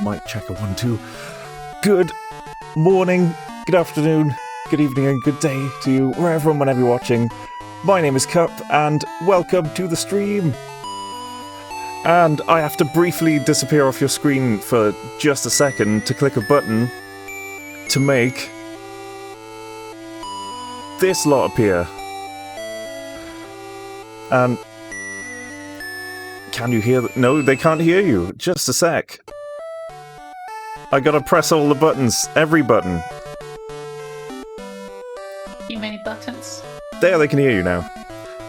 Mic checker 1 2. Good morning, good afternoon, good evening, and good day to you, wherever and whenever you're watching. My name is Cup, and welcome to the stream. And I have to briefly disappear off your screen for just a second to click a button to make this lot appear. And can you hear that? No, they can't hear you. Just a sec. I gotta press all the buttons. Every button. Too many buttons. There, they can hear you now.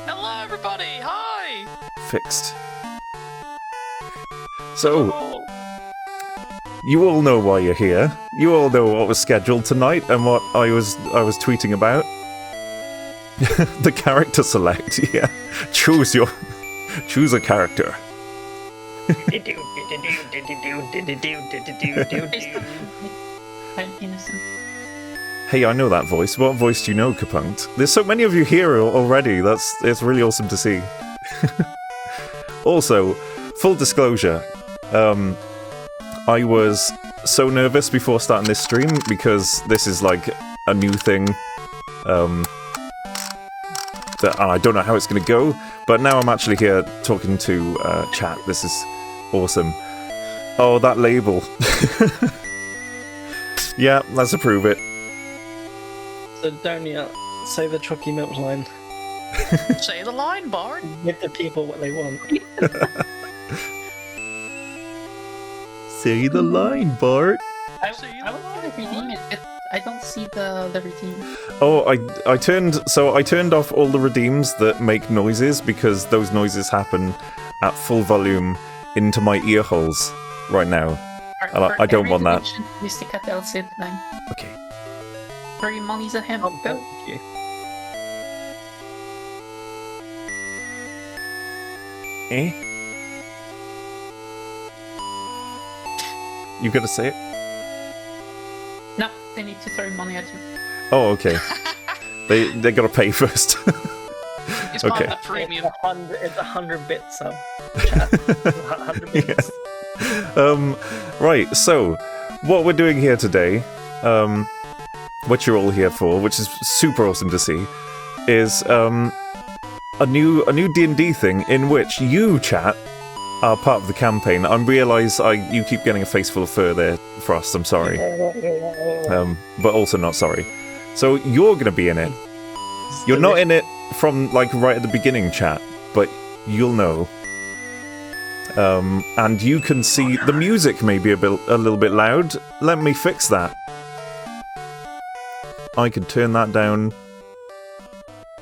Hello, everybody! Hi! Fixed. So, you all know why you're here. You all know what was scheduled tonight and what I was tweeting about. The character select, yeah. Choose a character. I'm innocent. Hey, I know that voice. What voice do you know, Kapunkt? There's so many of you here already. It's really awesome to see. Also, full disclosure, I was so nervous before starting this stream because this is like a new thing. That I don't know how it's going to go, but now I'm actually here talking to chat. This is awesome. Oh, that label. Yeah, let's approve it. So Donia, say the Chucky Milk line. Say the line, Bard! Give the people what they want. Say the line, Bart. I want to redeem it. I don't see the redeem. Oh, I turned off all the redeems that make noises because those noises happen at full volume into my ear holes right now. I don't want that. Okay. 30 monies at him. Oh, thank you. Eh? You gotta say it? No, they need to throw money at you. Oh, okay. they gotta pay first. It's okay. not the premium. It's 100 bits, so. Chat. 100 bits. Yeah. Right, so, what we're doing here today, what you're all here for, which is super awesome to see, is, a new D&D thing in which you, chat, are part of the campaign. I realise you keep getting a face full of fur there, Frost, I'm sorry. But also not sorry. So, you're gonna be in it. You're not in it from, like, right at the beginning, chat, but you'll know. And you can see the music may be a little bit loud. Let me fix that. I can turn that down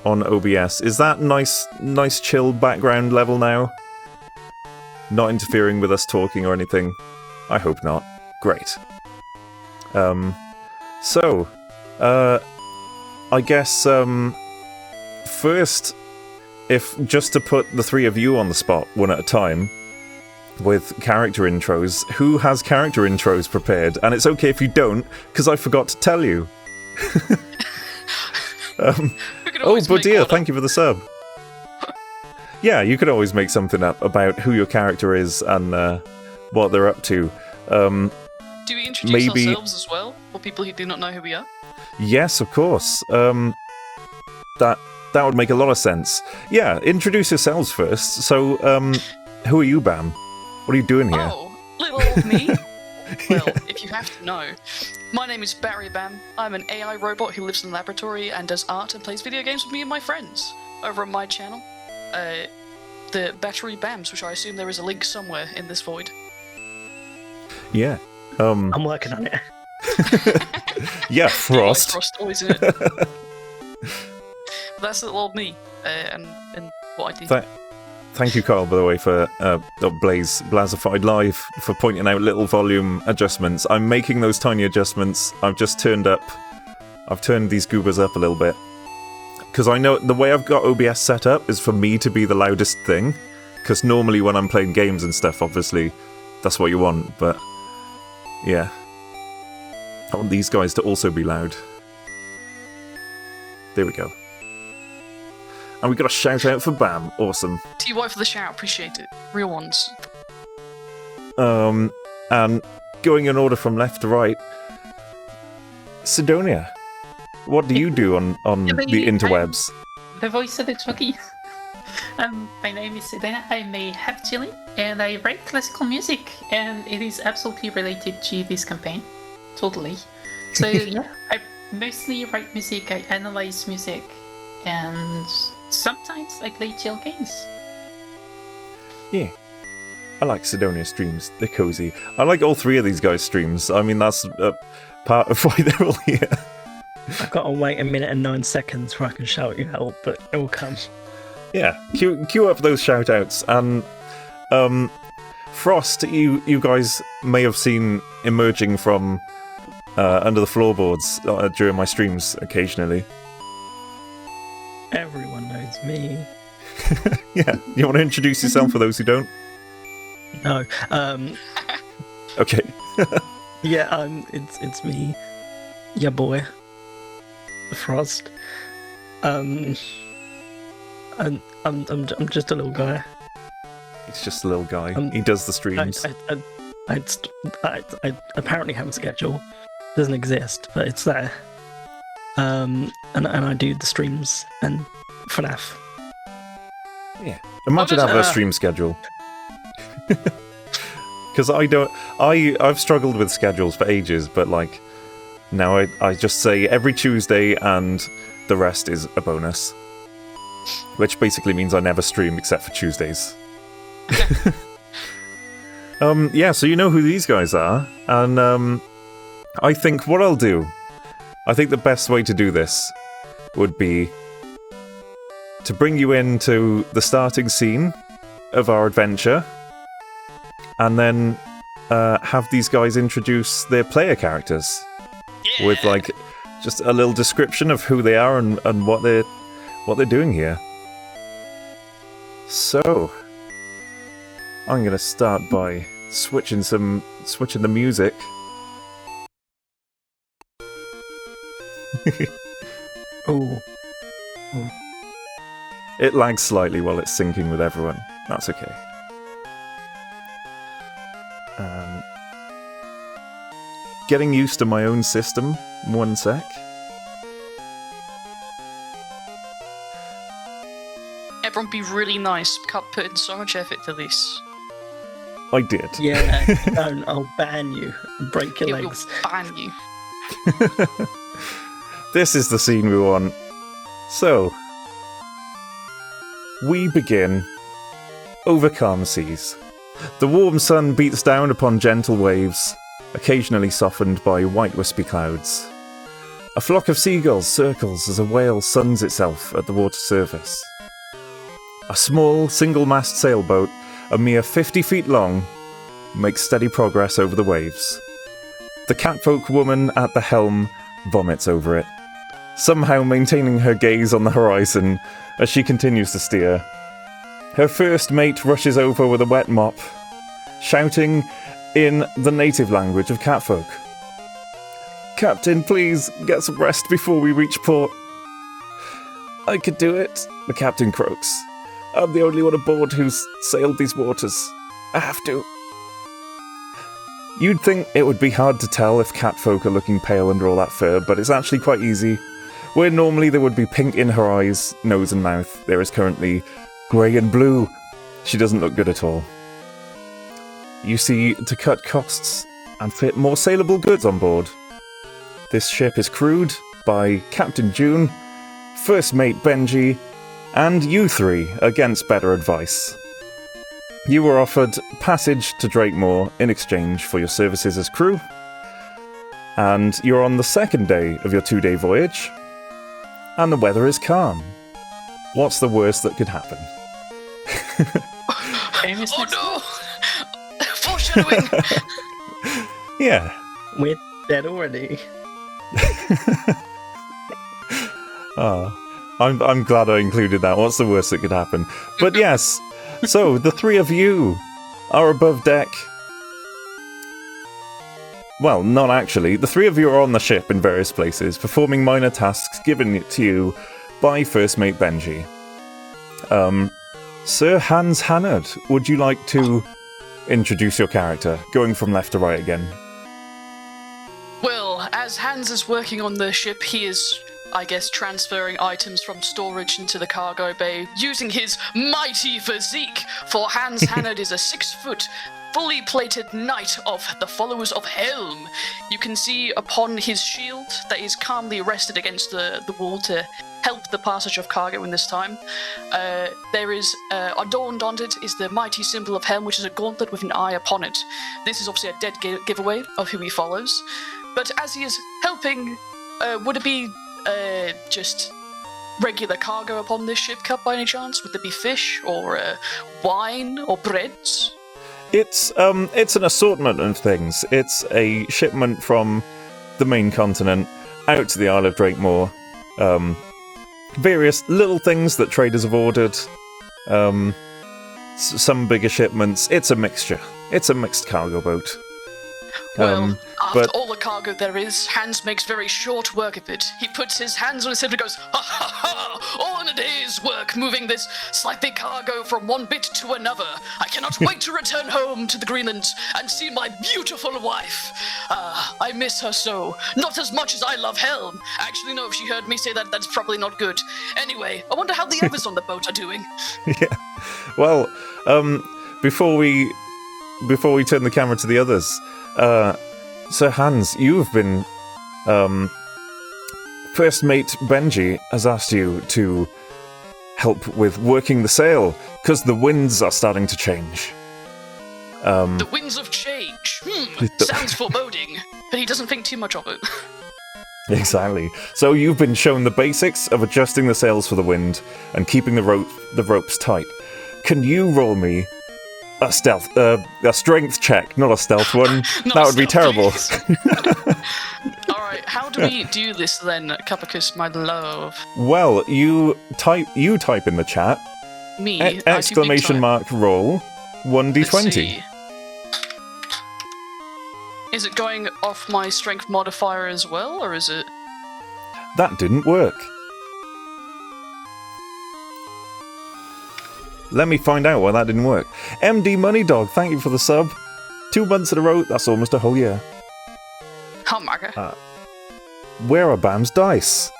on OBS. Is that nice chill background level now? Not interfering with us talking or anything? I hope not. Great. So, I guess, first, if just to put the three of you on the spot one at a time, with character intros, who has character intros prepared? And it's okay if you don't, because I forgot to tell you. Oh, Bodia, thank you for the sub. Yeah, you could always make something up about who your character is and what they're up to. Do we introduce ourselves as well, for people who do not know who we are? Yes, of course. That would make a lot of sense. Yeah, introduce yourselves first. So, who are you, Bam? What are you doing here? Oh, little old me? Well, if you have to know. My name is Barry Bam. I'm an AI robot who lives in a laboratory and does art and plays video games with me and my friends. Over on my channel, the Battery Bams, which I assume there is a link somewhere in this void. Yeah. I'm working on it. Yeah, Frost. Frost, always in it. That's little old me, and what I do. Thank you, Carl, by the way, for Blazified Live, for pointing out little volume adjustments. I'm making those tiny adjustments. I've turned these goobers up a little bit. Because I know the way I've got OBS set up is for me to be the loudest thing. Because normally when I'm playing games and stuff, obviously, that's what you want. But, yeah. I want these guys to also be loud. There we go. And we got a shout out for Bam. Awesome. TY for the shout, appreciate it. Real ones. And going in order from left to right, Sidonia, what do you do on the interwebs? The voice of the jockey. My name is Sidonia. I'm a half-Chilean, and I write classical music, and it is absolutely related to this campaign. Totally. So yeah, I mostly write music, I analyze music, and sometimes I play chill games. Yeah. I like Sidonia streams. They're cozy. I like all three of these guys' streams. I mean, that's part of why they're all here. I've got to wait 1 minute and 9 seconds where I can shout you help, but it will come. Yeah, queue up those shout-outs. And Frost, you guys may have seen emerging from under the floorboards during my streams occasionally. Everyone knows me. Yeah, you want to introduce yourself for those who don't? No. Okay. Yeah, it's me, your boy, Frost. I'm just a little guy. He's just a little guy. He does the streams. I apparently have a schedule. Doesn't exist, but it's there. And I do the streams and FNAF. Yeah. Imagine having a stream schedule. Because I've struggled with schedules for ages, but like now I just say every Tuesday and the rest is a bonus. Which basically means I never stream except for Tuesdays. Yeah, so you know who these guys are, and I think what I'll do, I think the best way to do this would be to bring you into the starting scene of our adventure, and then have these guys introduce their player characters with like just a little description of who they are and what they're doing here. So I'm gonna start by switching the music. Oh. It lags slightly while it's syncing with everyone. That's okay. Getting used to my own system. 1 sec. Everyone be really nice. Put in so much effort to this. I did. Yeah, don't. I'll ban you and break your legs. Will ban you. This is the scene we want. So, we begin over calm seas. The warm sun beats down upon gentle waves, occasionally softened by white wispy clouds. A flock of seagulls circles as a whale suns itself at the water surface. A small, single-mast sailboat, a mere 50 feet long, makes steady progress over the waves. The catfolk woman at the helm vomits over it, somehow maintaining her gaze on the horizon as she continues to steer. Her first mate rushes over with a wet mop, shouting in the native language of catfolk. "Captain, please, get some rest before we reach port." "I could do it," the captain croaks. "I'm the only one aboard who's sailed these waters. I have to." You'd think it would be hard to tell if catfolk are looking pale under all that fur, but it's actually quite easy. Where normally there would be pink in her eyes, nose and mouth, there is currently grey and blue. She doesn't look good at all. You see, to cut costs and fit more saleable goods on board, this ship is crewed by Captain June, First Mate Benji, and you three against better advice. You were offered passage to Drakemore in exchange for your services as crew, and you're on the second day of your 2-day voyage, and the weather is calm. What's the worst that could happen? Oh no! Foreshadowing! Yeah. We're dead already. I'm glad I included that. What's the worst that could happen? But yes, so the three of you are above deck. Well, not actually. The three of you are on the ship in various places, performing minor tasks given to you by First Mate Benji. Sir Hans Hannard, would you like to introduce your character, going from left to right again? Well, as Hans is working on the ship, he is, I guess, transferring items from storage into the cargo bay using his mighty physique, for Hans Hannard is a 6-foot, fully plated knight of the followers of Helm. You can see upon his shield that is calmly rested against the wall to help the passage of cargo in this time. There is, adorned on it is the mighty symbol of Helm, which is a gauntlet with an eye upon it. This is obviously a dead giveaway of who he follows. But as he is helping, would it be just regular cargo upon this ship, Cup, by any chance? Would there be fish, or wine, or breads? It's an assortment of things. It's a shipment from the main continent out to the Isle of Drakemore. Various little things that traders have ordered. Some bigger shipments. It's a mixture. It's a mixed cargo boat. Well, after all the cargo there is, Hans makes very short work of it. He puts his hands on his hip and goes, "Ha ha ha! All in a day's work, moving this slightly cargo from one bit to another. I cannot wait to return home to the Greenland and see my beautiful wife. I miss her so. Not as much as I love Helm. Actually, no, if she heard me say that, that's probably not good. Anyway, I wonder how the others on the boat are doing." Yeah. Well, before we turn the camera to the others, Sir Hans, you've been, First Mate Benji has asked you to help with working the sail, because the winds are starting to change. The winds of change. Sounds foreboding, but he doesn't think too much of it. Exactly. So you've been shown the basics of adjusting the sails for the wind and keeping the ropes tight. Can you roll me a strength check, not a stealth one? That would be terrible. Alright, how do we do this then, Capicus, my love? Well, you type in the chat. Me? Exclamation mark roll 1d20. Is it going off my strength modifier as well, or is it? That didn't work. Let me find out why that didn't work. MD Money Dog, thank you for the sub. 2 months in a row, that's almost a whole year. Oh my god. Where are Bam's dice?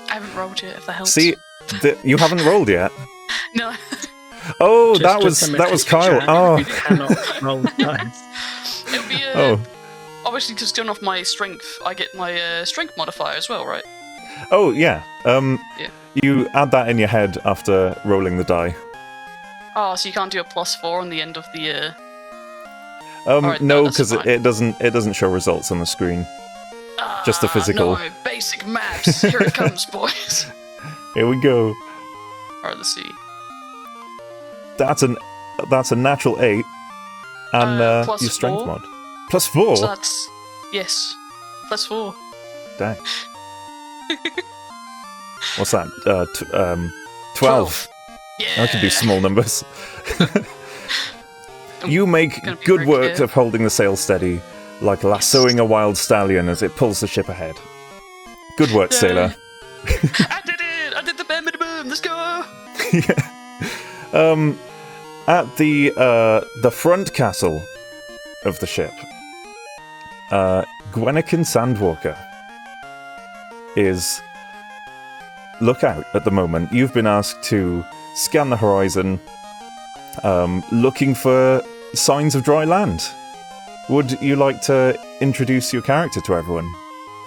I haven't rolled yet, if that helps. See, you haven't rolled yet? No. Oh, that was Kyle. Oh. Cannot roll dice. It'll be, obviously, because going off my strength, I get my strength modifier as well, right? Oh, yeah. Yeah. You add that in your head after rolling the die. Oh, so you can't do a +4 on the end of the. No, Alright, no, that's because fine. it doesn't show results on the screen. Just the physical. No, basic maths. Here it comes, boys. Here we go. Alright, let's see. That's a natural 8, and plus your strength 4. mod +4. So that's yes, +4. Dang. What's that? 12. Yeah. I can do small numbers. You make Gonna be good very work clear. of holding the sail steady, like lassoing a wild stallion as it pulls the ship ahead. Good work, Yay. sailor. I did it! I did the bare minimum. Let's go. Yeah. At the front castle of the ship, Gwennikin Sandwalker is lookout at the moment. You've been asked to scan the horizon, looking for signs of dry land. Would you like to introduce your character to everyone?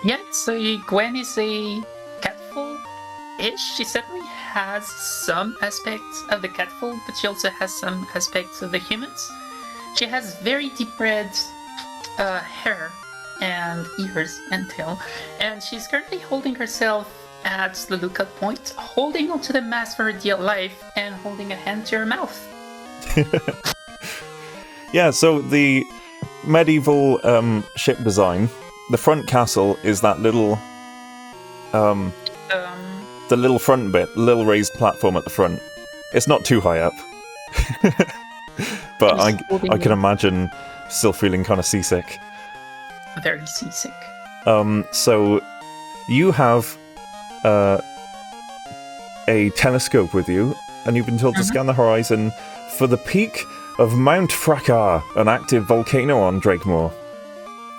Yeah, so Gwen is a catful-ish. She certainly has some aspects of the catful, but she also has some aspects of the humans. She has very deep red hair and ears and tail, and she's currently holding herself at the lookout point, holding onto the mast for her dear life and holding a hand to her mouth. Yeah, so the medieval ship design, the front castle is that little the little front bit, little raised platform at the front. It's not too high up. But I can imagine still feeling kind of seasick. Very seasick. So you have a telescope with you, and you've been told to scan the horizon for the peak of Mount Fracas, an active volcano on Drakemore.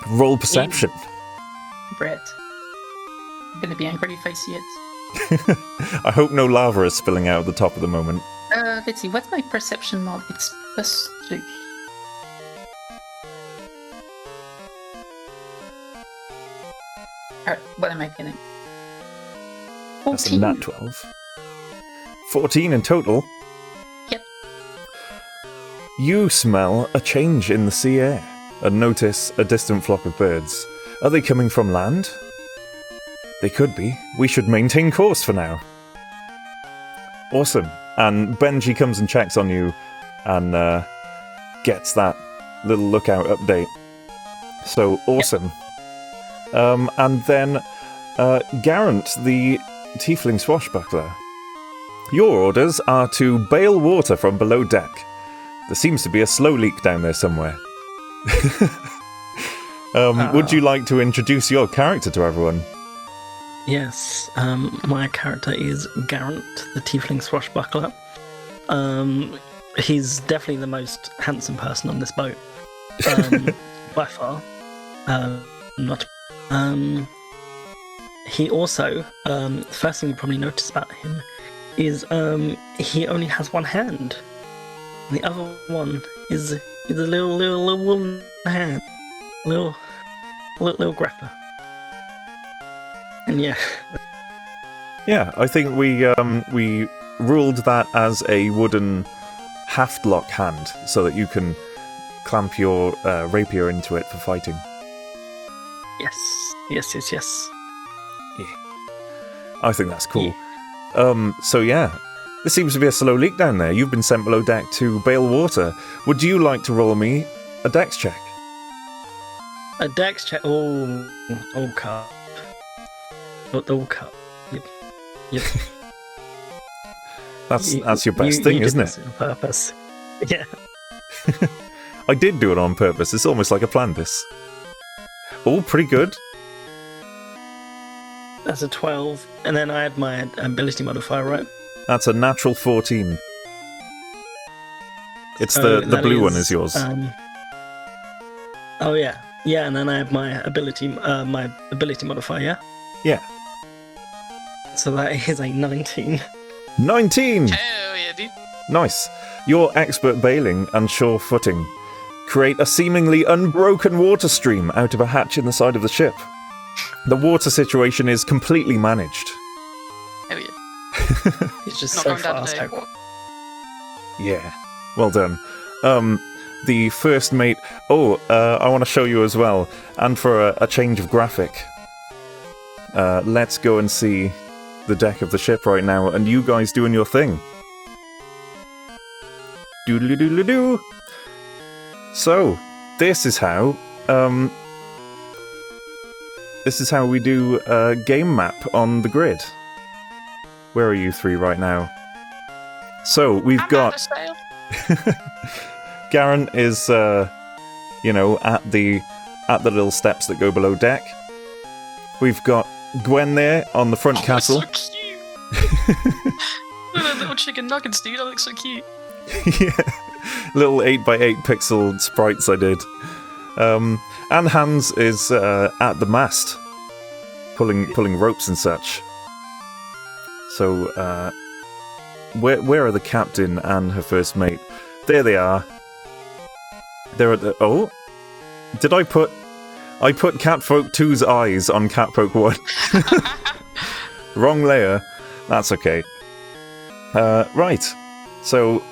Roll perception. Brett. I'm gonna be angry if I see it. I hope no lava is spilling out at the top at the moment. Let's see, what's my perception mod? It's +2. Alright, what am I getting? That's a 14. nat 12. 14 in total. Yep. You smell a change in the sea air and notice a distant flock of birds. Are they coming from land? They could be. We should maintain course for now. Awesome. And Benji comes and checks on you and gets that little lookout update. So awesome. And then Garant, the tiefling swashbuckler. Your orders are to bail water from below deck. There seems to be a slow leak down there somewhere. Would you like to introduce your character to everyone? Yes, my character is Garant, the tiefling swashbuckler. He's definitely the most handsome person on this boat, by far. Not. He also, the first thing you probably notice about him is he only has one hand. And the other one is a little wooden hand, little grapper. And yeah. Yeah, I think we ruled that as a wooden haftlock hand, so that you can clamp your rapier into it for fighting. Yes. I think that's cool. So yeah, there seems to be a slow leak down there. You've been sent below deck to bail water. Would you like to roll me a dex check? A dex check. Oh, cup. Oh, cup. Yep. That's your best thing, you isn't did it? this on purpose. Yeah. I did do it on purpose. It's almost like I planned this. Oh, pretty good. That's a 12, and then I had my ability modifier, right? That's a natural 14. It's So the that blue one is yours. Oh yeah, and then I have my ability modifier, yeah. Yeah. So that is a 19. 19! Hell yeah, dude. Nice. Your expert bailing and sure footing create a seemingly unbroken water stream out of a hatch in the side of the ship. The water situation is completely managed. Hell yeah. It's just Not so going down fast. today. Yeah. Well done. The first mate... Oh, I want to show you as well. And for a change of graphic, let's go and see the deck of the ship right now, and you guys doing your thing. Doodly-doodly-doo. So, this is how we do a game map on the grid. Where are you three right now? So, we've got... Garen is, you know, at the little steps that go below deck. We've got Gwen there on the front castle. That's so cute! Look at that little chicken nuggets, dude. That looks so cute. Yeah, little 8x8 pixel sprites I did. And Hans is at the mast, pulling ropes and such. So, where are the captain and her first mate? There they are. They're at the... Oh! Did I put Catfolk 2's eyes on Catfolk 1? Wrong layer. That's okay. Right. So...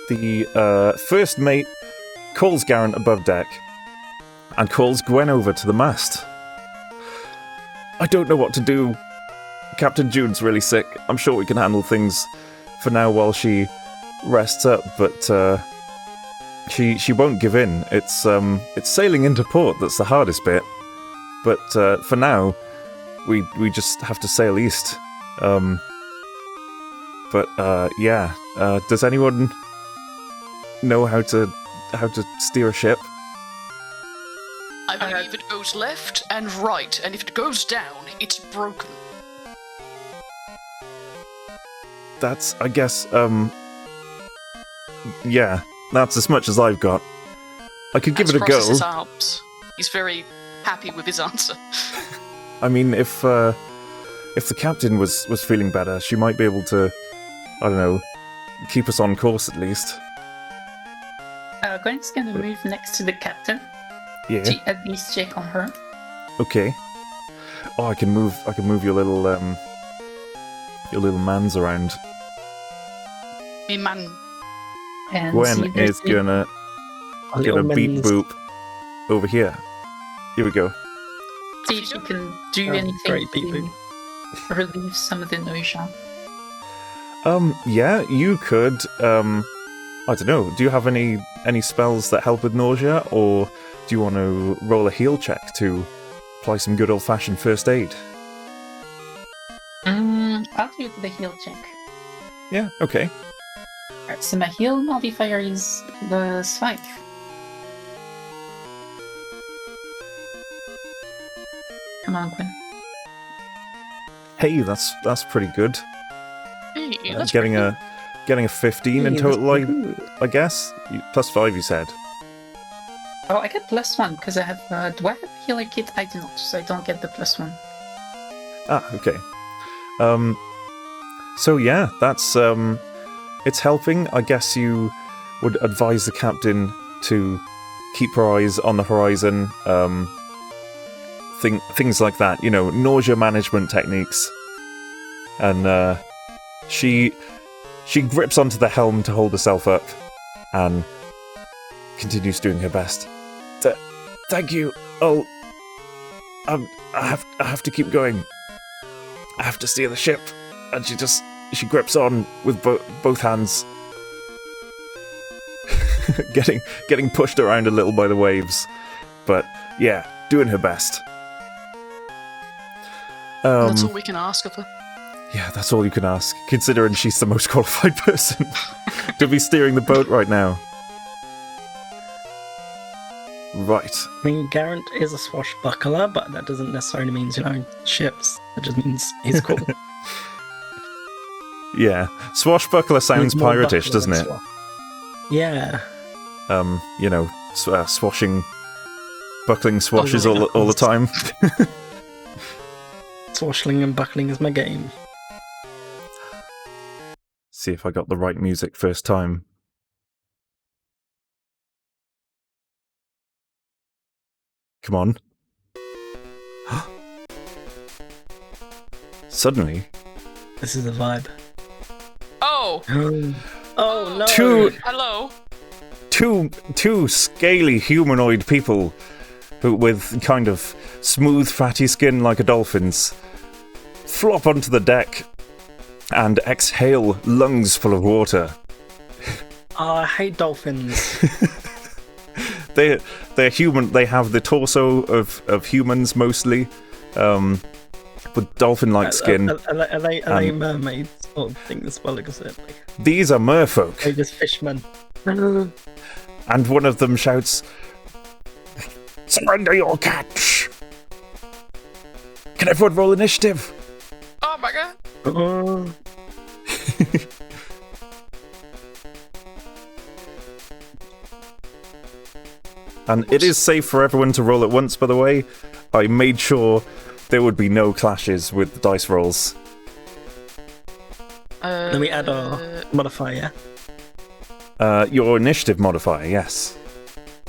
The first mate calls Garen above deck and calls Gwen over to the mast. I don't know what to do. Captain June's really sick. I'm sure we can handle things for now while she rests up, but she won't give in. It's sailing into port that's the hardest bit. But for now, we just have to sail east. Yeah. Does anyone know how to steer a ship? I believe it goes left and right, and if it goes down, it's broken. That's, I guess, yeah, that's as much as I've got. I could give it a go. His arms. He's very happy with his answer. I mean, if the captain was feeling better, she might be able to, I don't know, keep us on course at least. Gwen's gonna move next to the captain. Yeah. To at least check on her. Okay. Oh, I can move your little mans around. Me man. And Gwen is gonna beep boop over here. Here we go. see if you can do anything great, beep to relieve some of the nausea. Yeah, you could, I don't know, do you have any spells that help with nausea, or do you want to roll a heal check to apply some good old-fashioned first aid? I'll do the heal check. Yeah, okay. Alright, so my heal modifier is the 5. Come on, Gwen. Hey, that's pretty good. Hey, that's Getting a 15 in total, I guess? Plus 5, you said. Oh, I get +1 because I have. Do I have a healer kit? I do not, so I don't get the +1. Ah, okay. So yeah, that's it's helping. I guess you would advise the captain to keep her eyes on the horizon. Things like that, you know, nausea management techniques. And she grips onto the helm to hold herself up, and continues doing her best. Thank you. Oh, I have to keep going. I have to steer the ship. And she grips on with both hands, getting pushed around a little by the waves, but yeah, doing her best. That's all we can ask of her. Yeah, that's all you can ask, considering she's the most qualified person to be steering the boat right now. Right. I mean, Garant is a swashbuckler, but that doesn't necessarily mean, ships. It just means he's cool. Yeah, swashbuckler sounds He's more piratish, buckler doesn't than it? Yeah. Buckling swashes all the time. Swashling and buckling is my game. See if I got the right music first time. Come on. Suddenly. This is the vibe. Oh! Oh no! Hello. Two scaly humanoid people with kind of smooth, fatty skin like a dolphin's flop onto the deck and exhale lungs full of water. Oh, I hate dolphins. They're human. They have the torso of humans mostly, with dolphin-like skin. Are they mermaids or things? Well, exactly. These are merfolk. They're just fishmen. And one of them shouts, "Surrender your catch!" Can everyone roll initiative? Oh my god. Oh. And it is safe for everyone to roll at once, by the way. I made sure there would be no clashes with the dice rolls. Let me add our modifier. Your initiative modifier, yes.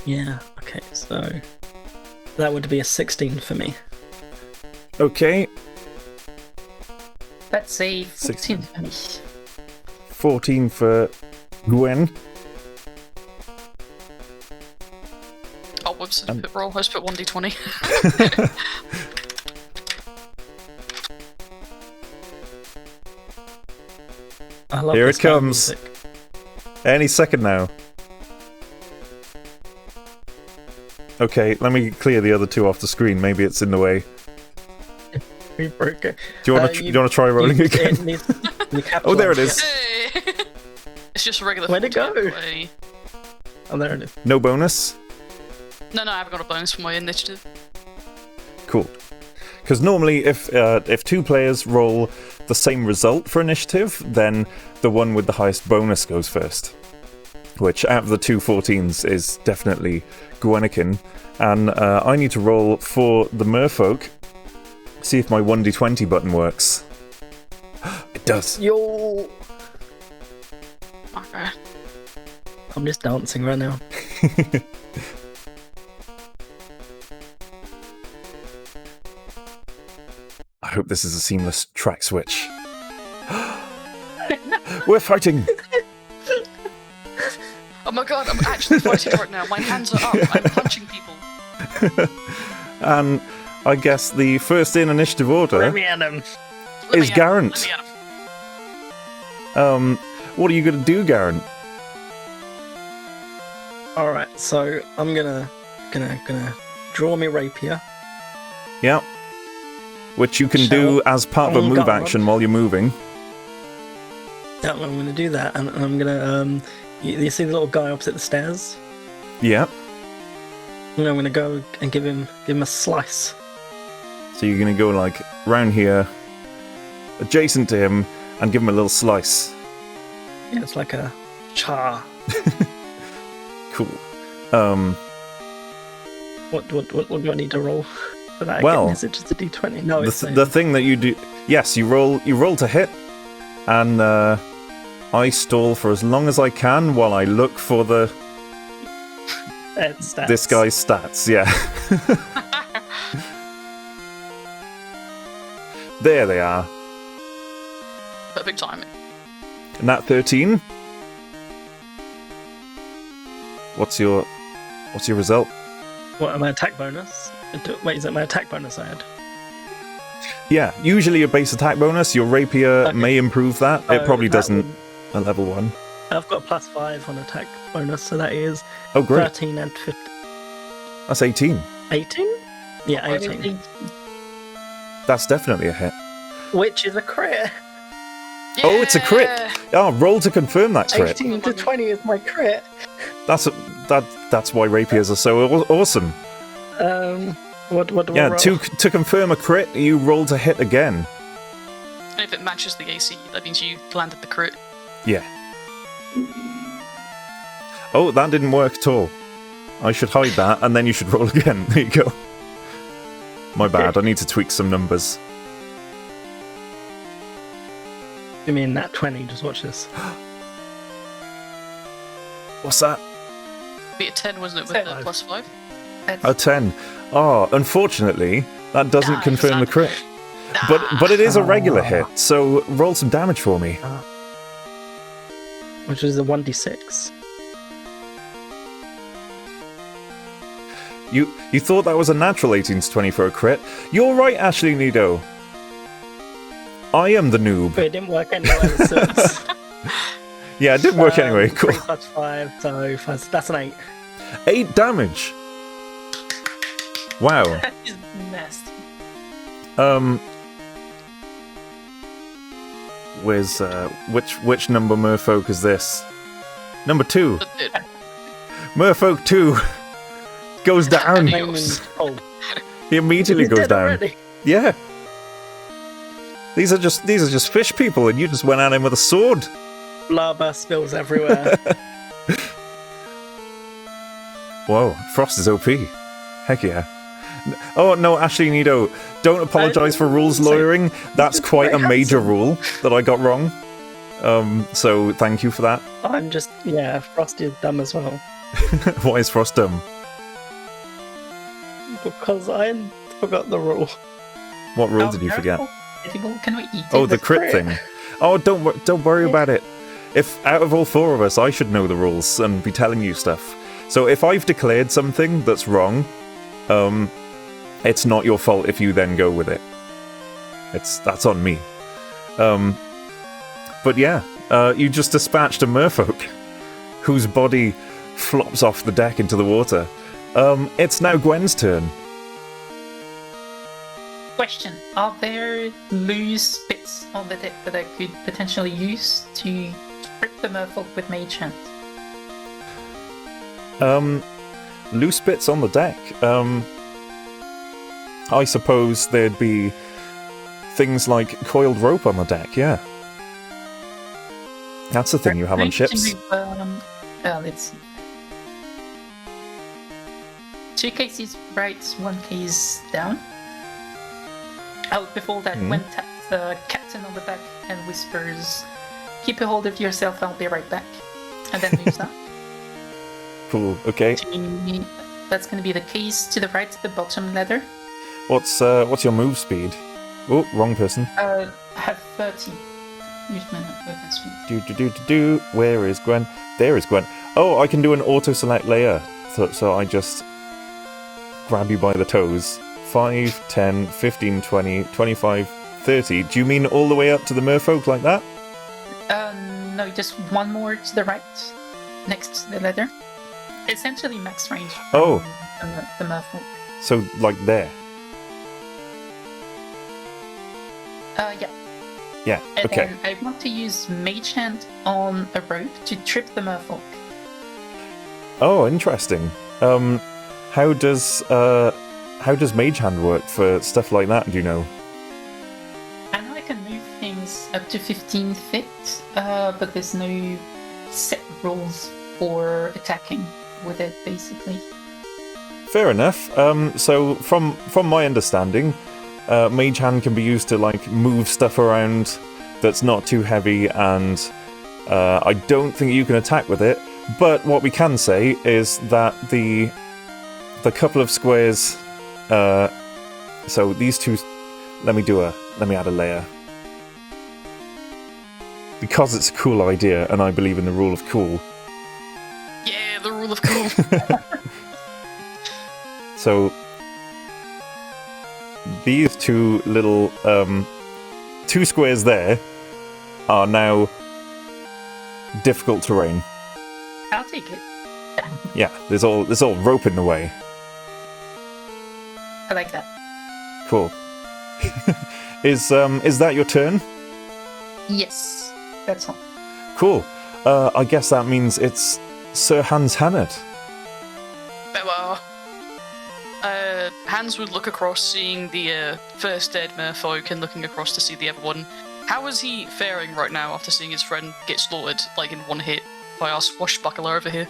Yeah. Okay. So that would be a 16 for me. Okay, That's a 14 for me. 14 for Gwen. Oh, whoops! I put roll. I just put 1d20. I love Here this it kind of comes. music. Any second now. Okay, let me clear the other two off the screen. Maybe it's in the way. We broke it. Do you want to try rolling again? Oh, there it is. Hey! It's just a regular. Where'd it 40 go? anyway. Oh, there it is. No bonus? No, I haven't got a bonus for my initiative. Cool. Because normally, if two players roll the same result for initiative, then the one with the highest bonus goes first. Which, out of the two 14s, is definitely Gwenikin. And I need to roll for the merfolk. See if my 1d20 button works. It does. Yo! Okay. I'm just dancing right now. I hope this is a seamless track switch. We're fighting! Oh my god, I'm actually fighting right now. My hands are up. I'm punching people. And I guess the first in initiative order Let me at him. is Garant. Let me at him. What are you going to do, Garant? Alright, so I'm gonna draw me rapier. Yeah. Which you can do as part of a move action while you're moving. Yeah, I'm gonna do that, and I'm gonna you see the little guy opposite the stairs? Yeah. And I'm gonna go and give him a slice. So you're going to go like round here, adjacent to him, and give him a little slice. Yeah, it's like a char. Cool. What do I need to roll for that? Well, Again, is it just a d20? No, it's the thing that you do, yes, you roll to hit, and I stall for as long as I can while I look for stats. this guy's stats. Yeah. There they are. Perfect timing. Nat 13. What's your result? What, my attack bonus? Wait, is it my attack bonus I had? Yeah, usually your base attack bonus, your rapier may improve that. It probably doesn't at level 1. I've got +5 on attack bonus, so that is Oh, great. 13 and 15. That's 18. 18? Yeah, 18. That's definitely a hit. Which is a crit. Oh, it's a crit. Yeah! Oh, roll to confirm that crit. 18 to 20 is my crit. That's why rapiers are so awesome. What do I Yeah, roll? to confirm a crit, you roll to hit again. And if it matches the AC, that means you landed the crit. Yeah. Oh, that didn't work at all. I should hide that, and then you should roll again. There you go. My bad, I need to tweak some numbers. You mean nat 20? Just watch this. What's that? Be a 10, wasn't it, with the +5? A 10. Oh, unfortunately, that doesn't confirm the crit. But it is a regular hit, so roll some damage for me. which is a 1d6. You thought that was a natural 18 to 20 for a crit? You're right, Ashley Nido. I am the noob. But it didn't work anyway. So it's, Yeah, it didn't work anyway. Cool. 3 plus 5, so that's an 8. 8 damage. Wow. That is nasty. Where's which number merfolk is this? Number 2. Merfolk 2 goes down. Oh, He immediately he's goes dead down. already. Yeah. These are just fish people, and you just went at him with a sword. Lava spills everywhere. Whoa, Frost is OP. Heck yeah. Oh no, Ashley Nido, don't apologise for rules lawyering. That's quite a major rule that I got wrong. So thank you for that. I'm just, yeah, Frost is dumb as well. Why is Frost dumb? Because I forgot the rule. What rule did you forget? Can we eat Oh, it? the crit thing. Oh, don't worry about it. If out of all 4 of us, I should know the rules and be telling you stuff. So if I've declared something that's wrong, it's not your fault if you then go with it. That's on me. But yeah, you just dispatched a merfolk whose body flops off the deck into the water. It's now Gwen's turn. Question: are there loose bits on the deck that I could potentially use to strip the merfolk with mage hand? Loose bits on the deck. I suppose there'd be things like coiled rope on the deck, yeah. That's the thing you have on ships. Let's see. 2 cases right, 1 case down. Oh, before that, Gwen taps the captain on the back and whispers, "Keep a hold of yourself, I'll be right back." And then moves that. Cool, okay. That's going to be the case to the right, the bottom ladder. What's your move speed? Oh, wrong person. I have 30. Use my movement speed. Where is Gwen? There is Gwen. Oh, I can do an auto-select layer. So I just grab you by the toes. 5, 10, 15, 20, 25, 30. Do you mean all the way up to the merfolk like that? No, just one more to the right, next to the ladder. Essentially max range. Oh. The merfolk. So, like there? Yeah. Yeah, And okay. then I want to use Mage Hand on a rope to trip the merfolk. Oh, interesting. How does Mage Hand work for stuff like that, do you know? I know I can move things up to 15 feet, but there's no set rules for attacking with it, basically. Fair enough. So from my understanding, Mage Hand can be used to like move stuff around that's not too heavy, and I don't think you can attack with it. But what we can say is that the couple of squares. So these two. Let me add a layer. Because it's a cool idea, and I believe in the rule of cool. Yeah, the rule of cool. So these two little 2 squares there are now difficult terrain. I'll take it. Yeah, there's all rope in the way. I like that. Cool. Is that your turn? Yes, that's all. Cool. I guess that means it's Sir Hans Hannett. Well, Hans would look across, seeing the first dead merfolk, and looking across to see the other one. How is he faring right now after seeing his friend get slaughtered, like in one hit, by our swashbuckler over here?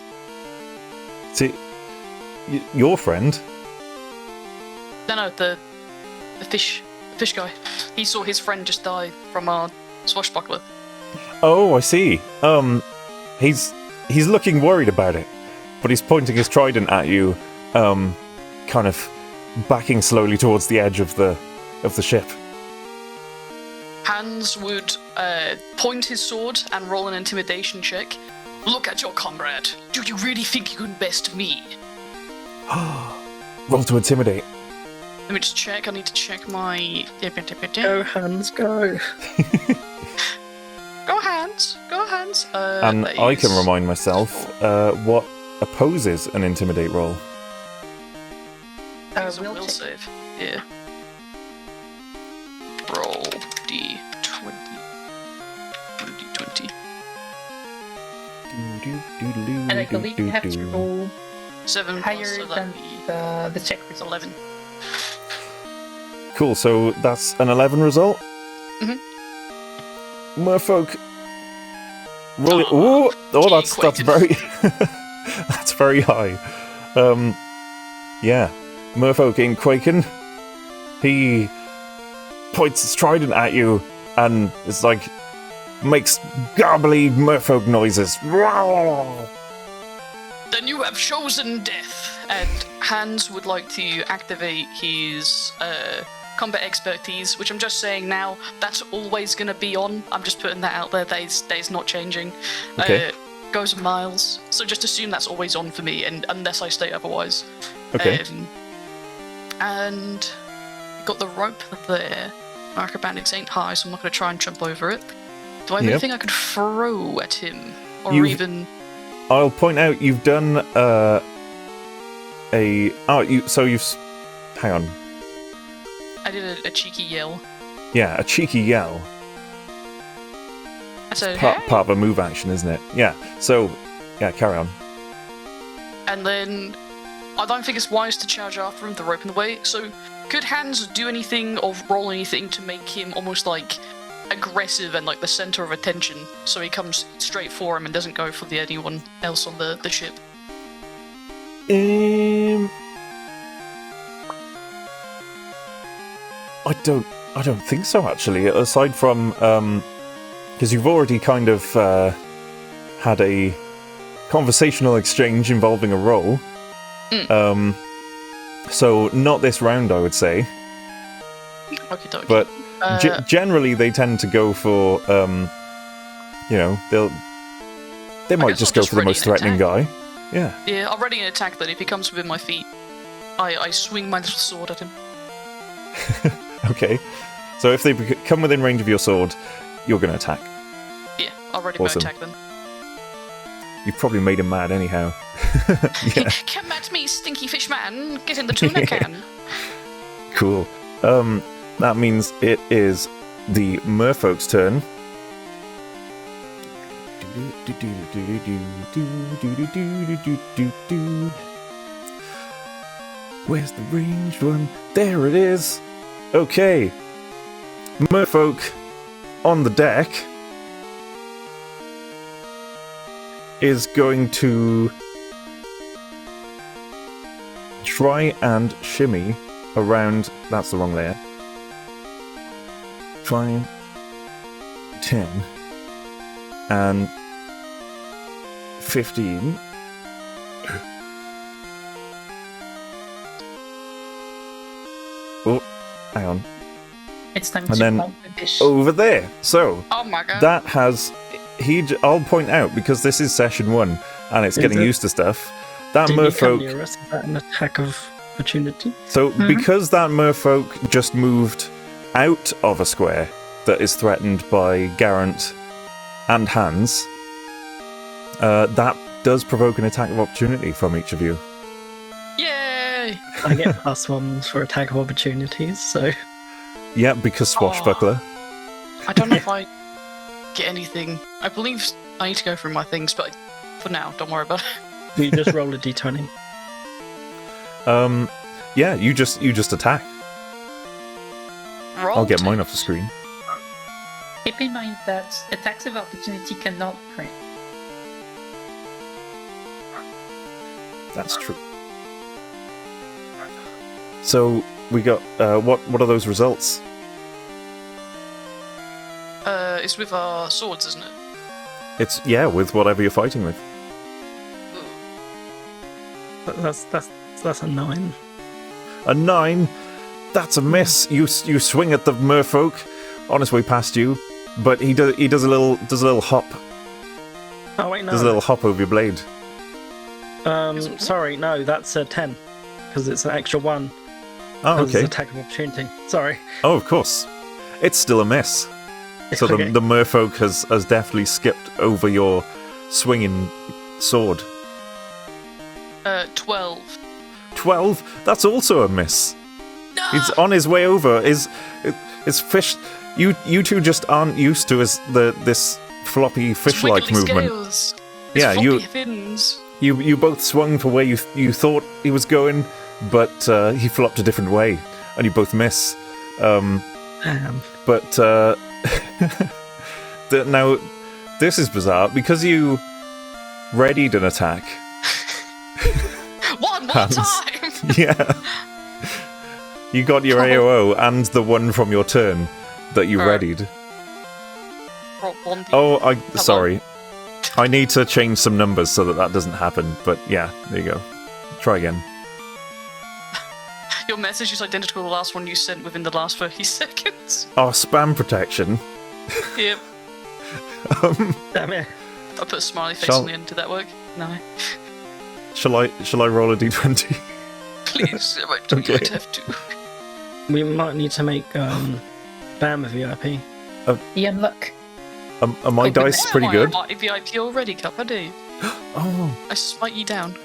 See, your friend? No, the fish guy. He saw his friend just die from our swashbuckler. Oh, I see. He's looking worried about it, but he's pointing his trident at you, kind of backing slowly towards the edge of the ship. Hans would point his sword and roll an intimidation check. Look at your comrade. Do you really think you can best me? Roll to intimidate. Let me just check. I need to check my... Go, Hans, go. Go Hans. Go Hans. And I can remind myself what opposes an intimidate roll. It's a Will will check. save. Yeah. Roll D20. D20. And I believe you have to roll 7 higher plus, so than that'd be the check result. 11. Cool, so that's an 11 result? Mhm. Merfolk. Roll it. Aw, Oh, that's Quaken. very that's very high. Yeah. Merfolk in Quaken. He points his trident at you and it's like makes garbly merfolk noises. Then you have chosen death. And Hans would like to activate his combat expertise, which I'm just saying now, that's always going to be on. I'm just putting that out there. That is not changing. Okay. Goes miles. So just assume that's always on for me, and unless I state otherwise. Okay. And got the rope there. Marker bandits ain't high, so I'm not going to try and jump over it. Do I have Yep. anything I could throw at him? Or You've- even... I'll point out you've done hang on. I did a cheeky yell. Yeah, a cheeky yell. I said, Part "Hey!" of a move action, isn't it? Yeah. So, yeah, carry on. And then I don't think it's wise to charge after him, the rope in the way. So could Hans do anything or roll anything to make him almost like aggressive and like the center of attention, so he comes straight for him and doesn't go for anyone else on the ship? I don't think so, actually. Aside from because you've already kind of had a conversational exchange involving a roll. So not this round, I would say. Okay, dokie. But generally, they tend to go for they might guess just I'll go just for the ready most an threatening attack. guy. Yeah. Yeah, I'll ready an attack then. If he comes within my feet, I swing my little sword at him. Okay. So if they come within range of your sword, you're going to attack. Yeah, I'll ready Awesome. my attack then. You've probably made him mad anyhow. Yeah. Come at me, stinky fish man! Get in the tuna can! Cool. That means it is the merfolk's turn. Where's the ranged one? There it is! Okay. Merfolk on the deck is going to try and shimmy around. That's the wrong layer. 5, 10, and 15. Oh, hang on. It's time And to then mount the dish. Over there. So Oh my god. that has I'll point out, because this is session 1 and it's Is getting it? used to stuff. That Did you come merfolk. near us? Is that an attack of opportunity? So because that merfolk just moved out of a square that is threatened by Garant and Hans, that does provoke an attack of opportunity from each of you. Yay! I get +1s for attack of opportunities, so Yeah, because swashbuckler. I don't know if I get anything. I believe I need to go through my things, but for now, don't worry about it. you just roll a d20. Yeah, you just attack. Roll I'll get to- mine off the screen. Keep in mind that attacks of opportunity cannot crit. That's true. So we got what are those results? It's with our swords, isn't it? It's with whatever you're fighting with. That's a 9. A 9. That's a miss. You swing at the merfolk, on his way past you, but he does a little hop. Oh wait, no. Does a little hop over your blade. Sorry, no, that's a 10 because it's an extra 1. Oh, It's okay. attack of opportunity. Sorry. Oh, of course. It's still a miss. So Okay. the merfolk has definitely skipped over your swinging sword. 12. 12? That's also a miss. No! He's on his way over. Is fish? You two just aren't used to this floppy fish-like Wiggly movement. Scales. Yeah, His you- floppy fins. You both swung for where you thought he was going, but he flopped a different way, and you both miss. Damn. But now this is bizarre because you readied an attack. One more Hands. time! Yeah. You got your AOO and the one from your turn that you Alright. readied. One Oh, sorry. I need to change some numbers so that doesn't happen. But yeah, there you go. Try again. Your message is identical to the last one you sent within the last 30 seconds. Oh, spam protection. Yep. Damn it. I put a smiley face Shall- on the end. Did that work? No. Shall I roll a d20? Please, I Okay. might have to. We might need to make Bam a VIP. Ian, look. Are my dice pretty good? I'm VIP already, Cup. I do. Oh, I smite you down.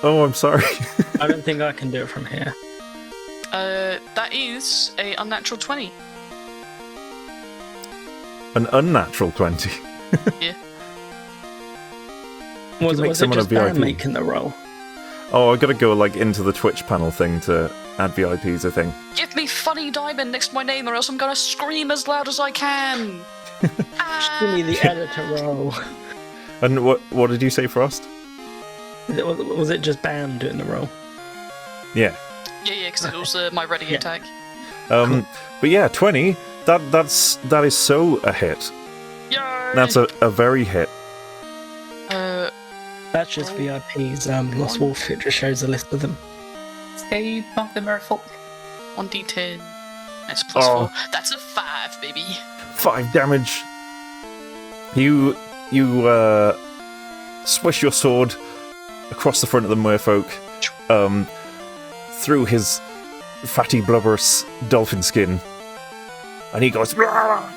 I'm sorry. I don't think I can do it from here. That is a unnatural 20. An unnatural 20. Was make it someone a just Bam VIP? making the roll? Oh, I gotta go into the Twitch panel thing to add VIPs, I think. Give me funny diamond next to my name, or else I'm gonna scream as loud as I can. Give me the editor roll. And what did you say, Frost? Was it just Bam doing the roll? Yeah. Yeah, because it was my ready Yeah. attack. But yeah, 20. That is so a hit. Yay! That's a very hit. That's just VIPs. Lost Wolf, it just shows a list of them. Stay among the merfolk. 1d10. That's plus Oh. 4. That's a 5, baby. 5 damage. You swish your sword across the front of the merfolk, through his fatty blubberous dolphin skin, and he goes "Rah!"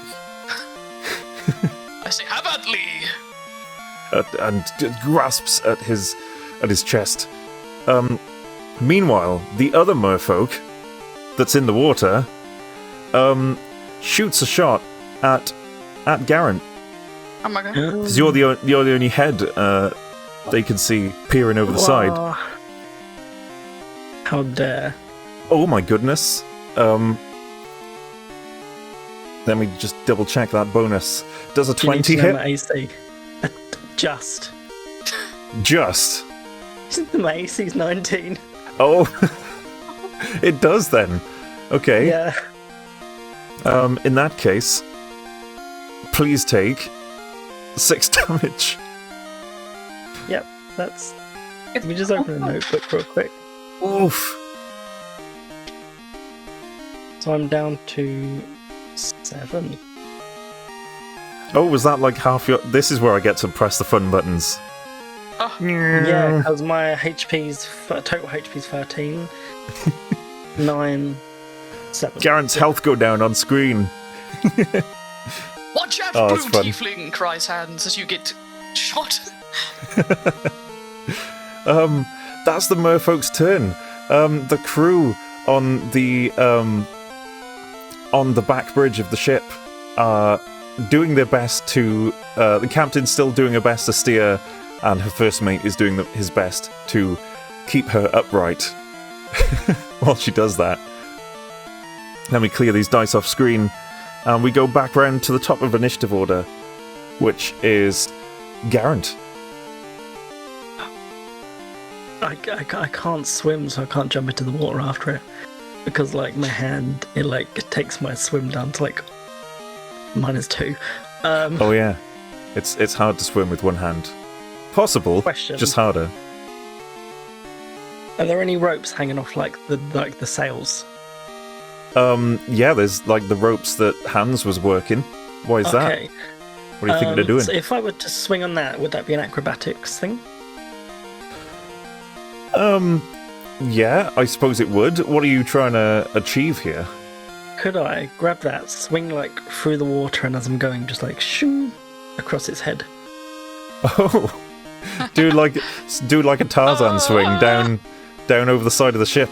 I say, have at Lee! and grasps at his chest. Meanwhile, the other merfolk that's in the water shoots a shot at Garant. Oh my god. Because you're the only head they can see peering over the side. Wow. How dare. Oh my goodness. Let me just double check that bonus. Does a Do you need 20 to know hit? my AC? Just. Just. My AC's 19. Oh. It does then. Okay. Yeah. In that case, please take 6 damage. Yep, that's... Let me just open a notebook real quick. Oof. So I'm down to 7. Oh, was that like half your... This is where I get to press the fun buttons. Oh. Yeah, because my total HP's 13. 9, 7. Garant's health go down on screen. Watch out, Oh, blue that's fun. tiefling, cries Hans as you get shot. That's the merfolk's turn. The crew on the back bridge of the ship are doing their best to... the captain's still doing her best to steer, and her first mate is doing his best to keep her upright while she does that. Then we clear these dice off screen, and we go back round to the top of initiative order, which is Garant. I can't swim, so I can't jump into the water after it. Because, like, my hand, it takes my swim down to, like, -2. Oh yeah, it's hard to swim with one hand. Possible, Question. just harder. Are there any ropes hanging off, like the sails? Yeah, there's like the ropes that Hans was working. Why is that? Okay. What do you think they're doing? So if I were to swing on that, would that be an acrobatics thing? Yeah, I suppose it would. What are you trying to achieve here? Could I grab that, swing like through the water, and as I'm going, just like shoo across its head? Oh, do like a Tarzan swing down over the side of the ship.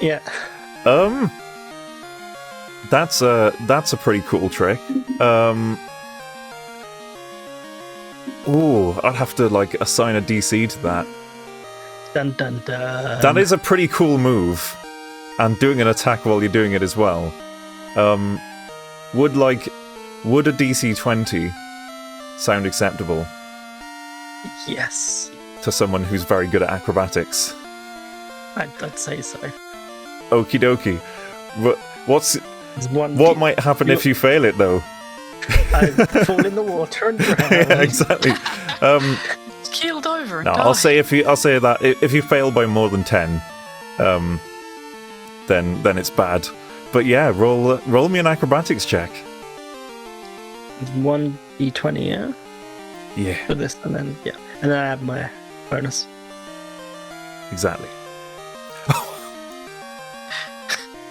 Yeah. That's a pretty cool trick. Ooh, I'd have to like assign a DC to that. Dun dun dun. That is a pretty cool move, and doing an attack while you're doing it as well. Would a DC 20 sound acceptable Yes. to someone who's very good at acrobatics? I'd say so. Okie dokie. There's one. What might happen if you fail it though? I fall in the water and drown. Yeah, exactly. It's keeled over and No, died. I'll say that if you fail by more than 10, then it's bad. But yeah, roll me an acrobatics check. It's 1d20, yeah? Yeah, For this, and then I add my bonus. exactly.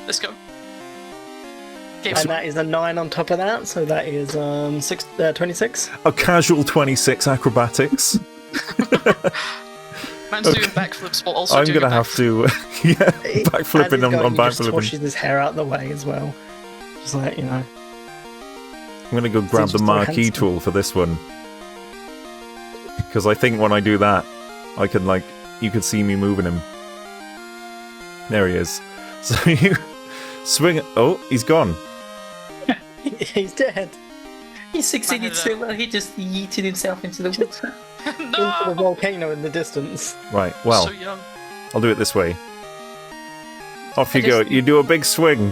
Let's go. And that is a 9 on top of that, so that is 26. A casual 26 acrobatics. Man's doing backflips while also I'm doing gonna a have to, backflipping on He just backflipping. pushes his hair out the way as well. Just like, I'm gonna go grab the just so marquee handsome. tool for this one, because I think when I do that, I can you could see me moving him. There he is. So you swing. Oh, he's gone. he's dead. He succeeded so well, he just yeeted himself into the water. Into the No! volcano in the distance. Right. Well, So young. I'll do it this way. Off you I go. just- You do a big swing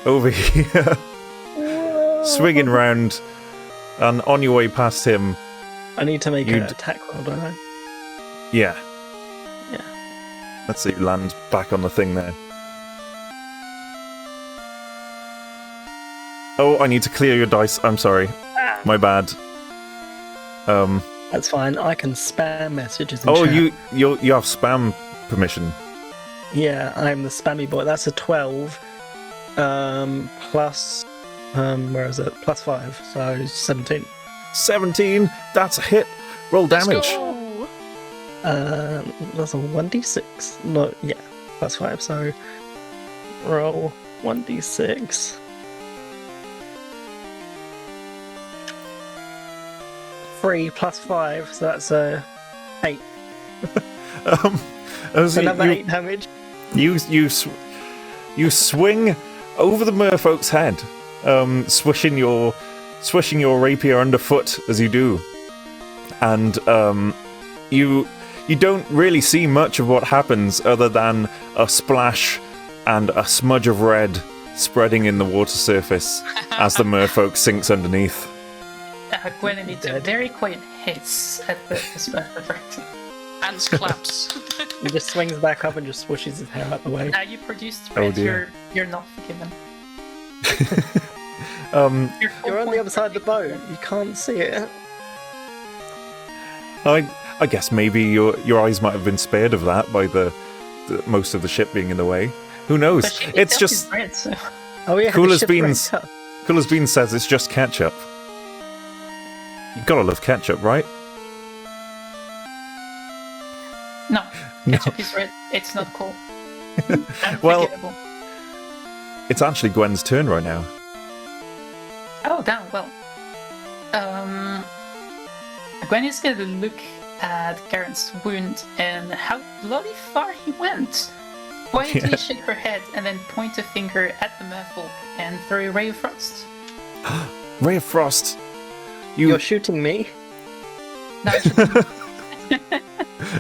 over here, swinging round, and on your way past him. I need to make You'd- an attack roll, don't I? Yeah. Yeah. Let's see. Land back on the thing there. Oh, I need to clear your dice. I'm sorry. My bad. That's fine. I can spam messages. In Oh, chat. you have spam permission. Yeah, I'm the spammy boy. That's a 12. Plus. Where is it? Plus 5. So 17. 17. That's a hit. Roll Let's damage. go! That's a 1d6. No, yeah. Plus 5. So roll 1d6. 3 plus 5, so that's 8. As Another you, 8 damage. you swing over the merfolk's head, swishing your rapier underfoot as you do, and you don't really see much of what happens other than a splash and a smudge of red spreading in the water surface as the merfolk sinks underneath. Gwen emits a Dead. very quiet hiss at the splash effect. Hands claps. He just swings back up and just swishes his hair out the way. Now you produced Oh, red, dear. you're not forgiven. You're on the other side of the boat. You can't see it. I guess maybe your eyes might have been spared of that by the most of the ship being in the way. Who knows? But she It's itself just is red, so Oh yeah. Cool the as ship beans. breaks up. Cool as Beans says it's just ketchup. You've gotta love ketchup, right? no. No. Ketchup is red. It's not cool. Well- Unforgivable. It's actually Gwen's turn right now. Oh, damn, well. Gwen is gonna look at Garen's wound and how bloody far he went. Quietly Yeah. shake her head and then point a finger at the merfolk and throw a ray of frost. Ray of Frost. You're shooting me. Now,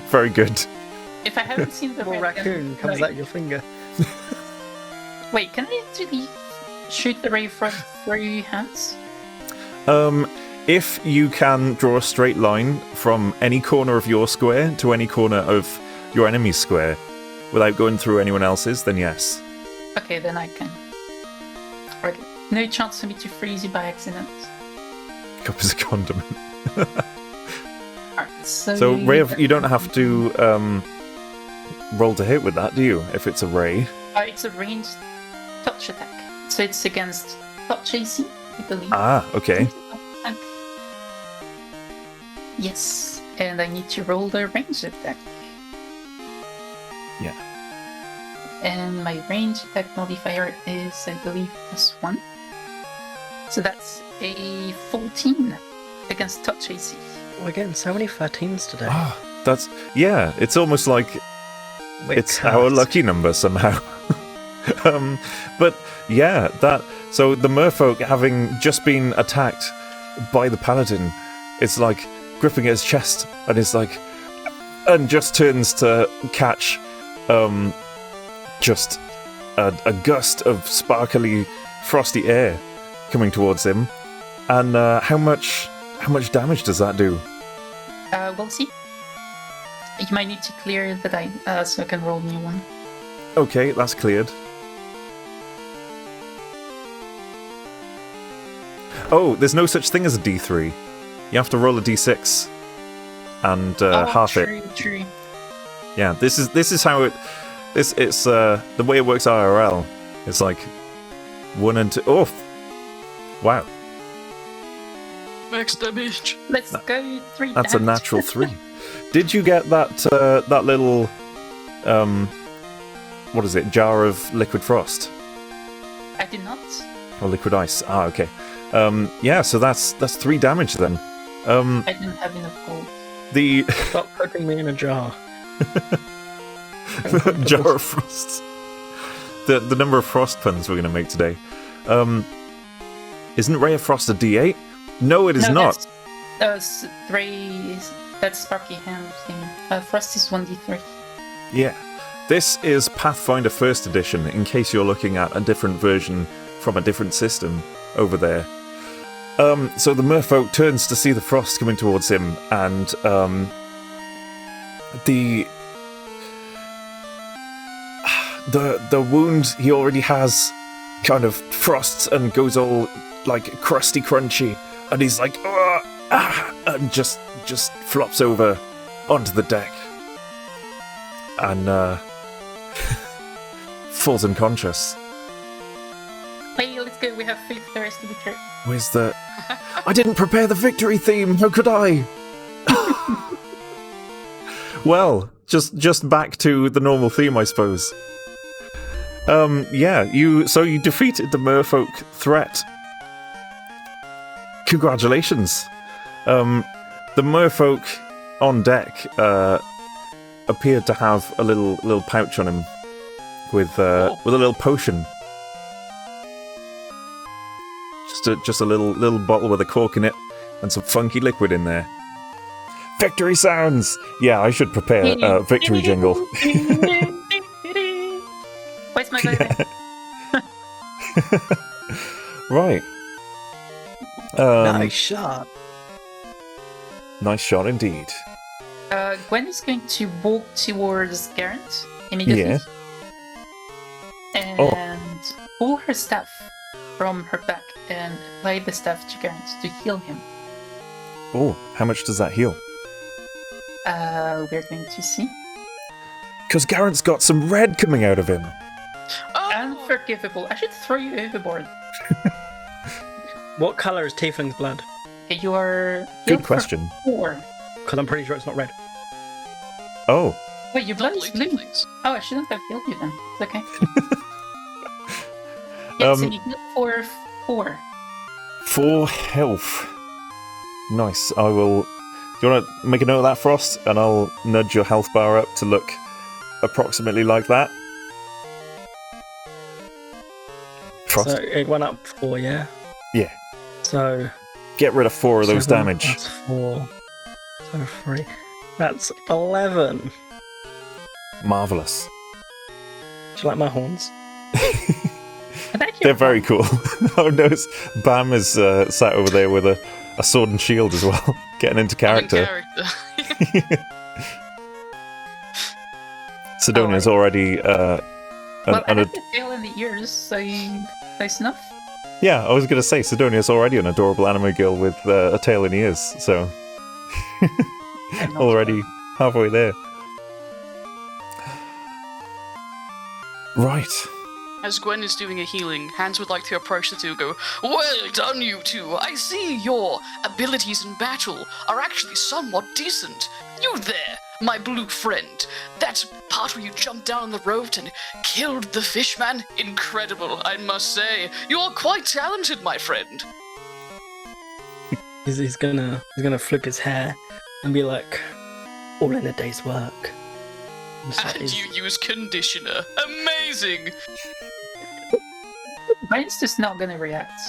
Very good. if I haven't seen the Little red, raccoon comes like, out your finger. Wait, can I actually shoot the ray of frost through your hands? If you can draw a straight line from any corner of your square to any corner of your enemy's square without going through anyone else's, then yes. Okay, then I can. Right. No chance for me to freeze you by accident. Cup is a condiment. Alright, So Ray, you don't have to roll to hit with that, do you? If it's a Ray. It's a ranged touch attack. So it's against touch AC, I believe. Ah, okay. Yes, and I need to roll the ranged attack. Yeah. And my range attack modifier is, I believe, +1. So that's a 14 against touch AC. We're getting so many 13s today. Ah, that's yeah. It's almost like We're it's our cursed. lucky number somehow. But yeah, that. So the merfolk, having just been attacked by the paladin, it's like gripping at his chest, and it's like, and just turns to catch, just a gust of sparkly, frosty air coming towards him. And how much damage does that do? We'll see. You might need to clear the die, so I can roll a new one. Okay, that's cleared. Oh, there's no such thing as a D3. You have to roll a D6 and half it. True. Yeah, this is how it. It's the way it works IRL. It's like 1 and 2. Oh, wow! Max damage. Let's go 3 That's a damage. natural 3. Did you get that that little what is it? Jar of liquid frost I did not. or liquid ice? Ah, okay. Yeah, so that's 3 damage then. I didn't have enough gold. The Stop putting me in a jar. jar of frost. The number of frost puns we're going to make today. Isn't Ray of Frost a D8? No, it is not. That's 3. That's Sparky Ham thing. Frost is 1d3. Yeah. This is Pathfinder 1st Edition, in case you're looking at a different version from a different system over there. So the merfolk turns to see the frost coming towards him, and the wound he already has kind of frosts and goes all like crusty crunchy, and he's like and just flops over onto the deck and falls unconscious. Hey, let's go. We have food for the rest of the trip. Where's the... I didn't prepare the victory theme! How could I? Well, just back to the normal theme, I suppose. Yeah, you defeated the merfolk threat. Congratulations. The merfolk on deck appeared to have a little pouch on him with a little potion. Just a little bottle with a cork in it and some funky liquid in there. Victory sounds! Yeah, I should prepare a victory jingle. Where's my birthday? Right. Nice shot. Nice shot indeed. Gwen is going to walk towards Garrett immediately. Yeah. And pull her staff from her back and apply the staff to Garrett to heal him. Oh, how much does that heal? We're going to see. Because Garrett's got some red coming out of him. Oh! Unforgivable. I should throw you overboard. What colour is Tiefling's blood? Okay, you are Good healed for question. 4. Because I'm pretty sure it's not red. Oh. Wait, your blood Blue is blue. tieflings. Oh, I shouldn't have healed you then. It's okay. Yeah, so you heal for 4. 4 health. Nice. I will... Do you want to make a note of that, Frost? And I'll nudge your health bar up to look approximately like that. Frost? So it went up 4, yeah? Yeah. So... Get rid of 4 of those 7 damage. plus 4. So 3. That's 11. Marvellous. Do you like my horns? They're very cool. Oh no, Bam is sat over there with a sword and shield as well, getting into character. Sidonia's already Well, I have the tail in the ears, so close enough. Yeah, I was going to say, Sidonia's already an adorable anime girl with a tail in ears, so... already halfway there. Right. As Gwen is doing a healing, Hans would like to approach the two and go, "Well done, you two! I see your abilities in battle are actually somewhat decent. You there, my blue friend. That part where you jumped down on the rope and killed the fishman? Incredible, I must say. You are quite talented, my friend." He's gonna flip his hair and be like, "All in a day's work." And you use conditioner. Amazing! Mine's just not gonna react.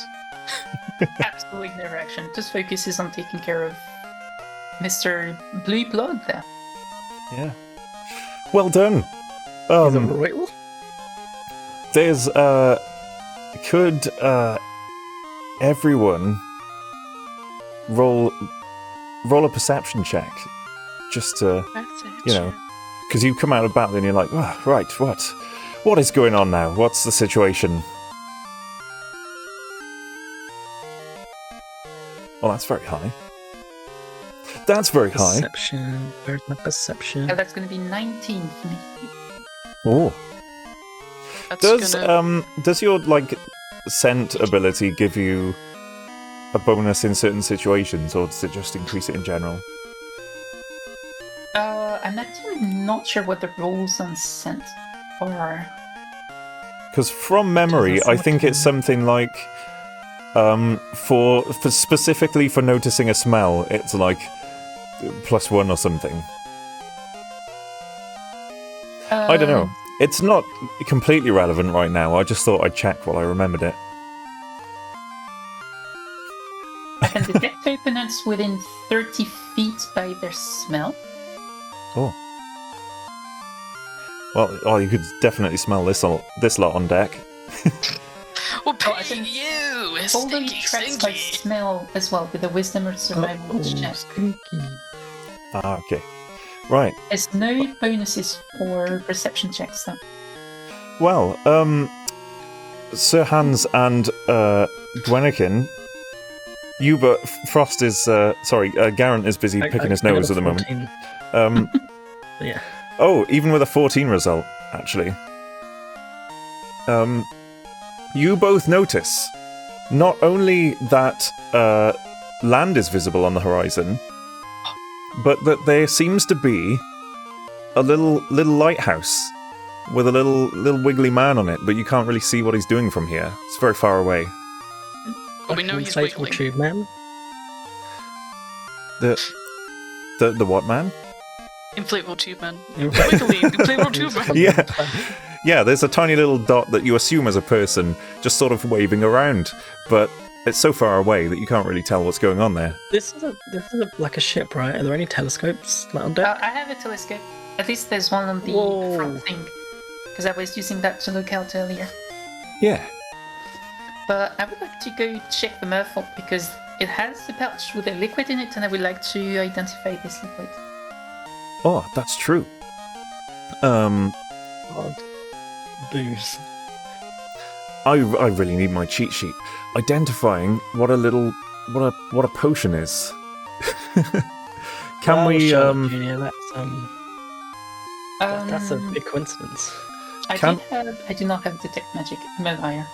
Absolutely no reaction. Just focuses on taking care of Mr. Blue Blood there. Yeah. Well done. He's a royal? There's, could, everyone roll a perception check? Just to, you know, because you come out of battle and you're like, oh, right, what is going on now? What's the situation? Well, that's very high. That's very high. Perception. Where's my perception? Yeah, that's gonna be 19 for me. Oh. That's Does your, like, scent ability give you a bonus in certain situations, or does it just increase it in general? I'm actually not sure what the rules on scent are. Because from memory, I think it's something like, for specifically for noticing a smell, it's like +1 or something. I don't know. It's not completely relevant right now. I just thought I'd check while I remembered it. I can detect opponents within 30 feet by their smell. Oh. Well, you could definitely smell this lot on deck. Well, Oh, I pay can you! totally Stinky, tracks by stinky! smell as well with a wisdom or survival check. Stinky. Ah, okay. Right. There's no bonuses for perception checks though. Well, Sir Hans and Gwennakin, Frost is Garant is busy picking his nose at the moment. 14. Yeah. Oh, even with a 14 result, actually. You both notice not only that land is visible on the horizon, but that there seems to be a little lighthouse with a little wiggly man on it, but you can't really see what he's doing from here. It's very far away. Well, we know he's Inflatable wiggling. tube man. The what man? Inflatable tube man. Wiggly, inflatable tube man. Yeah, there's a tiny little dot that you assume as a person just sort of waving around, but it's so far away that you can't really tell what's going on there. This is like a ship, right? Are there any telescopes on deck? I have a telescope. At least there's one on the Whoa. front thing. Because I was using that to look out earlier. Yeah. But I would like to go check the merfolk because it has a pouch with a liquid in it and I would like to identify this liquid. Oh, that's true. God. Booze. I really need my cheat sheet. Identifying what a potion is. Can Well, we Charlotte Junior, that's a Um, big coincidence. I can- do not have detect magic modifier.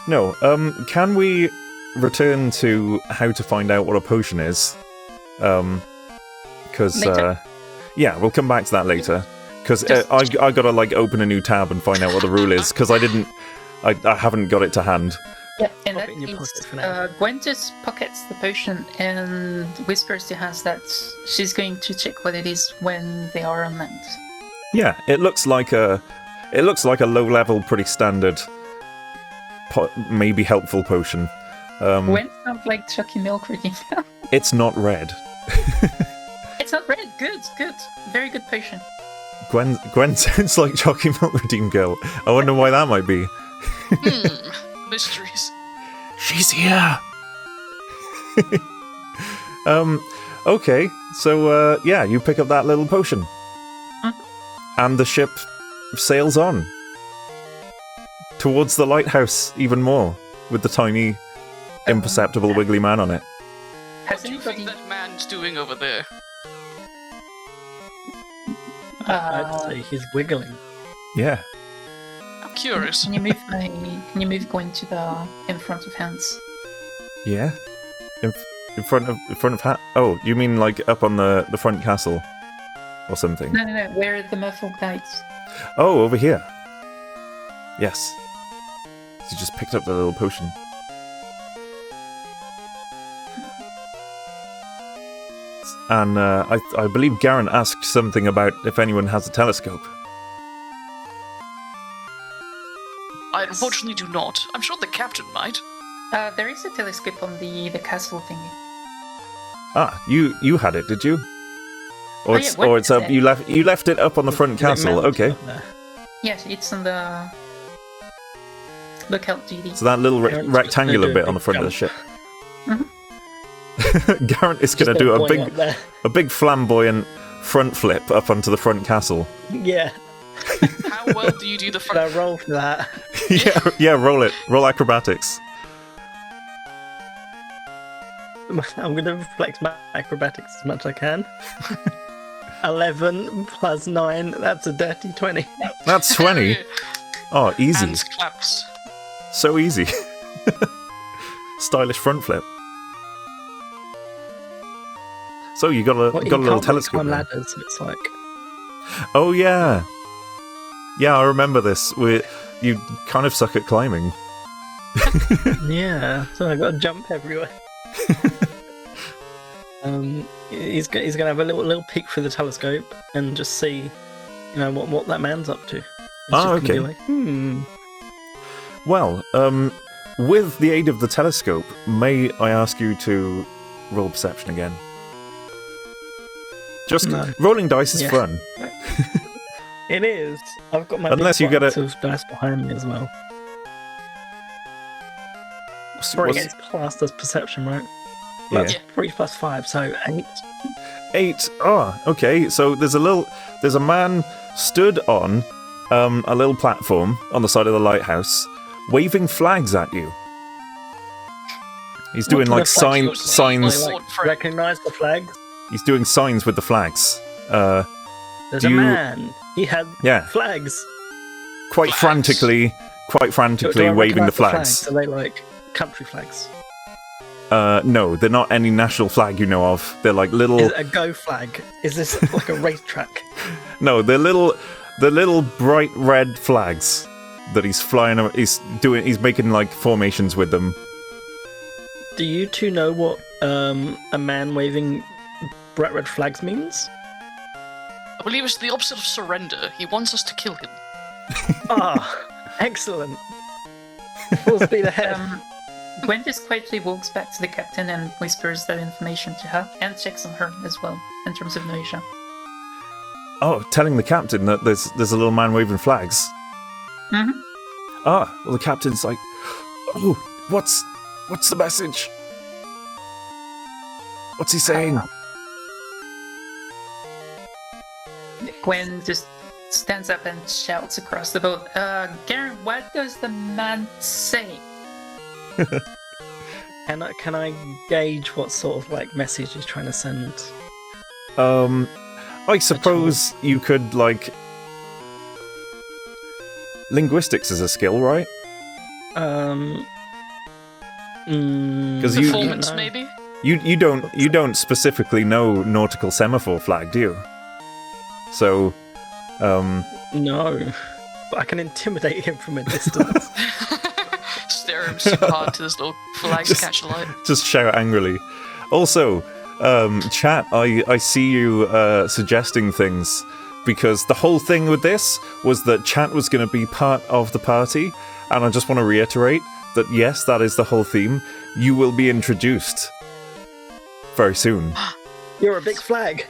No, can we return to how to find out what a potion is? Because Later. yeah, we'll come back to that later. Because Just- I gotta like open a new tab and find out what the rule is. Because I haven't got it to hand. Yeah, and Pop that it in your is, pocket for now. Gwen just pockets the potion and whispers to Hans that she's going to check what it is when they are on land. Yeah, it looks like a low-level, pretty standard, maybe helpful potion. Gwen sounds like Chucky Milk reading. It's not red. It's not red. Good. Very good potion. Gwen sounds like Chalky Milk Redeem Girl. I wonder why that might be. Mysteries. She's here. Okay, so yeah, you pick up that little potion, and the ship sails on towards the lighthouse even more with the tiny imperceptible wiggly man on it. Has What do you think anybody? that man's doing over there? I'd say he's wiggling. Yeah. I'm curious. Can you move going to the in front of Hans? Yeah. In front of Oh, you mean like up on the front castle, or something? No. Where are the merfolk knights? Oh, over here. Yes. He just picked up the little potion. And I believe Garen asked something about if anyone has a telescope. I unfortunately do not. I'm sure the captain might. There is a telescope on the castle thingy. Ah, you had it, did you? Or Oh, it's yeah, or it's up. what- You left it up on the front Is it castle. mounted Okay. up there? Yes, it's on the lookout GD. So that little Garen's just rectangular gonna do bit a on the big front of the ship. Mhm. Garen is going to Just do a boing big up there. flamboyant front flip up onto the front castle. Yeah, How well do you do the should I front? roll for that? yeah, roll it. Roll acrobatics. I'm going to flex my acrobatics as much as I can. 11 plus 9, that's a dirty 20. That's 20. Oh, easy. Hands claps. So easy. Stylish front flip. So you got a Well, got a you little can't really telescope. climb now. ladders, so it's like... Oh yeah. Yeah, I remember this. You kind of suck at climbing. Yeah, so I got to jump everywhere. He's gonna have a little peek through the telescope and just see, what that man's up to. He's Ah, just gonna be okay. like, Well, with the aid of the telescope, may I ask you to roll perception again? Just No. rolling dice is Yeah. fun. It is. I've got my Unless big you get box a- of dice behind me as well. What's- Three what's- against classed as perception, right? Yeah. That's 3 plus 5, so 8. 8. Oh, okay. So there's a man stood on a little platform on the side of the lighthouse, waving flags at you. He's doing What like do the flags signs. look like? Recognize the flags? He's doing signs with the flags. There's Do a you- man. He had Yeah, flags. quite Flags. frantically Do I waving the recognize flags. Are they like country flags? No, they're not any national flag you know of. They're like little. Is it a go flag? Is this like a racetrack? No, they're little bright red flags that he's flying. He's making like formations with them. Do you two know what a man waving bright red flags means? I believe it's the opposite of surrender. He wants us to kill him. Ah, excellent. Full speed ahead. Gwen just quietly walks back to the captain and whispers that information to her, and checks on her as well, in terms of Noisha. Oh, telling the captain that there's a little man waving flags. Mm-hmm. Ah, well, the captain's like, oh, what's the message? What's he saying? Gwen just stands up and shouts across the boat, Garen, what does the man say? Can I gauge what sort of like message he's trying to send? I suppose you could like. Linguistics is a skill, right? Because you- Performance, maybe? You don't specifically know nautical semaphore flag, do you? So, No, but I can intimidate him from a distance. Stare him super hard to this little flag to Just- catch a light. just shout angrily. Also, chat, I see you suggesting things because the whole thing with this was that chat was going to be part of the party, and I just want to reiterate that yes, that is the whole theme. You will be introduced very soon. You're a big flag.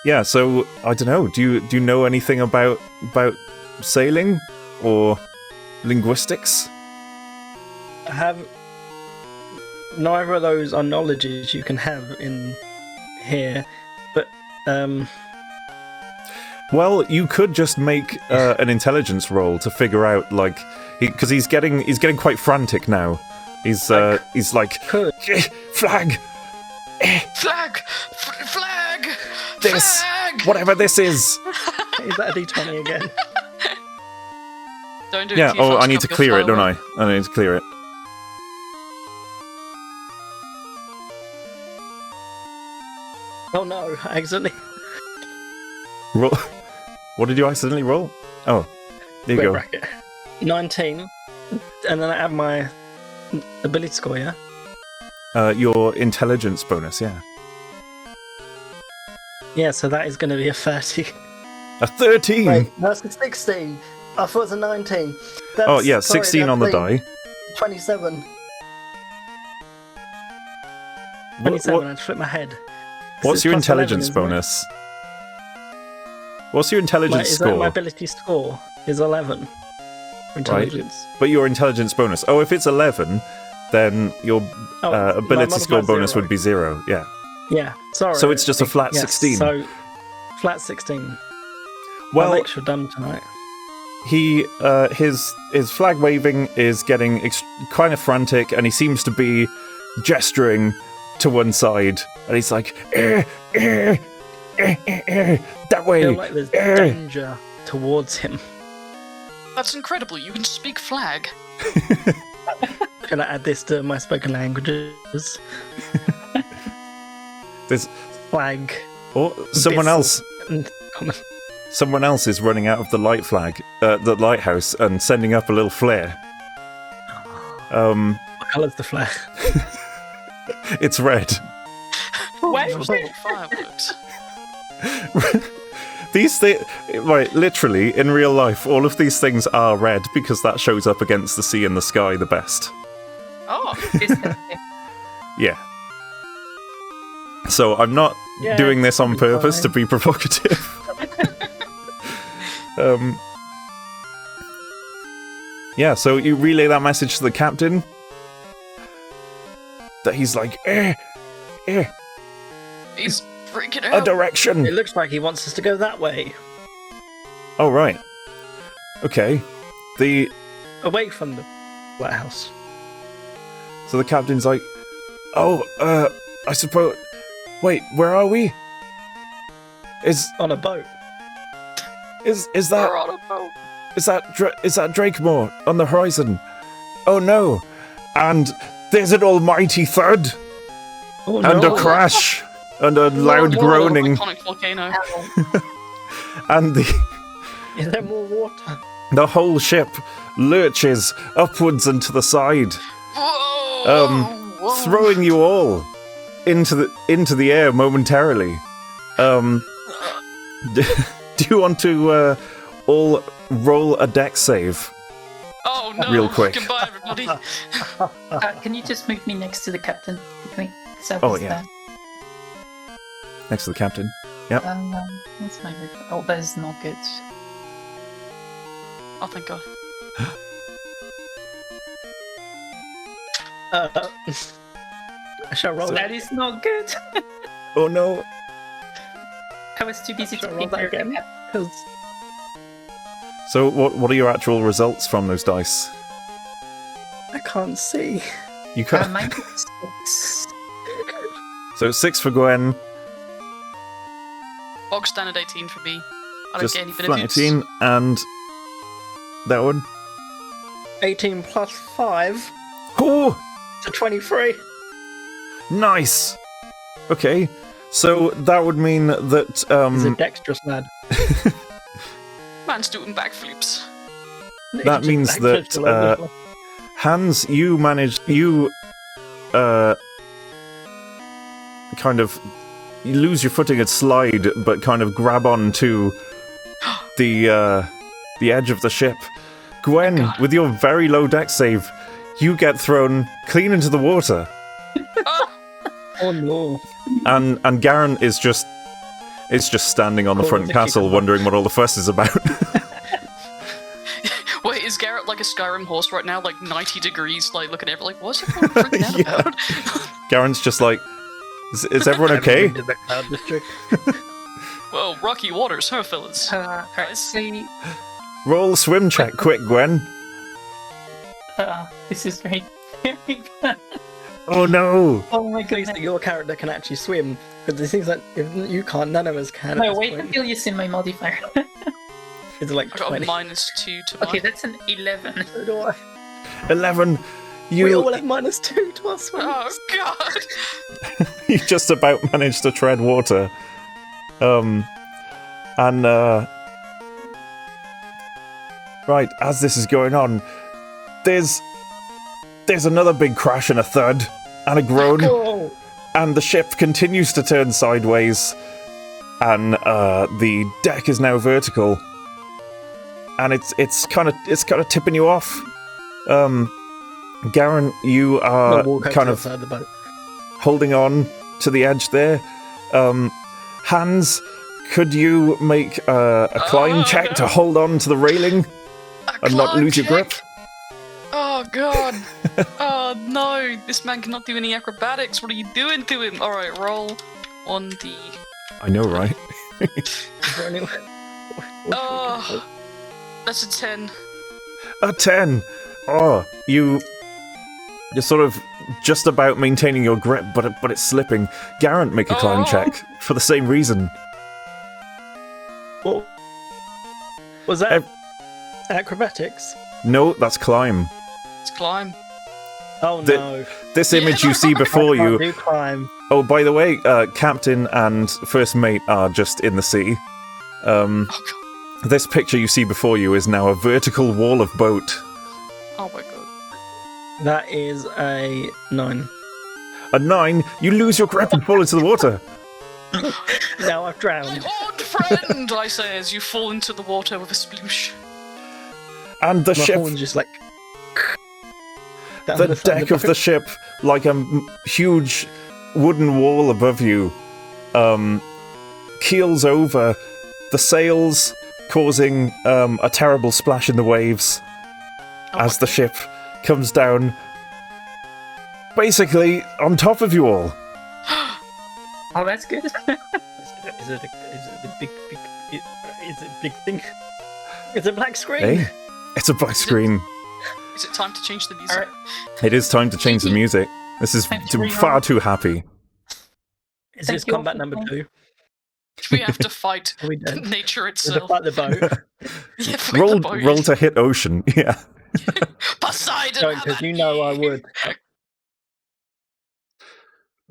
Yeah, so I don't know. Do you know anything about sailing or linguistics? I have neither of those are knowledges you can have in here, but Well, you could just make an intelligence roll to figure out, like, because he's getting quite frantic now. He's like, Could. Flag, Flag! Flag! this, Flag! whatever this is. Is that a D20 again? Don't do it Yeah. too fast, Oh, I need to you'll clear fly it, don't away. I? I need to clear it. Oh no, I accidentally. Roll. What did you accidentally roll? Oh, there you Square go. bracket. 19. And then I add my ability score, yeah? Your intelligence bonus, yeah. Yeah, so that is going to be a 30. A 13. Wait, that's a 16. I thought it was a 19. That's, Oh yeah, sorry, 16 on the die. 27. What- 27, I just flipped my head. 'Cause What's it's your plus 11, intelligence isn't it? bonus? What's your intelligence Is that my score? ability score? Is 11. For intelligence. But your intelligence bonus. Oh, if it's 11, then your Oh, my ability score modifier bonus 0. would be 0. Yeah. Yeah, sorry. So it's just a flat Yes, 16. So, flat 16. Well, I'm extra dumb tonight. he his flag waving is getting kind of frantic, and he seems to be gesturing to one side, and he's like, that I way. feel like there's danger towards him. That's incredible. You can speak flag. Can I add this to my spoken languages? There's Flag. oh, someone Bits. else. Someone else is running out of the the lighthouse, and sending up a little flare. What colour's the flag? It's red. Why? Fireworks. These things, right? Literally, in real life, all of these things are red because that shows up against the sea and the sky the best. Oh, Yeah. So I'm not Yeah, doing this on it's probably purpose to fine. be provocative. Yeah. So you relay that message to the captain. That he's like, he's freaking a out. direction. It looks like he wants us to go that way. Oh, right. Okay. Away from the lighthouse. So the captain's like, oh, I suppose... Wait, where are we? Is On a boat. that... We're on a boat. Is that Drakemore on the horizon? Oh no! And there's an almighty thud! Oh, And no. a crash! And a loud Whoa, groaning! Iconic volcano. And Is there more water? the whole ship lurches upwards and to the side, Whoa, whoa. throwing you all into the air momentarily. Do you want to all roll a dex save? Oh no! real quick? Goodbye, everybody. Can you just move me next to the captain quickly? So Oh, yeah. Next to the captain. Yep. What's my move? Oh, that is not good. Oh, thank God. I shall roll That that. is not good. Oh no! I was too busy to Shall I roll prepare that again? the captain. 'Cause So what are your actual results from those dice? I can't see. You can't. Mine is 6. So 6 for Gwen, Box standard 18 for me. I don't just get any flat benefits. 18, and that one. 18 plus 5 Oh, to 23. nice. Okay, so that would mean that He's a dexterous lad. Man's doing backflips. That means that, Hans, you kind of you lose your footing and slide, but kind of grab on to the edge of the ship. Gwen, God. with your very low dex save, you get thrown clean into the water, Oh no. and Garen is just standing on the Oh, front the castle, chicken wondering what all the fuss is about. Wait, is Garrett like a Skyrim horse right now? Like 90 degrees, like looking at everyone like, what's everyone freaking out Yeah. about? Garen's just like, is everyone okay? Into the cloud district. Well, rocky waters, huh, fellas? Alright, so Roll swim check, quick, Gwen. this is great. Very bad. Oh no! Oh my Please, goodness. that your character can actually swim, because the things that if you can't, none of us can. at No, this wait point. until you see my modifier. It's like I got 20. a -2 to mine. Okay, that's an 11. So do I. 11. We all You have -2 to our swim. Oh god! you just about managed to tread water. Right, as this is going on, there's another big crash and a thud and a groan, Oh, and the ship continues to turn sideways, and the deck is now vertical, and it's kind of tipping you off. Garen, you are I'll walk kind over of to the side of the boat. holding on to the edge there. Hans, could you make a climb check to hold on to the railing and not lose your grip? Oh god! Oh no! This man cannot do any acrobatics. What are you doing to him? All right, roll 1d. I know, right? Is there any- Oh, that's a 10. A 10! Oh, you're sort of just about maintaining your grip, but it's slipping. Garant, make a climb Oh. check for the same reason. What was that? Acrobatics? No, that's climb. Let's climb. Oh The- no! This image you see before I can't you. do climb. Oh, by the way, captain and first mate are just in the sea. Oh god. This picture you see before you is now a vertical wall of boat. Oh my god. That is a 9. A 9, you lose your grip and fall into the water. Now I've My drowned. old friend, I say as you fall into the water with a sploosh. And the My ship, horn's just like. down the side deck of the boat. ship, like a huge wooden wall above you, keels over, the sails causing a terrible splash in the waves as the ship comes down, basically on top of you all. Oh, that's good. Is it a big is it a big thing? It's a black screen. Hey, it's a black screen. Is it time to change the music? Alright. It is time to change the music. This is Time to reroll. far too happy. Is Thank this you combat for number playing. Do we have to fight Are we done? nature Is it itself? like the boat? Yeah, fight the Roll boat. to hit ocean. Yeah. Poseidon, Don't, how because about you know I would.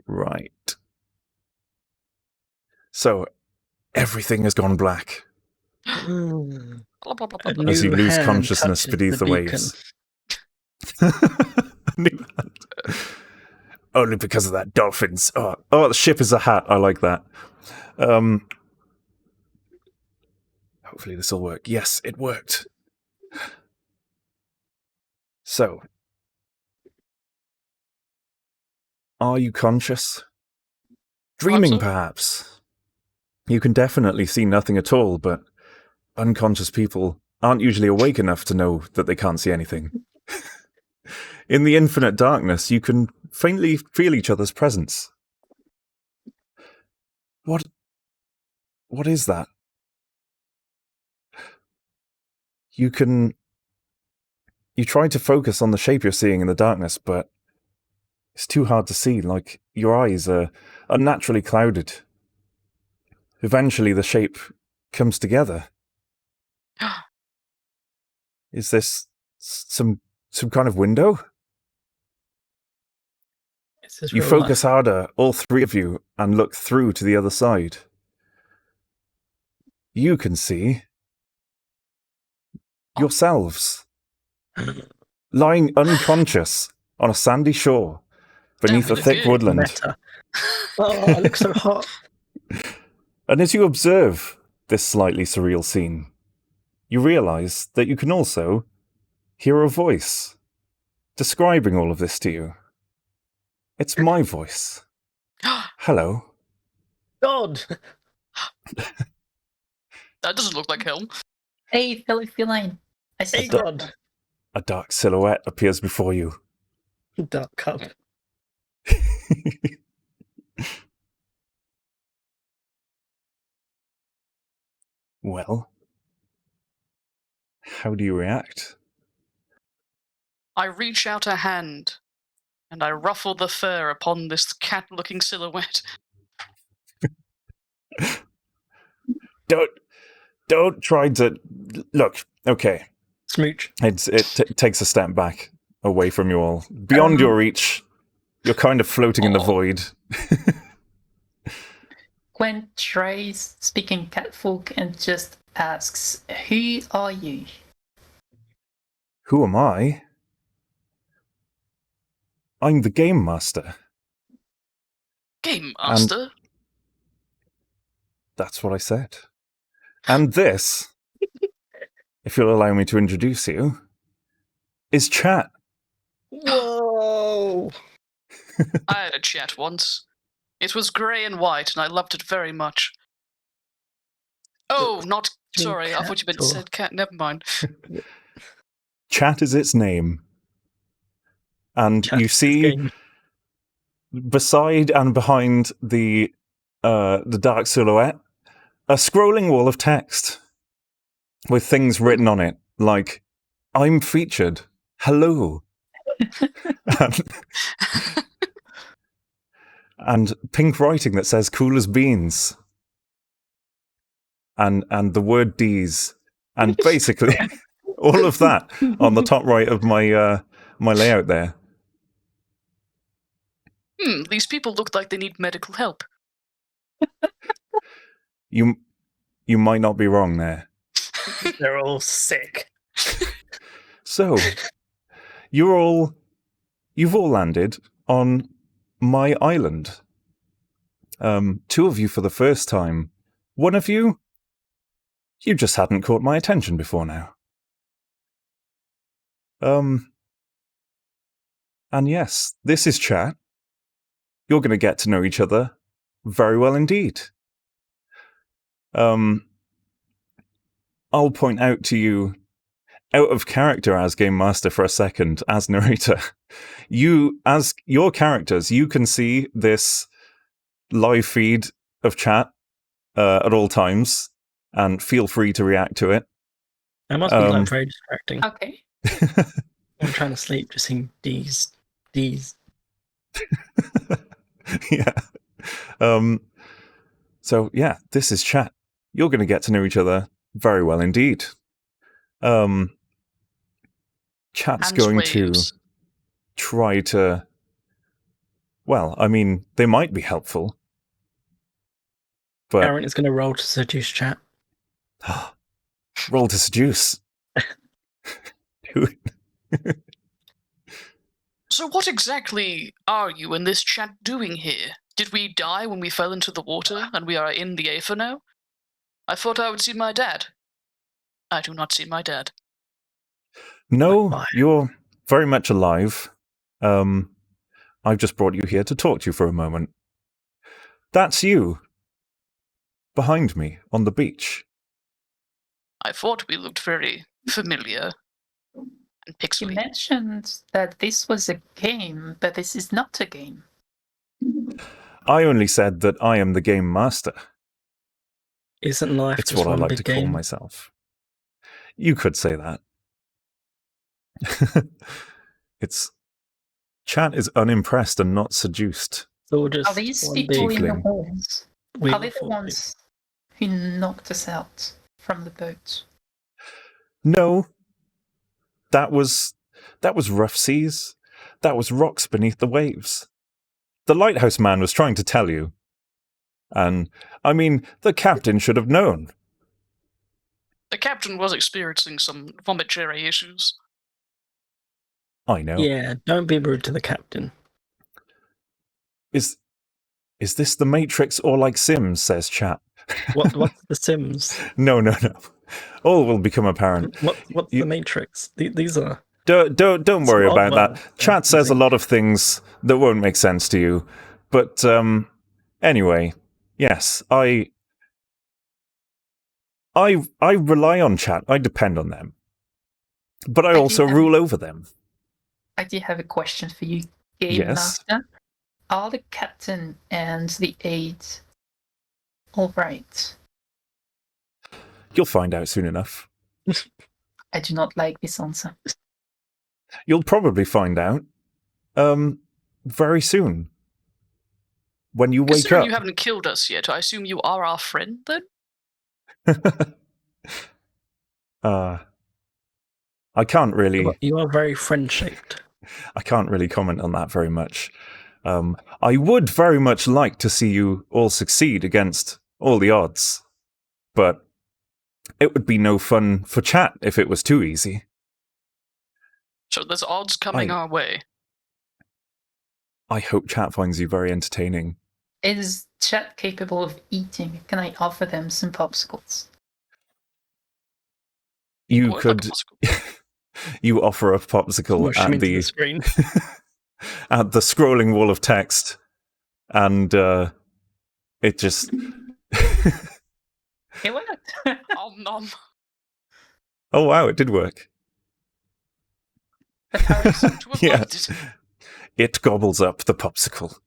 Right. So everything has gone black Mm. Blah, blah, blah, blah, A blah. as you new lose hand consciousness touches beneath the beacon. waves. New hand. Only because of that dolphins. Oh, the ship is a hat. I like that. Hopefully this will work. Yes, it worked. So, are you conscious? Dreaming, so. perhaps? You can definitely see nothing at all, but unconscious people aren't usually awake enough to know that they can't see anything. In the infinite darkness, you can faintly feel each other's presence. What is that? You try to focus on the shape you're seeing in the darkness, but it's too hard to see, like your eyes are unnaturally clouded. Eventually the shape comes together. Is this some kind of window? Is this You real focus harder, all three of you, and look through to the other side. You can see yourselves life? lying unconscious on a sandy shore beneath Damn, a we thick look good. woodland. Meta. Oh, I look so hot. And as you observe this slightly surreal scene, you realize that you can also hear a voice describing all of this to you. It's my voice. Hello. God. That doesn't look like Helm. Hey, fellow feline. I Hey, see. God. A dark silhouette appears before you. Dark cup. Well, how do you react? I reach out a hand, and I ruffle the fur upon this cat-looking silhouette. Don't try to look. Okay, Smooch. it takes a step back away from you all, beyond your reach. You're kind of floating in the void. Gwen tries speaking catfolk and just asks, "Who are you?" Who am I? I'm the Game Master. Game Master? That's what I said. And this, if you'll allow me to introduce you, is Chat. Whoa! I had a chat once. It was grey and white, and I loved it very much. Oh, not... Sorry, I thought you meant said cat. Never mind. Chat is its name. And Chat you is see, game. beside and behind the dark silhouette, a scrolling wall of text with things written on it, like, I'm featured. Hello. and pink writing that says cool as beans. And the word D's. And basically all of that on the top right of my my layout there. These people look like they need medical help. You might not be wrong there. They're all sick. So, you've all landed on my island. 2 of you for the first time. 1 of you just hadn't caught my attention before now. And yes, this is Chat. You're going to get to know each other very well indeed. I'll point out to you, out of character as Game Master for a second, as narrator, you, as your characters, you can see this live feed of Chat at all times, and feel free to react to it. That must be like very distracting. Okay. I'm trying to sleep, just seeing D's. Yeah. So yeah, this is Chat. You're going to get to know each other very well indeed. Chat's going to try to... Well, I mean, they might be helpful. But Aaron is going to roll to seduce Chat. Roll to seduce. Do it. So what exactly are you and this chat doing here? Did we die when we fell into the water and we are in the Aether now? I thought I would see my dad. I do not see my dad. No, you're very much alive. I've just brought you here to talk to you for a moment. That's you. Behind me on the beach. I thought we looked very familiar and You pixely. mentioned that this was a game, but this is not a game. I only said that I am the Game Master. Isn't life It's just what I one like big to game? call myself. You could say that. It's... Chat is unimpressed and not seduced. So Are just these one people big in the tiefling. halls? wheel Are they the for ones who knocked us out from the boat? No. That was rough seas. That was rocks beneath the waves. The lighthouse man was trying to tell you. And, I mean, the captain should have known. The captain was experiencing some vomit-cherry issues. I know. Yeah, don't be rude to the captain. Is this the Matrix or like Sims, says Chat. What's the Sims? No. All will become apparent. What's the Matrix? These are... Don't worry odd about that. words. Chat says a lot of things that won't make sense to you. But anyway, yes, I rely on Chat. I depend on them. But I also rule over them. I do have a question for you, Game Yes. Master. Are the captain and the aide all right? You'll find out soon enough. I do not like this answer. You'll probably find out very soon. When you wake Considering up. you haven't killed us yet, I assume you are our friend then? I can't really. You are very friend-shaped. I can't really comment on that very much. I would very much like to see you all succeed against all the odds, but it would be no fun for chat if it was too easy. So there's odds coming our way. I hope chat finds you very entertaining. Is chat capable of eating? Can I offer them some popsicles? You What, could. like a popsicle? You offer a popsicle Smush him at into the screen. at the scrolling wall of text, and it just. It worked. Nom. Oh wow! It did work. But how is To have Yeah. liked it. It gobbles up the popsicle.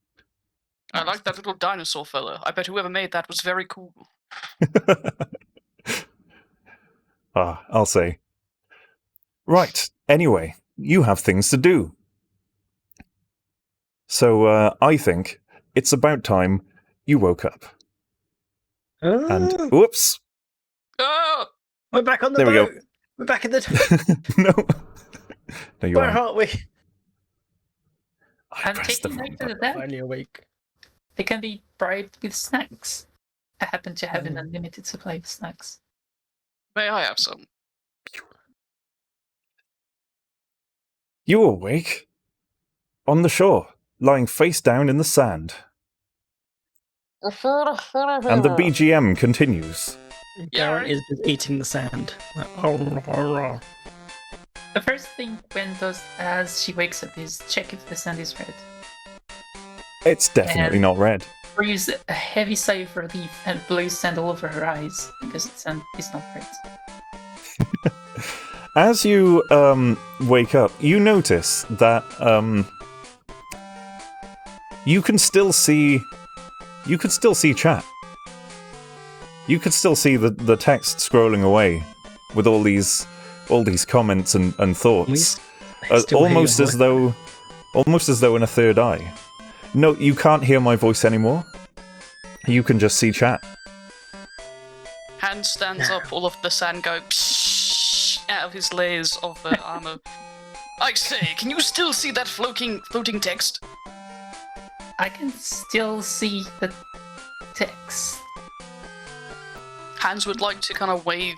I like that little dinosaur fella. I bet whoever made that was very cool. I'll say. Right. Anyway, you have things to do. So I think it's about time you woke up. And whoops. Oh! We're back on the There we boat. go. We're back in the. No. No, you Where aren't. aren't we? I I'm pressed the taking wrong note of button. that. Finally awake. They can be bribed with snacks. I happen to have an Mm. unlimited supply of snacks. May I have some? You awake on the shore, lying face down in the sand. And the BGM continues. Garen is just eating the sand. Like, oh. The first thing Gwen does as she wakes up is check if the sand is red. It's definitely not red. Breathes a heavy sigh of relief and blows sand all over her eyes because the sand is not red. As you wake up, you notice that you can still see chat. You could still see the text scrolling away with all these comments and thoughts, almost as though in a third eye. No, you can't hear my voice anymore. You can just see chat. Hand stands up, all of the sand go psh, out of his layers of armor. I say, can you still see that floating text? I can still see the text. Hans would like to kind of wave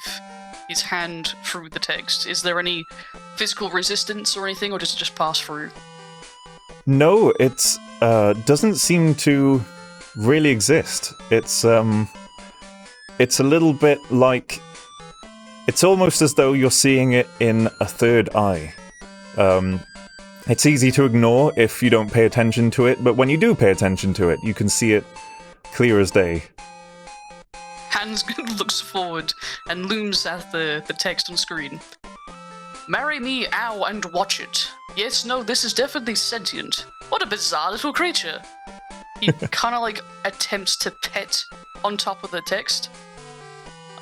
his hand through the text. Is there any physical resistance or anything, or does it just pass through? No, it doesn't seem to really exist. It's a little bit like, it's almost as though you're seeing it in a third eye. It's easy to ignore if you don't pay attention to it, but when you do pay attention to it, you can see it clear as day. Hans looks forward and looms at the text on screen. Marry me, ow, and watch it. Yes, no, this is definitely sentient. What a bizarre little creature. He kind of like attempts to pet on top of the text.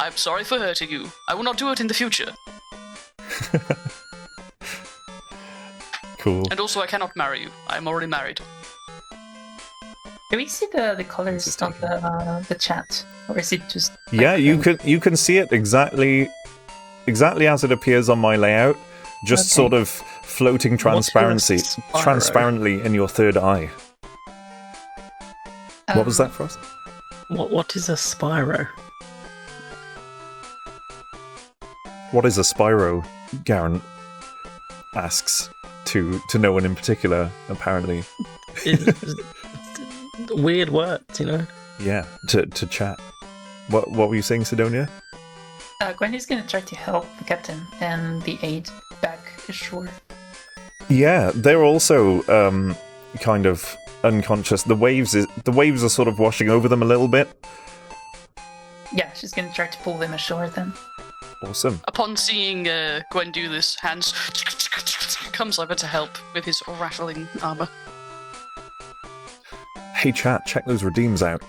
I'm sorry for hurting you. I will not do it in the future. Cool. And also, I cannot marry you. I am already married. Do we see the colors on the chat, or is it just? Yeah, you can see it exactly as it appears on my layout, just Okay. sort of floating transparently in your third eye. What was that, Frost? What is a Spyro? What is a Spyro? Garen asks to no one in particular, apparently. It's weird words, you know? Yeah, to chat. What were you saying, Sidonia? Gwen is gonna try to help the captain and the aide back ashore. Yeah, they're also kind of unconscious. The waves are sort of washing over them a little bit. Yeah, she's gonna try to pull them ashore then. Awesome. Upon seeing Gwen do this, Hans comes over to help with his rattling armor. Hey chat, check those redeems out.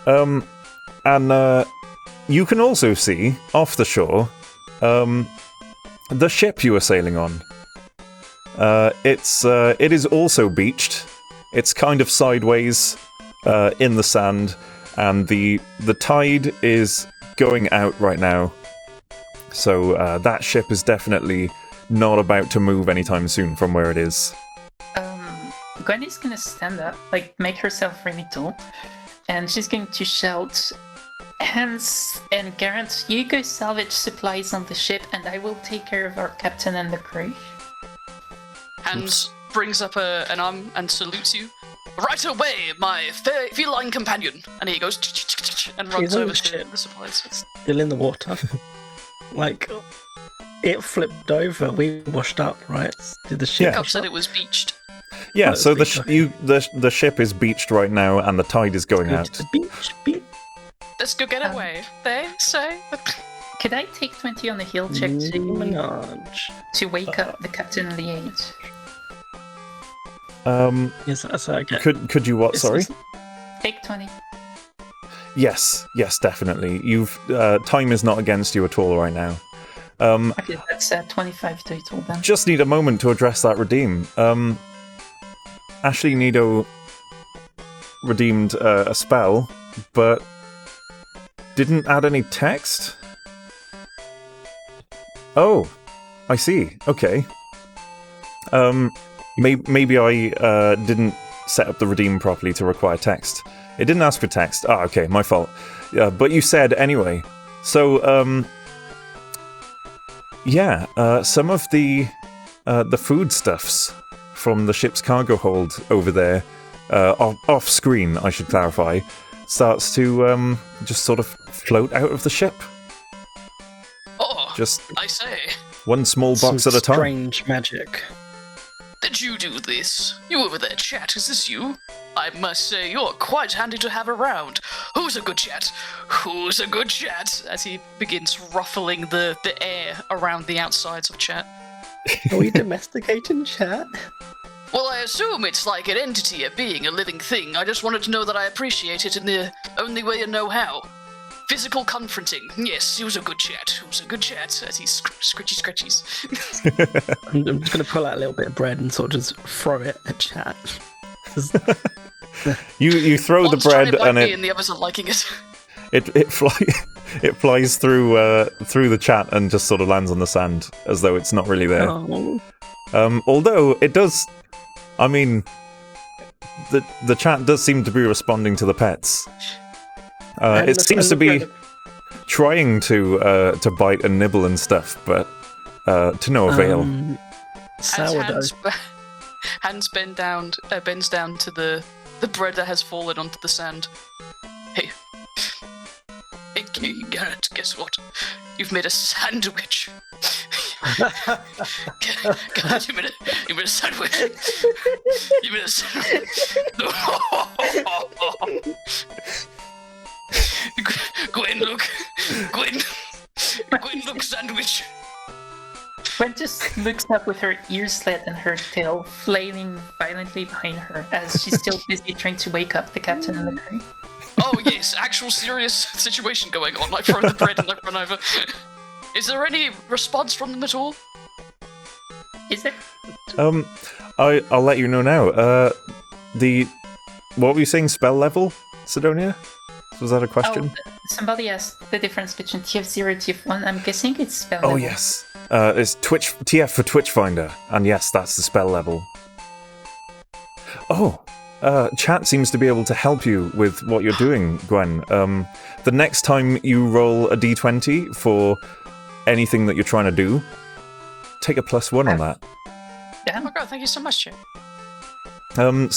And you can also see, off the shore, the ship you were sailing on. It is also beached. It's kind of sideways in the sand, and the tide is going out right now. So that ship is definitely not about to move anytime soon from where it is. Gwen is gonna stand up, like make herself really tall, and she's going to shout, "Hans and Garant, you go salvage supplies on the ship, and I will take care of our captain and the crew." Hans brings up an arm and salutes you. "Right away, my feline companion!" And he goes and runs over to the supplies. Still in the water. Like, it flipped over. We washed up, right? Did the ship? Cup said it was beached. Yeah, so the ship is beached right now, and the tide is going out. Beach. Let's go get away, they say. Could I take 20 on the heal check to wake up the captain and the aide? Yes, that's okay. Could you what? Sorry. Take 20. Yes, definitely. You've time is not against you at all right now. Okay, that's 25 total then. Just need a moment to address that redeem. Ashley Nido redeemed a spell, but didn't add any text? Oh, I see. Okay. Maybe I didn't set up the redeem properly to require text. It didn't ask for text. Ah, okay, my fault. But you said anyway. So, some of the foodstuffs from the ship's cargo hold over there, off screen, I should clarify, starts to just sort of float out of the ship. Oh, just I say. One small box at a time. Strange magic. Did you do this? You over there, chat, is this you? I must say, you're quite handy to have around. Who's a good chat? Who's a good chat? As he begins ruffling the air around the outsides of chat. Are we domesticating chat? Well, I assume it's like an entity, a being, a living thing. I just wanted to know that I appreciate it in the only way I know how. Physical confronting. Yes, he was a good chat. He was a good chat. As he scritchies. I'm just going to pull out a little bit of bread and sort of just throw it at chat. You throw the bread and the others are liking it. It flies through the chat and just sort of lands on the sand as though it's not really there. Oh. Although it does, I mean, the chat does seem to be responding to the pets. It seems to be trying to bite and nibble and stuff, but to no avail. Sourdough. Hans bends down to the bread that has fallen onto the sand. Hey, Garrett, guess what? You've made a sandwich. God, you made a sandwich. You made a sandwich. Gwen, look, sandwich. Gwen just looks up with her ears slit and her tail flailing violently behind her as she's still busy trying to wake up the captain and the crew. Oh yes, actual serious situation going on. I throw the bread and I run over. Is there any response from them at all? Is there? I'll let you know now. What were you saying? Spell level, Sidonia? Was that a question? Oh, somebody asked the difference between TF0 and TF1. I'm guessing it's spell level. level. Oh yes, it's TF for twitchFINDER, and yes, that's the spell level. Oh. Chat seems to be able to help you with what you're doing, Gwen. The next time you roll a d20 for anything that you're trying to do, take a +1 on that. Yeah, oh my god, thank you so much, Jim. You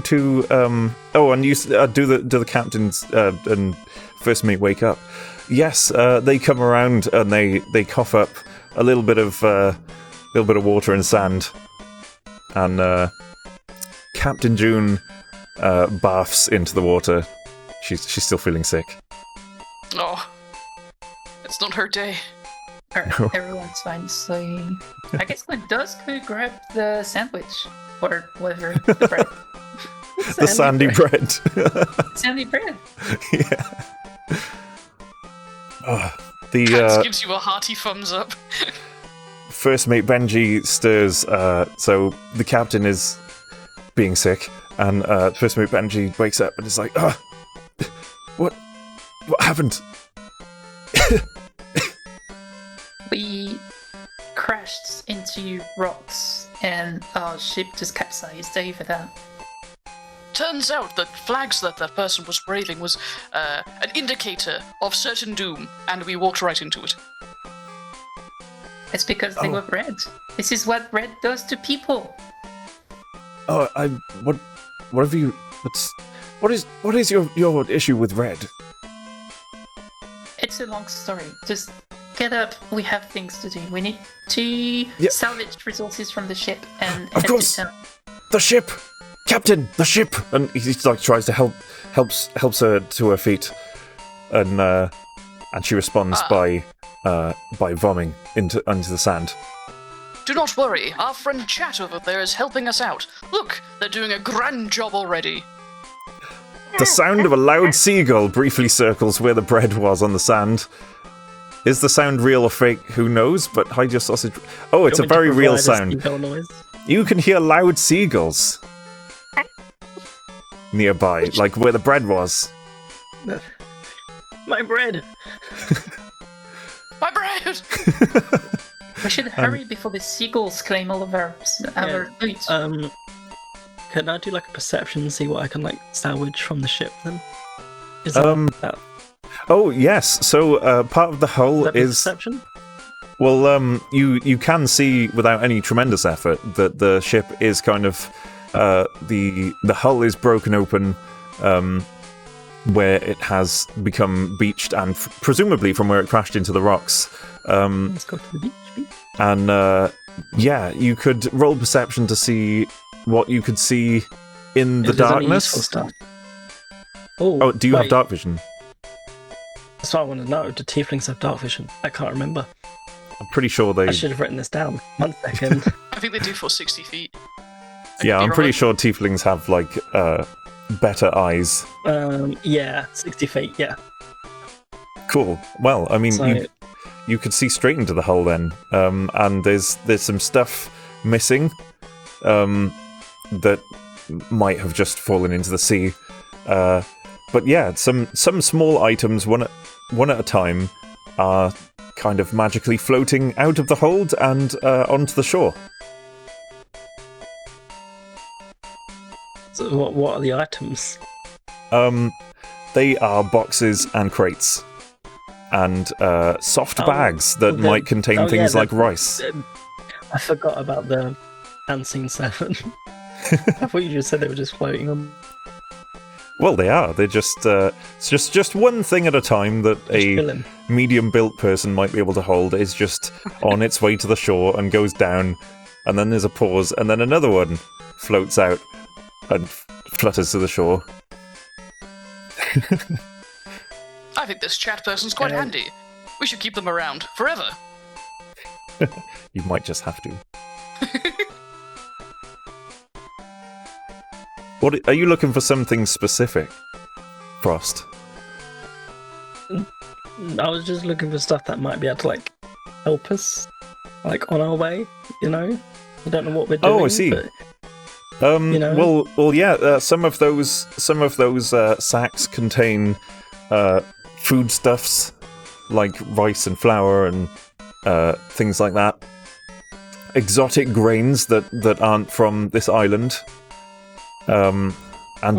two. And you do the captains and first mate wake up. Yes, they come around and they cough up a little bit of water and sand, and Captain June baths into the water. She's still feeling sick. Oh, it's not her day. Everyone's fine, so I guess Gwen does go grab the sandwich or whatever, the bread. The sandy bread. Sandy bread. Yeah. Hans gives you a hearty thumbs up. First mate Benji stirs, so the captain is being sick, and first mate Benji wakes up and is like, what happened? We crashed into rocks and our ship just capsized over that. Turns out that flags that the person was waving was an indicator of certain doom, and we walked right into it. It's because they were red. This is what red does to people. What have you? What is your issue with red? It's a long story. Just get up. We have things to do. We need to salvage resources from the ship and of course, to town. The ship, Captain, the ship. And he like tries to helps her to her feet, and she responds by vomiting into the sand. Do not worry, our friend Chat over there is helping us out. Look, they're doing a grand job already. The sound of a loud seagull briefly circles where the bread was on the sand. Is the sound real or fake? Who knows? But hide your sausage. Oh, it's a very real sound. You can hear loud seagulls nearby, like where the bread was. My bread! My bread! We should hurry before the seagulls claim all of our loot. Can I do like a perception and see what I can like salvage from the ship then? Is that Oh yes. So part of the hull is perception. Well, you can see without any tremendous effort that the ship is kind of the hull is broken open, where it has become beached, and presumably from where it crashed into the rocks. Let's go to the beach. And yeah, you could roll perception to see what you could see in the darkness. Stuff. Oh, do you have dark vision? That's what I want to know. Do tieflings have dark vision? I can't remember. I'm pretty sure they. I should have written this down. 1 second. I think they do for 60 feet. Yeah, I'm pretty sure tieflings have like better eyes. Yeah, 60 feet. Yeah. Cool. Well, I mean, So- you could see straight into the hull then, and there's some stuff missing that might have just fallen into the sea. But yeah, some small items, one at a time, are kind of magically floating out of the hold and onto the shore. So what are the items? They are boxes and crates. And soft bags that might contain things like rice. I forgot about the Unseen Seven. I thought you just said they were just floating on. Well, they are. They're just it's just one thing at a time that chilling. medium-built person might be able to hold is just on its way to the shore and goes down, and then there's a pause, and then another one floats out and flutters to the shore. I think this Chat person's quite handy. We should keep them around forever. You might just have to. What are you looking for? Something specific, Frost? I was just looking for stuff that might be able to like help us, like on our way. You know, I don't know what we're doing. Oh, I see. But, you know? Well, yeah. Some of those sacks contain foodstuffs like rice and flour and things like that. Exotic grains that aren't from this island. And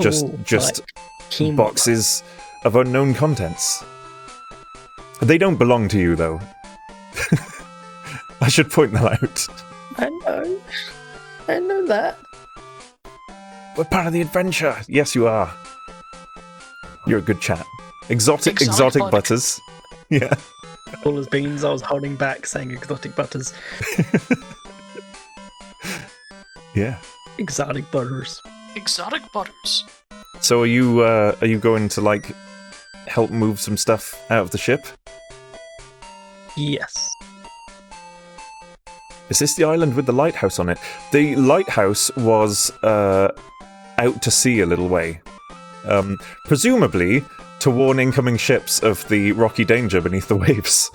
just like boxes of unknown contents. They don't belong to you, though. I should point that out. I know that. We're part of the adventure. Yes, you are. You're a good chap. Exotic butters. Yeah. All as beans, I was holding back saying exotic butters. Yeah. Exotic butters. Exotic butters. So are you going to like help move some stuff out of the ship? Yes. Is this the island with the lighthouse on it? The lighthouse was out to sea a little way. Presumably, to warn incoming ships of the rocky danger beneath the waves.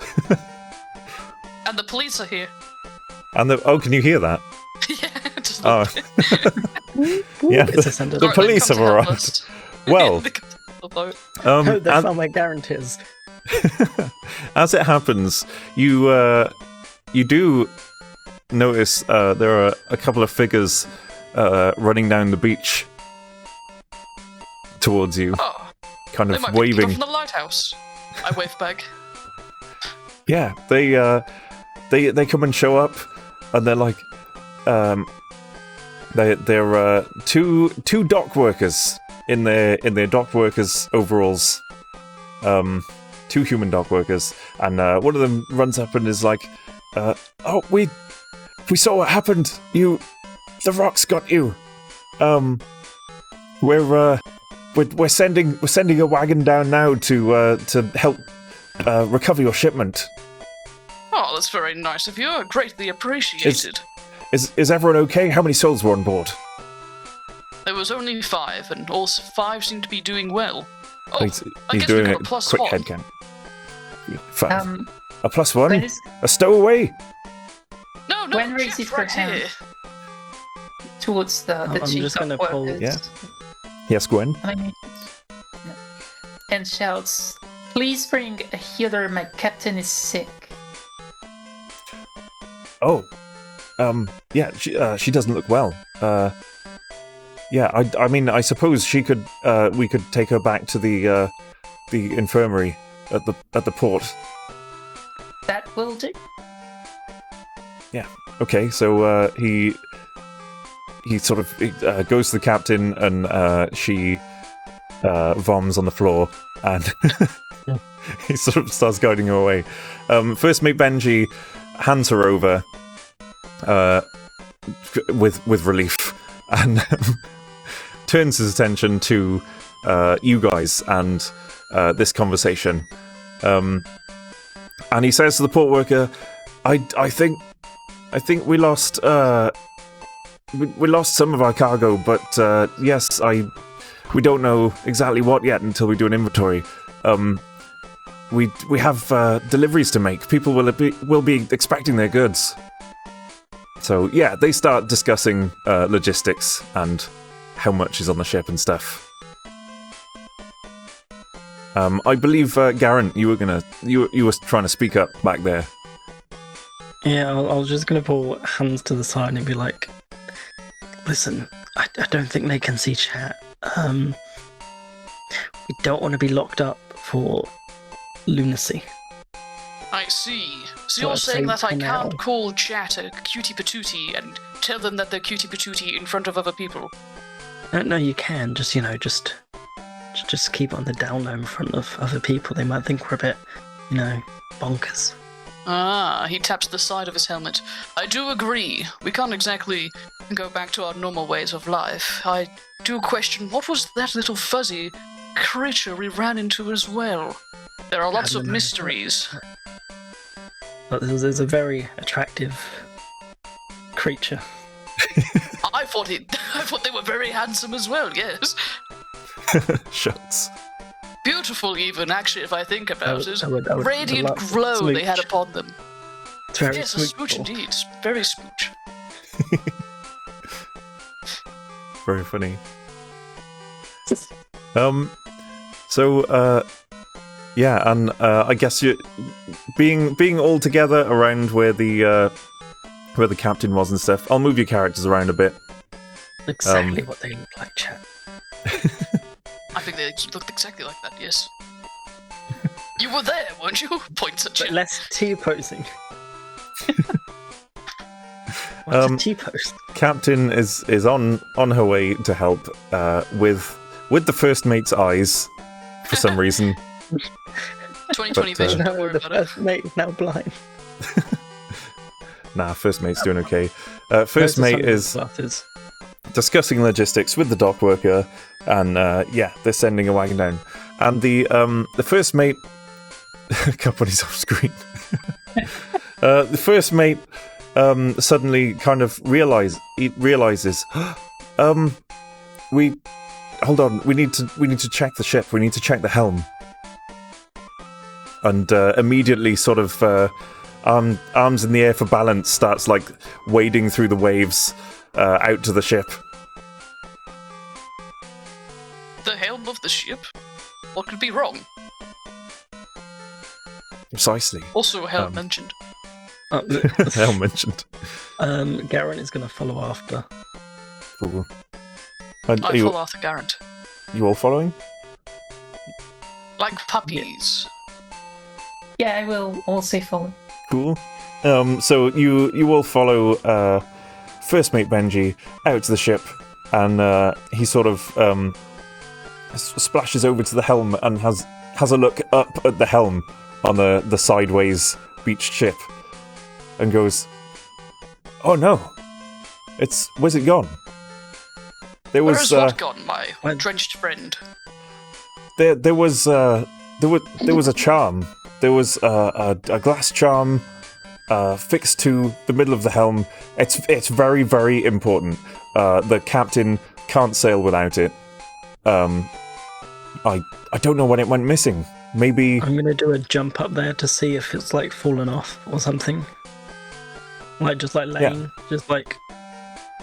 And the police are here. And can you hear that? Yeah, just Oh. Yeah, the police have arrived. Well, They come to the boat. Oh, they found my guarantees. as it happens, you do notice there are a couple of figures running down the beach towards you, Oh, kind they of might be people waving. from the lighthouse. I wave back. Yeah, they come and show up, and they're like, they're two dock workers in their dock workers overalls, two human dock workers, and one of them runs up and is like, "Oh, we saw what happened. The rocks got you. We're sending a wagon down now to help recover your shipment. Oh, that's very nice of you. Greatly appreciated. Is everyone okay? How many souls were on board?" There was only 5, and all 5 seem to be doing well. Oh, He's I guess doing we a got a plus quick 1. head count. 5. Um, A plus 1? when is A stowaway? No, when Jack raises her right hand? here. towards the I'm chief just of gonna pull- workers. Yeah. Yes, Gwen? I mean, no. And shouts, "Please bring a healer, my captain is sick." Oh. Yeah, she doesn't look well. Yeah, I mean, I suppose we could take her back to the infirmary at the port. That will do. Okay, so he sort of goes to the captain, and she voms on the floor, and he sort of starts guiding her away. First mate Benji hands her over with relief, and turns his attention to you guys and this conversation. And he says to the port worker, I think we lost we lost some of our cargo, but yes, we don't know exactly what yet until we do an inventory. We have deliveries to make. People will be expecting their goods. So yeah, they start discussing logistics and how much is on the ship and stuff. I believe Garen, you were trying to speak up back there. Yeah, I was just gonna pull hands to the side and be like, "Listen, I don't think they can see chat. We don't want to be locked up for lunacy." I see. So Well, you're saying that I for now. can't call chat a cutie patootie and tell them that they're cutie patootie in front of other people? No, you can. Just just keep on the down low in front of other people. They might think we're a bit, bonkers. Ah, he taps the side of his helmet. I do agree. We can't exactly go back to our normal ways of life. I do question, what was that little fuzzy creature we ran into as well? There are lots of don't know. mysteries. But there's a very attractive creature. I thought they were very handsome as well, yes. Shucks. Beautiful even, actually, if I think about it. I would Radiant love glow they had smooch. upon them. It's very Yes, a smooch smoochable. indeed. Very smooch. Very funny. So, yeah, and I guess you being all together around where the captain was and stuff. I'll move your characters around a bit. Exactly what they look like, chat. I think they looked exactly like that, yes. You were there, weren't you? Points at But you. less T-posing. What's a T-post? Captain is on her way to help with the first mate's eyes for some reason. 2020 But, vision, don't No, worry the about it. first mate is now blind. Nah, first mate's doing okay. First mate is Glasses. discussing logistics with the dock worker, and yeah, they're sending a wagon down. And the first mate, God, when he's off screen. The first mate suddenly kind of realizes, hold on, we need to check the ship. We need to check the helm. and immediately sort of arms in the air for balance starts like wading through the waves out to the ship. The helm of the ship? What could be wrong? Precisely. Also, helm mentioned. Helm mentioned. Garen is going to follow after. Cool. I Are you, follow Arthur Garrett. you all following? Like puppies. Yeah, I will also follow. Cool. So you all follow First Mate Benji out to the ship, and he sort of splashes over to the helm and has a look up at the helm on the sideways beached ship, and goes, "Oh no, where's it gone?" There Where was has what gone, my drenched friend? there was a charm. There was a glass charm fixed to the middle of the helm. It's very, very important. The captain can't sail without it. I don't know when it went missing. Maybe I'm going to do a jump up there to see if it's like fallen off or something. Like just like laying, just like.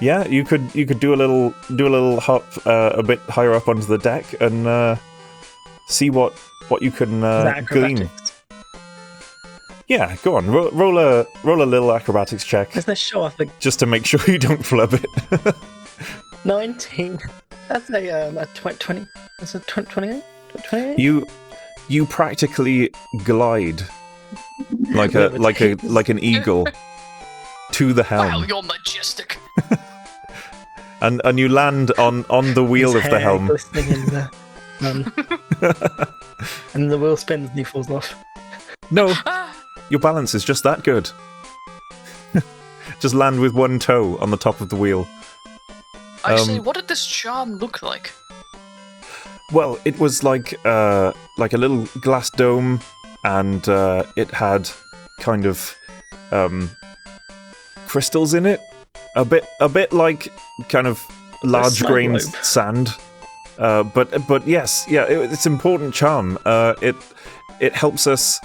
yeah, you could do a little hop a bit higher up onto the deck and see what you can glean. Yeah, go on. Roll a little acrobatics check. Let's show off the just to make sure you don't flub it. 19. That's a 20. That's a 28. 28. You practically glide like an eagle to the helm. Wow, you're majestic. and you land on the wheel His of the hair helm. glistening in the, and the wheel spins and he falls off. No, your balance is just that good. Just land with one toe on the top of the wheel. Actually, what did this charm look like? Well, it was like a little glass dome, and it had kind of crystals in it, a bit like kind of large snow grained globe. sand. But yes, yeah, it's important charm. It helps us.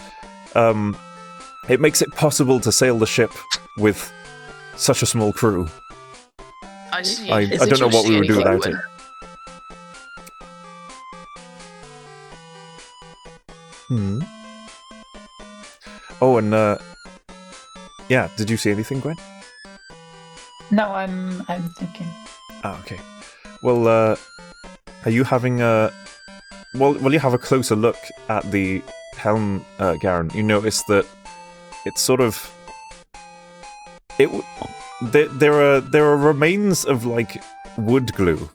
It makes it possible to sail the ship with such a small crew. I see. I Is don't it know what we would do anything without it. Oh, and yeah. Did you see anything, Gwen? No, I'm thinking. Ah, okay. Well, are you having a? Well, you have a closer look at the helm, Garen. You notice that it's sort of. There are remains of like wood glue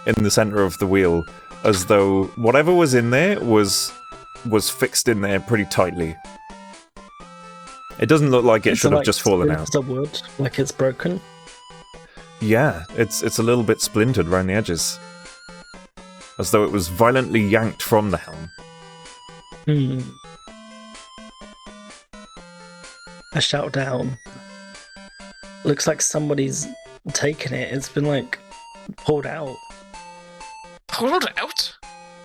in the center of the wheel, as though whatever was in there was fixed in there pretty tightly. It doesn't look like it should have just fallen out. The wood, like it's broken. Yeah, it's a little bit splintered around the edges, as though it was violently yanked from the helm. I shout down. Looks like somebody's taken it. It's been like pulled out. Pulled out?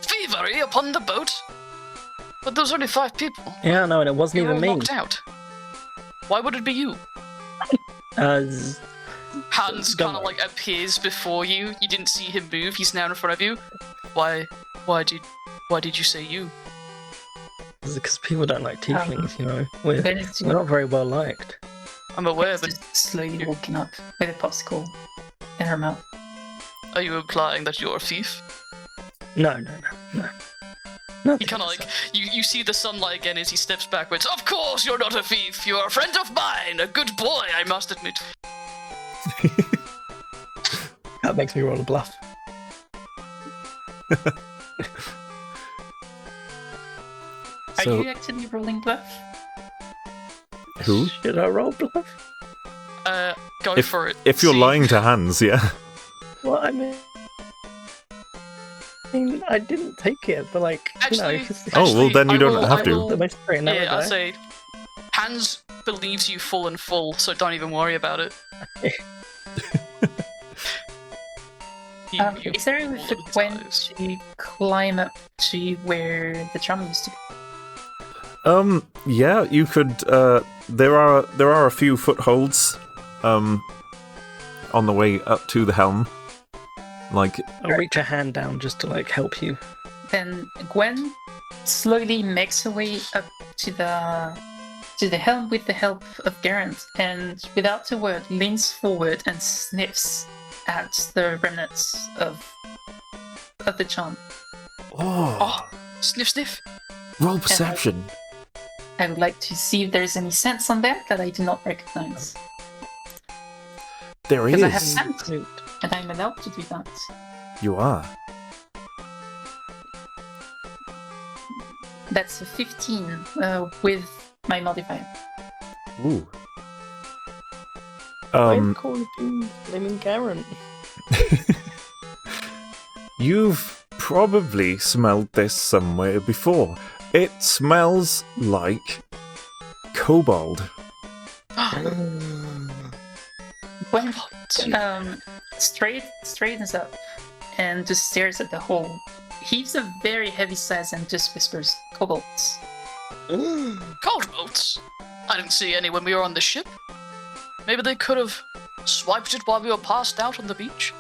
Thievery upon the boat? But there's only 5 people. Yeah, no, and it wasn't You were even me. knocked out. Why would it be you? Hans Hans kind of like appears before you. You didn't see him move. He's now in front of you. Why did you say you? because people don't like tieflings, you know. We're Ben's not very well liked. I'm aware, but just slowly walking up with a popsicle in her mouth. are you implying that you're a thief? No. He kind of like you see the sunlight again as he steps backwards. Of course, you're not a thief. You're a friend of mine, a good boy, I must admit. That makes me roll a bluff. Are So- you actually rolling bluff? Who? Should I roll bluff? Go for it. If you're See- lying to Hans, yeah. Well, I mean, I didn't take it, but like, Actually- you know, it's Oh, well, then you I don't will- have I to. will- the most straight never Yeah, I'll die. say Hans believes you full and full, so don't even worry about it. You Is there a way for full of Gwen ties. to climb up to where the drum used to be? Yeah, you could. There are a few footholds, on the way up to the helm. Like, I'll reach a hand down just to like help you. Then Gwen slowly makes her way up to the helm with the help of Garant, and without a word leans forward and sniffs at the remnants of the charm. Oh, sniff, sniff. roll perception. I would like to see if there's any sense on that I do not recognize. There he Because I have is. sense, and I'm allowed to do that. You are. That's a 15 with my modifier. Ooh. I'm calling you blaming Garen. You've probably smelled this somewhere before. It smells like kobold. Gwen straightens up and just stares at the hole. Heaves a very heavy sigh and just whispers, "Kobolds." Kobolds? I didn't see any when we were on the ship. Maybe they could have swiped it while we were passed out on the beach.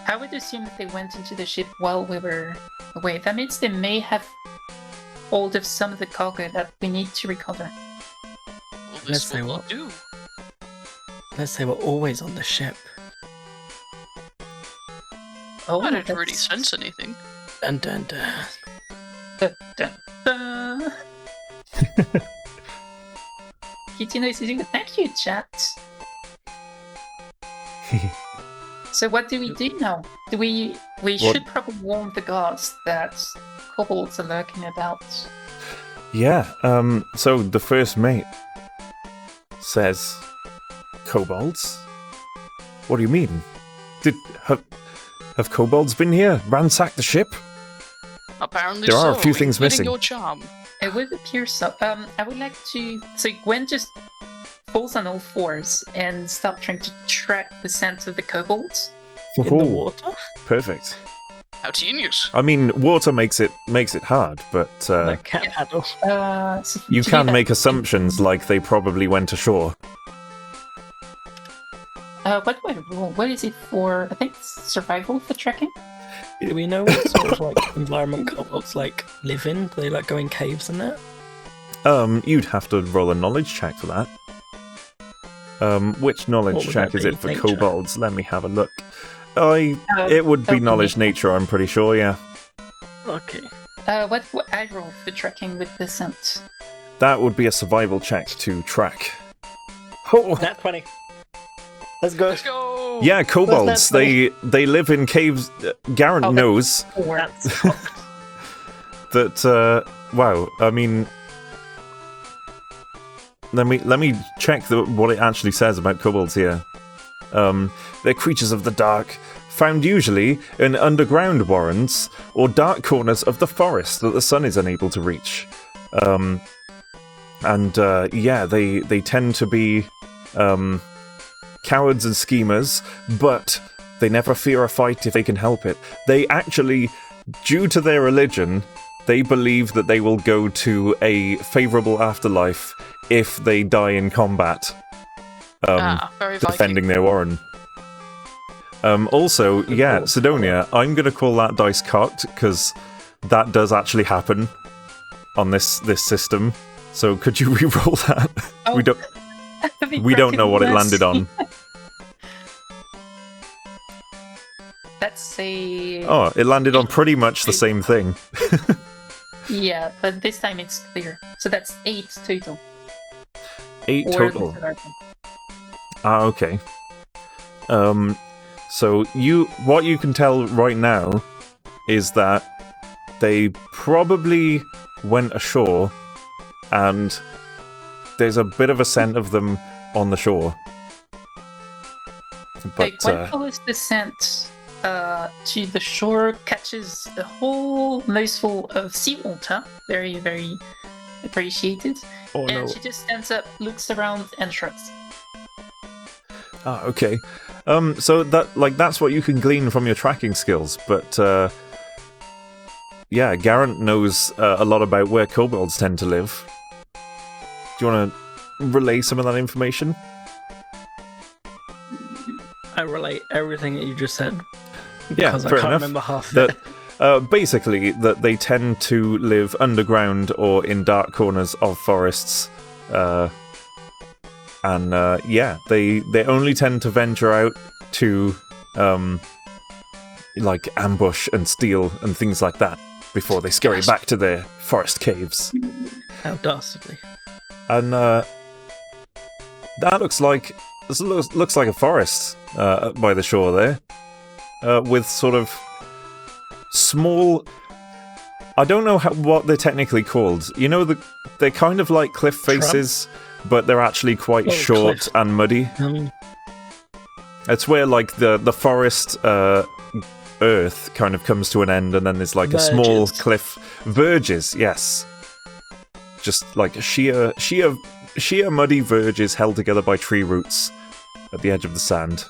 I would assume that they went into the ship while we were away. That means they may have hold of some of the cargo that we need to recover. Well, Let's this say will what? do. Let's say we're always on the ship. Oh, I didn't that's- really sense anything. Dun dun dun. Dun, dun, dun. Kitino is using the thank you chat. So what do we do now? Do we should probably warn the guards that kobolds are lurking about. Yeah, so the first mate says, kobolds? What do you mean? Have kobolds been here? Ransacked the ship? Apparently There are a so, few things including missing. your charm. It would appear so. I would like to. So Gwen just falls on all fours and start trying to track the scent of the kobolds. In the Ooh, water? perfect. How genius. I mean, water makes it hard, but Like cat paddle. So you to do can that- make assumptions like they probably went ashore. What do I roll? What is it for? I think it's survival for trekking. Do we know what sort of like environment kobolds like live in? Do they like go in caves and that? You'd have to roll a knowledge check for that. Which knowledge What would check that is be? it for Nature? kobolds? Let me have a look. It would be that'll be knowledge nature. nature, I'm pretty sure, yeah. Okay. What I roll for trekking with the scent? That would be a survival check to track. Oh, Nat 20. Let's go. Let's go! yeah, kobolds. funny? They live in caves. Garant Oh, knows Or That's that. Wow. I mean, let me check what it actually says about kobolds here. They're creatures of the dark, found usually in underground warrens or dark corners of the forest that the sun is unable to reach. Yeah, they tend to be cowards and schemers, but they never fear a fight if they can help it. They actually, due to their religion, they believe that they will go to a favourable afterlife if they die in combat. Very Viking. Defending their warren. Also, yeah, Sidonia, I'm going to call that dice cocked, because that does actually happen on this system. So could you re-roll that? Oh. We don't know what it landed on. That's a Oh, it landed on pretty much the same thing. yeah, but this time it's clear. So that's 8 total. 8 Or total. the survival. Ah, okay. So what you can tell right now is that they probably went ashore, and there's a bit of a scent of them on the shore. But Gwen follows the scent to the shore, catches a whole noseful of seawater, very, very appreciated, oh and no. she just stands up, looks around, and shrugs. Ah, okay. So that's what you can glean from your tracking skills, but yeah, Garant knows a lot about where kobolds tend to live. Do you want to relay some of that information? I relate everything that you just said. Yeah, Because I fair can't enough. remember half of it. Basically, that they tend to live underground or in dark corners of forests. And they only tend to venture out to like ambush and steal and things like that before they scurry back to their forest caves. How dastardly. And that looks like a forest by the shore there, with sort of small. I don't know what they're technically called. You know, they're kind of like cliff faces, but they're actually quite short cliff. and muddy. It's where like the forest earth kind of comes to an end, and then there's like a small cliff. Verges, yes. Just like sheer muddy verges held together by tree roots at the edge of the sand.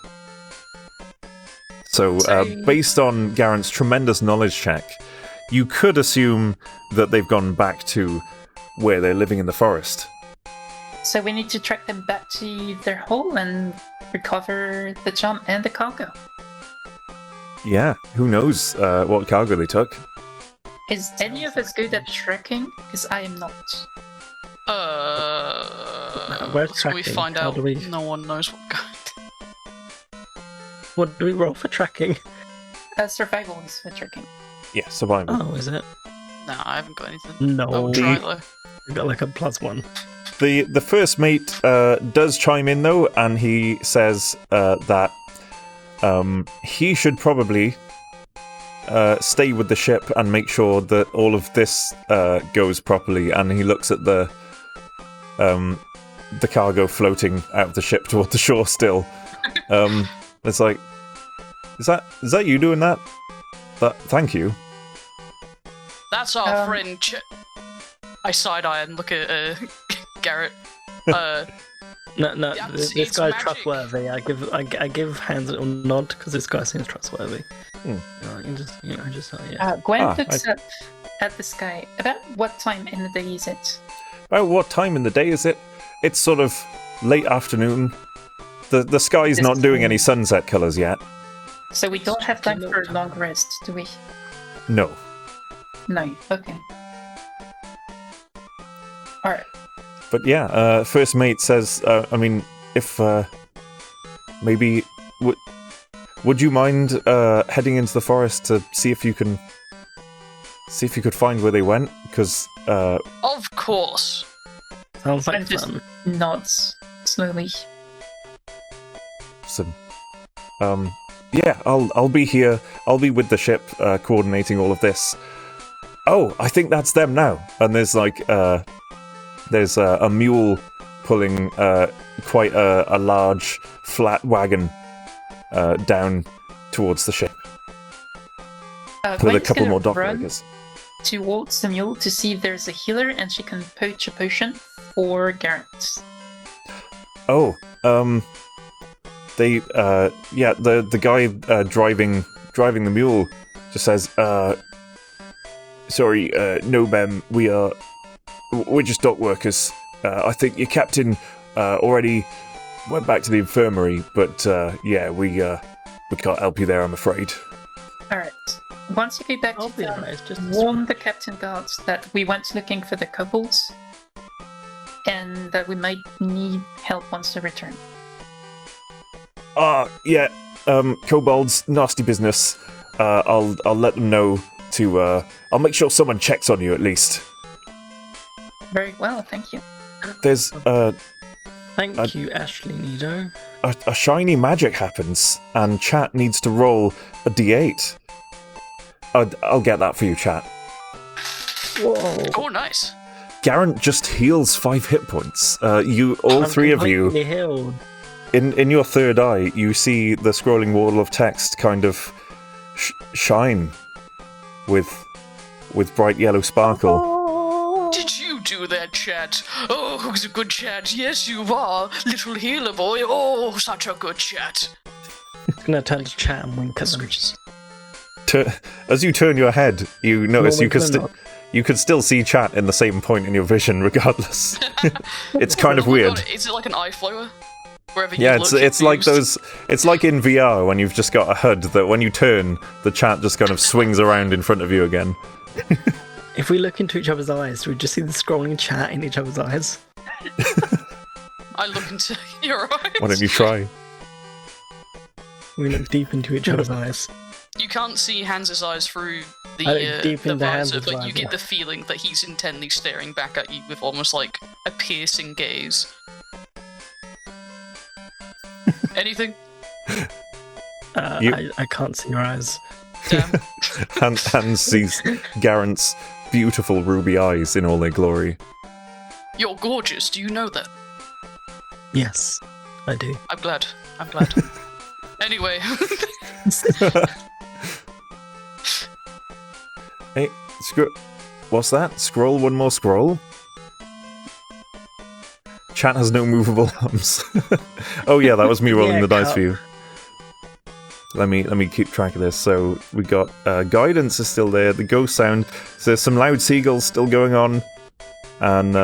So, based on Garant's tremendous knowledge check, you could assume that they've gone back to where they're living in the forest. So we need to track them back to their hole and recover the jump and the cargo. Yeah, who knows what cargo they took. Is any of us good at tracking? Because I am not. We're so we tracking. find How out do we- no one knows what going. What do we roll for tracking? Survival is for tracking. Yeah, survival. Oh, is it? No, I haven't got anything. No. I'll try though. We got like a +1. The first mate does chime in though, and he says that he should probably stay with the ship and make sure that all of this goes properly. And he looks at the cargo floating out of the ship toward the shore still. It's like, is that you doing that? Thank you. That's our friend. I side eye and look at Garrett. No, Yeah, this it's guy's magic. trustworthy. I give Hans a little nod because this guy seems trustworthy. Hmm. Gwen looks up at the sky. About what time in the day is it? About what time in the day is it? It's sort of late afternoon. The sky's not doing any sunset colours yet. So we don't have time for a long rest, do we? No. No. Okay. Alright. But yeah, first mate says, I mean, if maybe would you mind heading into the forest to see if you could find where they went? Because Of course. Sounds like And just fun. nods slowly. some, yeah, I'll be here. I'll be with the ship, coordinating all of this. Oh, I think that's them now. And there's like there's a mule pulling quite a large flat wagon down towards the ship with a Gwen's couple gonna more run dockworkers. towards the mule to see if there's a healer and she can poach a potion for Garrett. Oh, they the guy driving the mule just says, sorry, no ma'am, we're just dock workers. I think your captain already went back to the infirmary, but yeah, we can't help you there, I'm afraid. Alright. Once you go back I'll to be town, honest, just warn the captain guards that we went looking for the kobolds and that we might need help once they return. Yeah, kobolds, nasty business. I'll let them know to, I'll make sure someone checks on you at least. Very well, thank you. There's, Thank you, Ashley Nido. a shiny magic happens, and chat needs to roll a d8. I'll get that for you, chat. Whoa. Oh, nice. Garant just heals 5 hit points. All I'm three of you, completely healed. in your third eye, you see the scrolling wall of text kind of shine with bright yellow sparkle. Did you do that, chat? Oh, who's a good chat? Yes, you are, little healer boy. Oh, such a good chat. It's gonna turn to chat and wink at them. Screeches. as you turn your head, you notice you could still see chat in the same point in your vision, regardless. It's kind of Oh my weird. God, is it like an eye flower? Wherever you Yeah, look, it's like moves? It's like in VR when you've just got a HUD that when you turn, the chat just kind of swings around in front of you again. If we look into each other's eyes, we just see the scrolling chat in each other's eyes. I look into your eyes. Why don't you try? We look deep into each other's eyes. You can't see Hans's eyes through I look the deep the into visor, Hans's but you eyes, get yeah. the feeling that he's intently staring back at you with almost like a piercing gaze. Anything? I can't see your eyes. Damn. Hans sees Garant's beautiful ruby eyes in all their glory. You're gorgeous. Do you know that? Yes, I do. I'm glad. I'm glad. Anyway. Hey, what's that? Scroll one more scroll? Chat has no movable arms. Oh yeah, that was me rolling Yeah, the dice cut. for you. Let me keep track of this. So we got guidance is still there, the ghost sound. So there's some loud seagulls still going on, and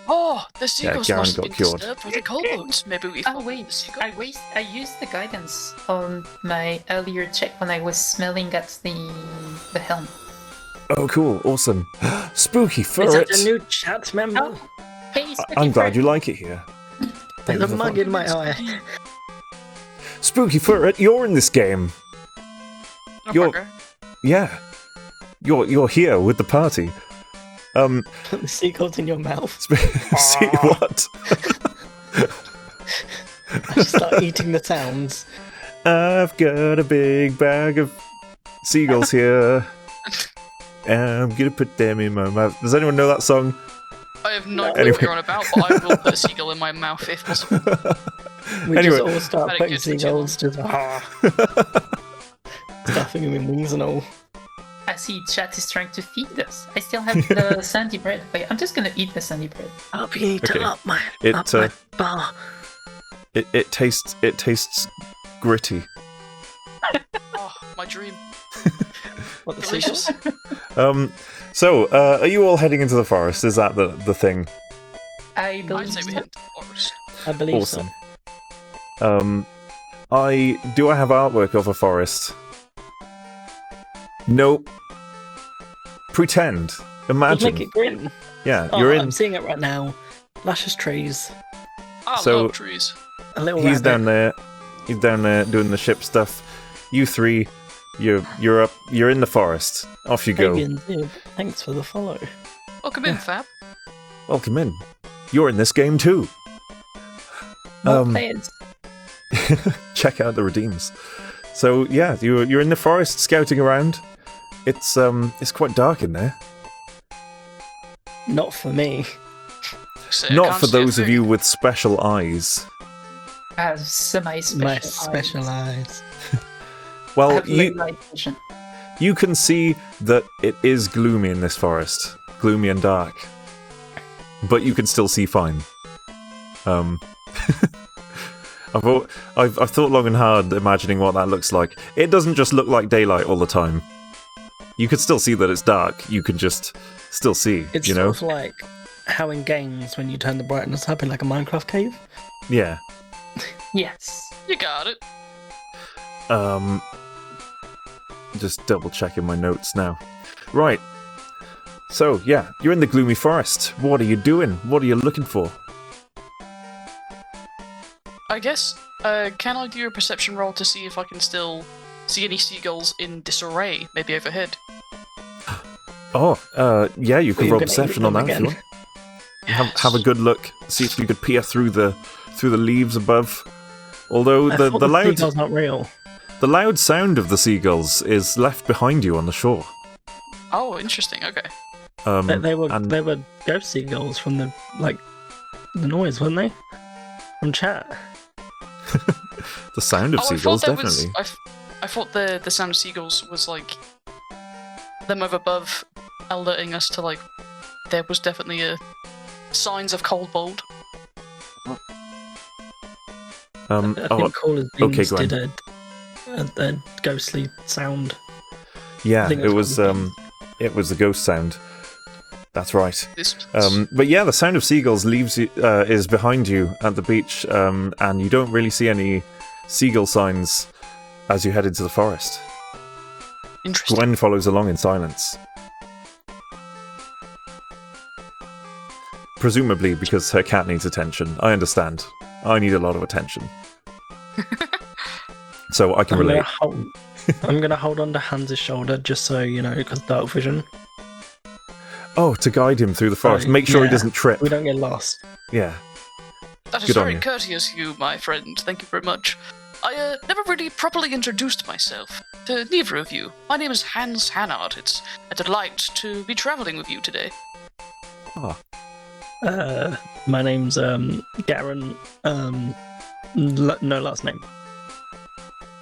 Oh, the seagulls Garen must have got been cured. disturbed with the kobolds. Maybe we Oh found wait, the seagulls. I used the guidance on my earlier check when I was smelling at the helm. oh cool, awesome, spooky Is ferret. that a new chat member? Oh, hey, I'm glad you like it here. There's a mug in my eye. Spooky ferret, you're in this game. Oh, You're- bugger. Yeah, you're here with the party. The seagulls in your mouth. See what? I just start eating the sounds. I've got a big bag of seagulls here. And I'm gonna put them in my mouth. Does anyone know that song? I have no clue Anyway. what you're on about, but I will put a seagull in my mouth if possible. We Anyway. just all start Better putting get to seagulls, just stuffing them in wings and all. I see chat is trying to feed us. I still have the sandy bread. Wait, I'm just gonna eat the sandy bread. I'll be eating Okay. up my It, my bar. It tastes gritty. Oh, my dream. What the Delicious. seagulls? So, are you all heading into the forest? Is that the thing? I I'd believe say we so. hit the forest. I believe Awesome. so. I have artwork of a forest. Nope. Pretend. Let's Imagine. make it green. Yeah, Oh, you're in. I'm seeing it right now. Luscious trees. I So- love trees. A little He's rabbit. down there. He's down there doing the ship stuff. You three, you're up. You're in the forest. Off you go. Fabian Zib, thanks for the follow. Welcome in, Fab. Welcome in. You're in this game too. More players. Check out the redeems. So yeah, you're in the forest scouting around. It's quite dark in there. Not for me. So I Not can't for see a those of thing. you with special eyes. I have semi-special My eyes. special eyes. I Well, have low you light vision. you can see that it is gloomy in this forest, gloomy and dark, but you can still see fine. I've thought long and hard imagining what that looks like. It doesn't just look like daylight all the time. You can still see that it's dark. You can just still see, It's you know? sort of like how in games when you turn the brightness up in like a Minecraft cave. Yeah. Yes. You got it. Just double checking my notes now. Right. So, yeah, you're in the gloomy forest. What are you doing? What are you looking for? I guess, can I do a perception roll to see if I can still see any seagulls in disarray, maybe overhead? Oh, yeah, you can You're roll gonna perception eat on them that if you again. want. Have a good look. See if you could peer through the leaves above. Although I the thought the loud seagulls aren't real. the loud sound of the seagulls is left behind you on the shore. Oh, interesting, okay. They were and- they were ghost seagulls from the noise, weren't they? From chat. The sound of Oh, seagulls, I thought definitely. I thought the sound of seagulls was like them over above alerting us to like there was definitely a signs of cold bold. I Oh, think Call of okay, Beans Gwen. did a ghostly sound. Yeah, think it that's was what it was the ghost sound. That's right. This But yeah, the sound of seagulls leaves you, is behind you at the beach, and you don't really see any seagull signs as you head into the forest. interesting. Gwen follows along in silence. Presumably because her cat needs attention. I understand. I need a lot of attention. So I can relate. I'm gonna hold on to Hans' shoulder just so you know, because dark vision. Oh, to guide him through the forest. Make sure he yeah. doesn't trip. We don't get lost. Yeah. That is Good on very you. courteous of you, my friend. Thank you very much. I never really properly introduced myself to neither of you. My name is Hans Hannard. It's a delight to be traveling with you today. Ah. My name's Garen. No last name.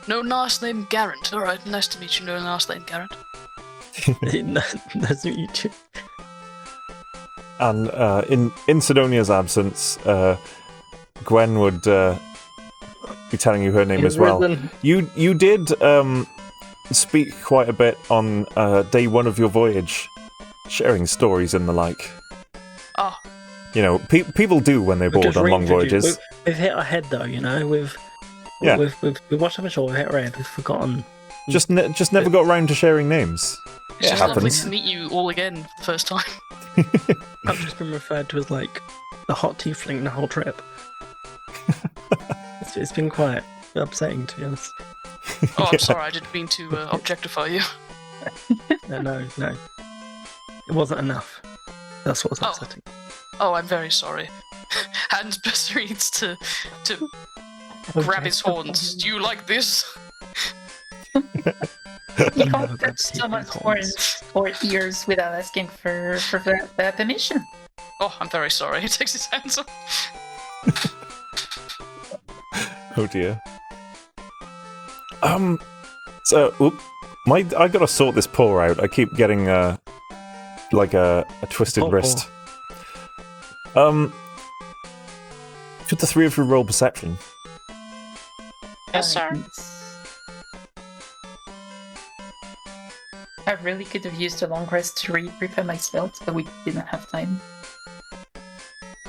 No last name Garant. Alright, nice to meet you. No last name Garant. That's what you do. And in Sidonia's absence, Gwen would be telling you her name as well. Risen. You did speak quite a bit on day one of your voyage, sharing stories and the like. Ah, You know, people do when they're We've bored just on long reintroduced- voyages. We've hit our head though, you know. We've watched up a show. We've hit our head. We've forgotten. Just never got round to sharing names. it's It just lovely happens. to meet you all again for the first time. I've just been referred to as like the hot tiefling the whole trip. It's been quite upsetting to be honest. Oh, I'm sorry, I didn't mean to objectify you. No. It wasn't enough. That's what was Oh. upsetting. Oh, I'm very sorry. Hans proceeds to grab his horns. Do you like this? You Never can't grab touch someone's people's horns or ears without asking for permission. Oh, I'm very sorry. He takes his hands off. Oh dear. So, I gotta sort this paw out. I keep getting like a twisted Paw. wrist. Could the three of you roll perception? Yes, sir. I really could have used a long rest to prepare my spells, but we didn't have time.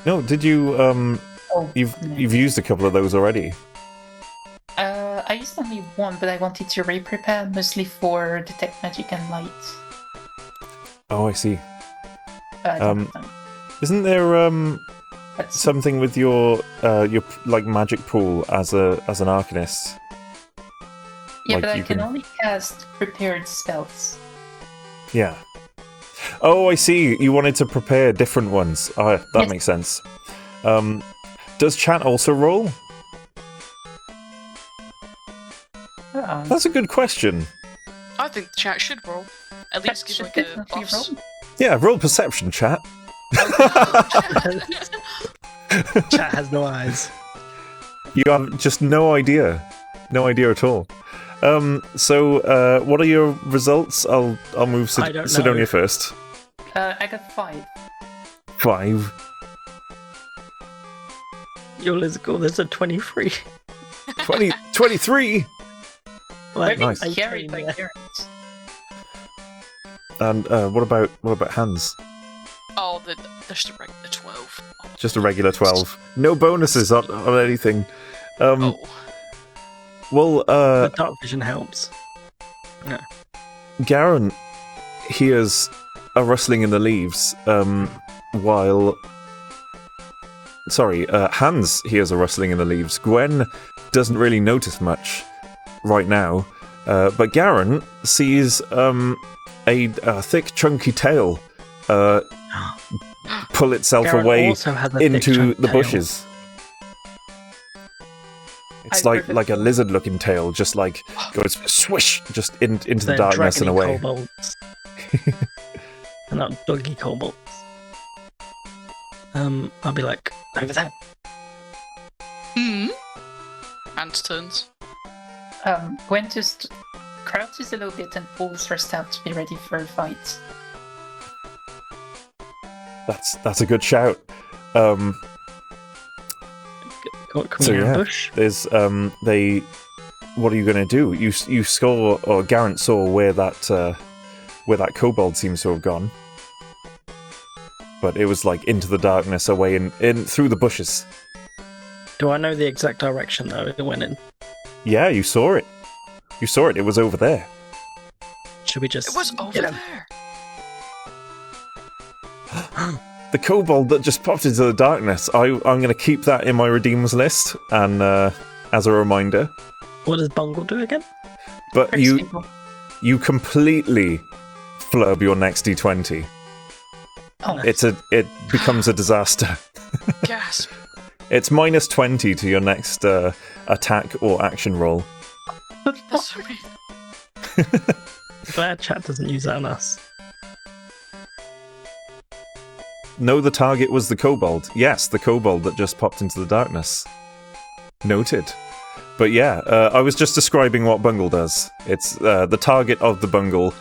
No, did you? Oh, You've used a couple of those already. I used only one, but I wanted to re-prepare mostly for detect magic and light. Oh, I see. But I don't have time. Isn't there But something with your like magic pool as an arcanist? yeah, like but I you can can- only cast prepared spells. Yeah. Oh, I see. You wanted to prepare different ones. That Yes. makes sense. Does chat also roll? That's a good question. I think the chat should roll. At least give should like a definitely buffs. roll. Yeah, roll perception, chat. Chat has no eyes. You have just no idea. No idea at all. So, what are your results? I'll move I don't know. Sidonia first. I got 5. 5. Your Lizical, there's a 23. 23! Like, Nice. I Carried came by there. parents. And what about Hans? Oh, there's the regular 12. Oh, Just a regular 12. No bonuses on anything. Oh, Well, But dark vision helps. Garen hears a rustling in the leaves, while... Sorry, Hans hears a rustling in the leaves. Gwen doesn't really notice much right now, but Garen sees a thick, chunky tail pull itself Garen away also has a thick into chunk the tail. bushes. It's like a lizard-looking tail, just like goes swish just into the They're darkness and dragony away. kobolds. They're not doggy kobolds. I'll be like, over there. Hans turns. Gwen just crouches a little bit and pulls her staff to be ready for a fight. That's a good shout. Can So, we yeah. ambush? There's what are you going to do? You saw, or Garant saw where that kobold seems to have gone. But it was like into the darkness, away in through the bushes. Do I know the exact direction though it went in? Yeah, you saw it. You saw it. It was over there. Should we just? It was over there. The kobold that just popped into the darkness. I'm going to keep that in my redeems list, and as a reminder. What does Bungle do again? But you completely flub your next D20. Oh, It becomes a disaster. Gasp. It's -20 to your next attack or action roll. That's so mean. Glad chat doesn't use that on us. No, the target was the kobold. Yes, the kobold that just popped into the darkness. Noted. But yeah, I was just describing what Bungle does. It's the target of the Bungle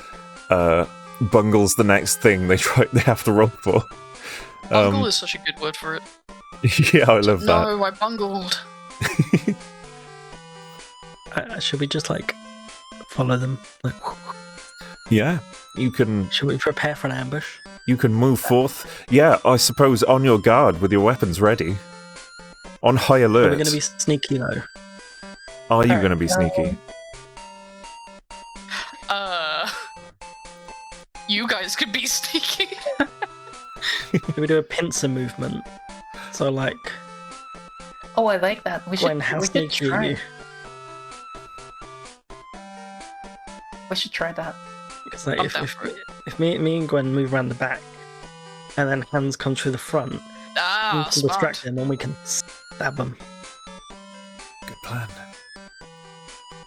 bungles the next thing they have to roll for. Bungle is such a good word for it. Yeah, I love that. No, I bungled. Should we just like follow them? Like, Yeah, you can. should we prepare for an ambush? You can move forth. Yeah, I suppose on your guard with your weapons ready. On high alert. Are we going to be sneaky though? Are you going to be sneaky? You guys could be sneaky. Should we do a pincer movement? So like, oh, I like that. Gwen, how sneaky are you? We should try that. Because like, I'm down for it. if me and Gwen move around the back, and then Hans comes through the front, we Ah, can distract smart. him and we can stab him. Good plan.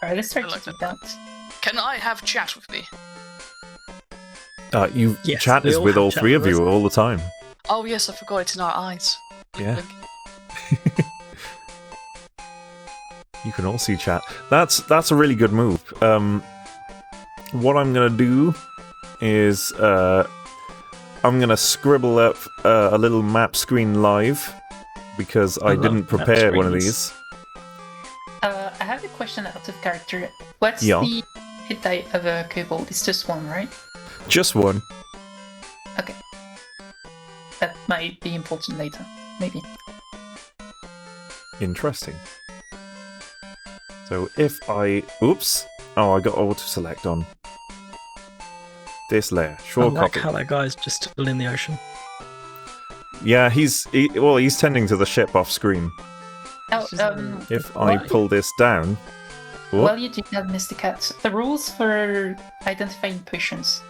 Alright, let's try I to like do that. that. Can I have chat with me? Yes, chat we is all with have all chat three of with you us. all the time. Oh yes, I forgot it's in our eyes. Blink, Yeah. blink. You can all see chat. That's a really good move. What I'm gonna do is I'm gonna scribble up a little map screen live because I love didn't map prepare one of screens. these. I have a question out of character. What's Yeah. the hit die of a kobold? It's just one, right? Just one. Okay. That might be important later. Maybe. Interesting. So if I... Oops. Oh, I got auto-select on. This layer. I Sure, like copy. how that guy's just still in the ocean. Yeah, he's tending to the ship off screen. Oh, If I What? pull this down... Whoop. well, you did that, Mr. Cat. The rules for identifying potions.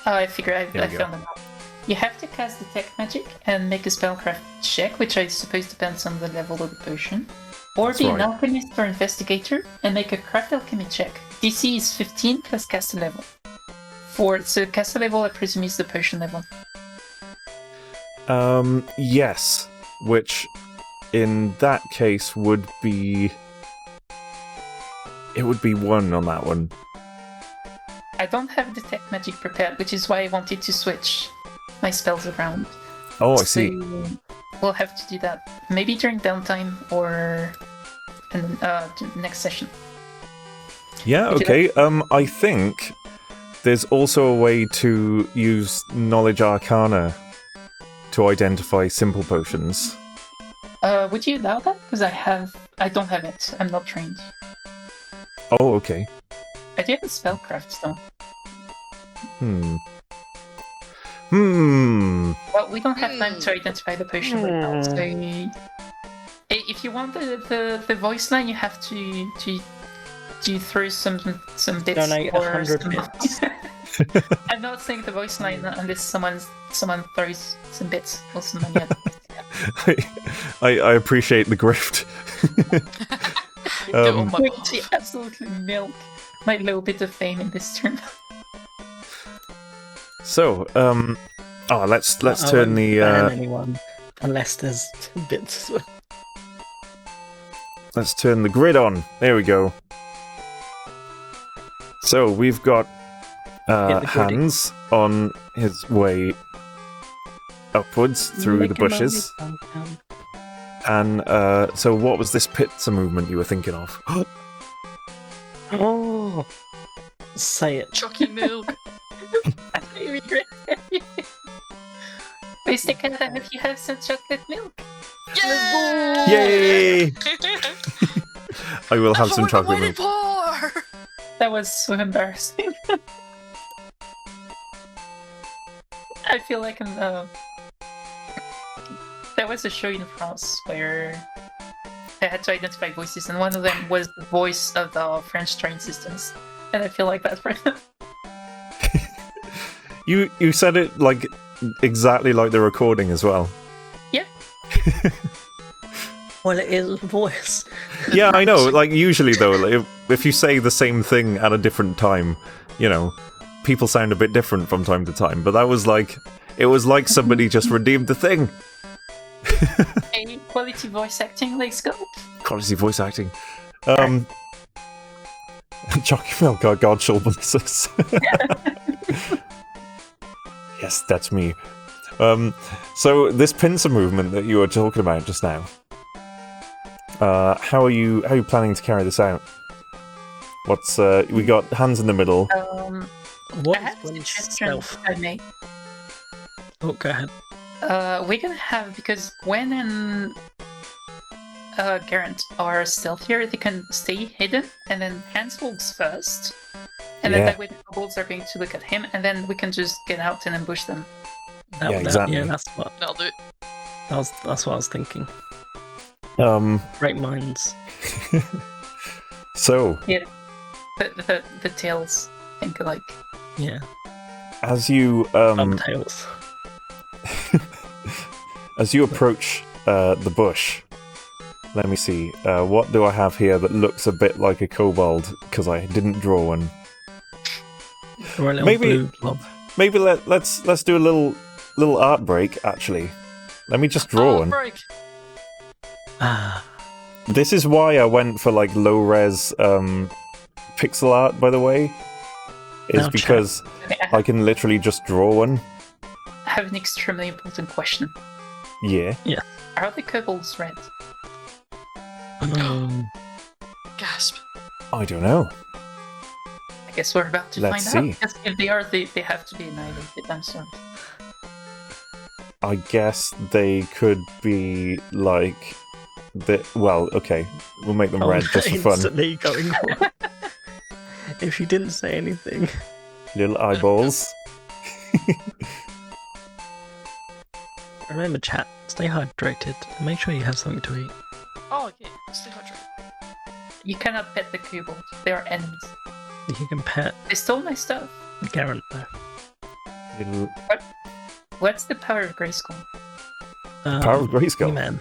Oh, I figure I Here we go. found them out. You have to cast Detect Magic and make a spellcraft check, which I suppose depends on the level of the potion. Or That's be an right. alchemist or investigator and make a craft alchemy check. DC is 15 plus caster level. So caster level, I presume, is the potion level. Yes. Which, in that case, would be... It would be 1 on that one. I don't have Detect Magic prepared, which is why I wanted to switch my spells around. Oh, I see. So we'll have to do that. Maybe during downtime or in next session. Yeah, Would you okay. I think there's also a way to use Knowledge Arcana to identify simple potions. Would you allow that? Because I don't have it. I'm not trained. Oh, okay. I do have a spellcraft though. Well, we don't have time to identify the potion right now, so if you want the voice line, you have to throw some bits. Donate or 100 some- bits. I'm not saying the voice line unless someone throws some bits or some money at it. I appreciate the grift. Go on, Going Bungle. to absolutely milk my little bit of fame in this turn. So, let's I turn won't the ban anyone unless there's bits. let's turn the grid on. There we go. So we've got the griddy. Hans on his way upwards through the bushes. And so what was this pincer movement you were thinking of? Oh, say it. Chucky milk. I regret it. Mr. Canada, if you have some chocolate milk. Yeah! Yay! I will have That's some what we've chocolate been waiting milk. for! That was so embarrassing. I feel like there was a show in France where I had to identify voices, and one of them was the voice of the French train systems. And I feel like that's for them. You said it like exactly like the recording as well. Yeah. Well, it is a voice. Yeah, I know. Like usually though, like, if you say the same thing at a different time, you know, people sound a bit different from time to time. But that was like, it was like somebody just redeemed the thing. Hey, quality voice acting, let's go. Quality voice acting. Jockey milk, oh god, shall bless us. Yes, that's me. So this pincer movement that you were talking about just now. How are you planning to carry this out? What's we got hands in the middle. What I have a is Gwen's suggestion, stealth? if I may. Oh, go ahead. We're gonna have, because Gwen and Garant are stealthier, they can stay hidden, and then Hans walks first. And then Yeah. that way the kobolds are going to look at him, and then we can just get out and ambush them. Yeah, exactly. Yeah, that's what That'll do it. that's what I was thinking. Great minds. So The tails think alike. Yeah. as you Thumbtails. as you approach the bush, let me see. What do I have here that looks a bit like a kobold? Because I didn't draw one. Or a little Maybe- blue blob. Maybe let's do a little art break. Actually, let me just draw one. Break. Ah, This is why I went for like low res pixel art. By the way, is Now, because I can literally just draw one. I have an extremely important question. Yeah. Are the kobolds red? Gasp. I don't know. I guess we're about to Let's find see. out. Because if they are, they have to be annihilated. I'm sorry. I guess they could be like the. Well, okay, we'll make them red just for fun. Instantly going for. If you didn't say anything. Little eyeballs. Remember, chat, stay hydrated and make sure you have something to eat. Oh, yeah. Stay hydrated. You cannot pet the kobolds. They are enemies. You can pet They stole my stuff. Garant though. Little What's the power of Grayskull? power of Grayskull. Man.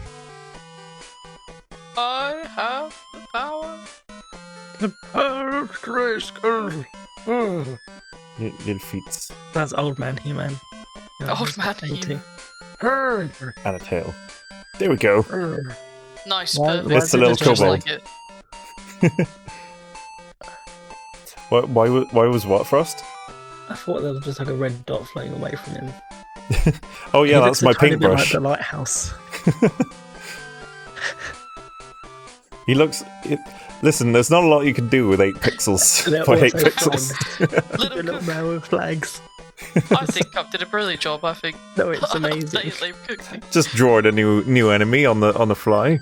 I have the power. The power of Grayskull. Little feet That's old man He-Man. Old man He-Man. and a tail. There we go. Nice, Why- perfect. why It's a little Just kobold. like it. Why was what, Frost? I thought there was just like a red dot floating away from him. Oh yeah, He that's looks a my tiny bit like paintbrush. the lighthouse. He looks. Listen, there's not a lot you can do with 8 pixels. They're By 8 also pixels. The Little little man with flags. I think Cup did a brilliant job. I think No, it's amazing. they've cooked me. Just drawing a new enemy on the fly.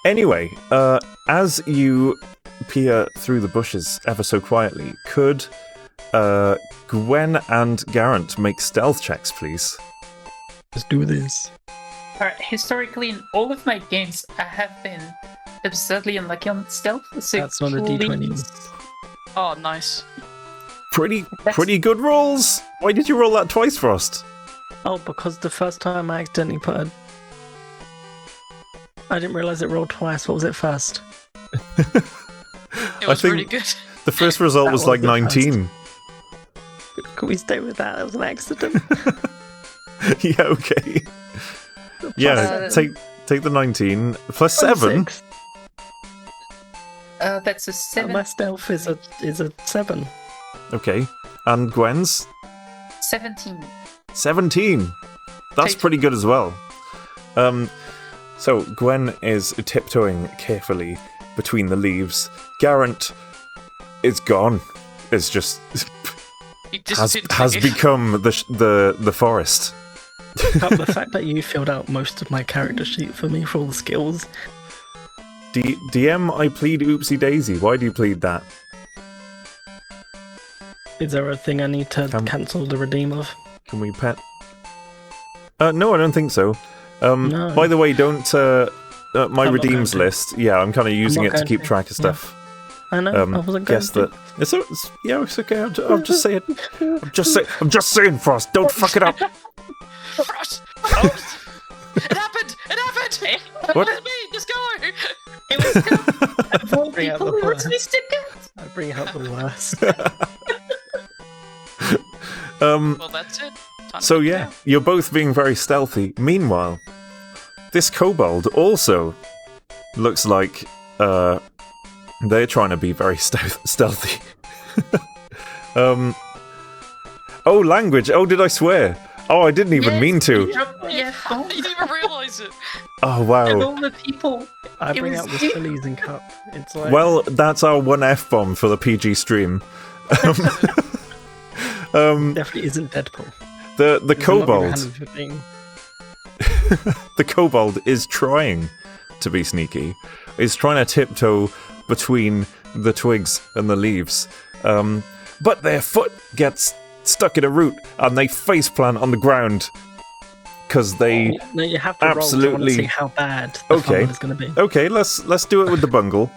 Anyway, as you peer through the bushes ever so quietly, could Gwen and Garant make stealth checks, please? Let's do this. Alright, historically in all of my games, I have been absurdly unlucky on stealth. So That's on the please- D20s. Oh, nice. Pretty good rolls. Why did you roll that twice, Frost? Oh, because the first time I accidentally put a... I didn't realise it rolled twice. What was it first? It was think- really good. The first result That was was like the first. 19. Can we stay with that? That was an accident. Yeah, okay. Yeah, Plus take the 19 plus 7. 6. that's a 7. My stealth is a 7. Okay, and Gwen's 17. 17. That's Take- pretty good as well. So Gwen is tiptoeing carefully between the leaves. Garant is gone. It's just has become the forest. But the fact that you filled out most of my character sheet for me for all the skills. DM, I plead oopsie daisy. Why do you plead that? Is there a thing I need to cancel the redeem of? Can we pet? No, I don't think so. No. By the way, don't my I'm redeems list. Yeah, I'm kind of using it to keep track of stuff. I know. I wasn't going to. It's okay. I'm just saying. I'm just saying, Frost. Don't fuck it up. Frost! Frost! It happened! It happened! What? It's me! Just go! It was good. Of all Bring out people the who worst. wants to get. I bring out the worst. Well, that's it. Time So to get yeah, down. you're both being very stealthy. Meanwhile, this kobold also looks like they're trying to be very stealthy. Oh, language. Oh, did I swear? Oh, I didn't even mean to. Yeah, You didn't even realise it. Oh, and wow. all the people. I It bring was out the you. Phillies and cup. It's like Well, that's our one F-bomb for the PG stream. definitely isn't Deadpool. The It's not kobold. even handled for being- The kobold is trying to be sneaky. Is trying to tiptoe between the twigs and the leaves. But their foot gets stuck in a root and they faceplant on the ground. Because they... No, you have to roll. 'cause I want to absolutely- see how bad the Okay. fumble is going to be. Okay, let's do it with the bungle.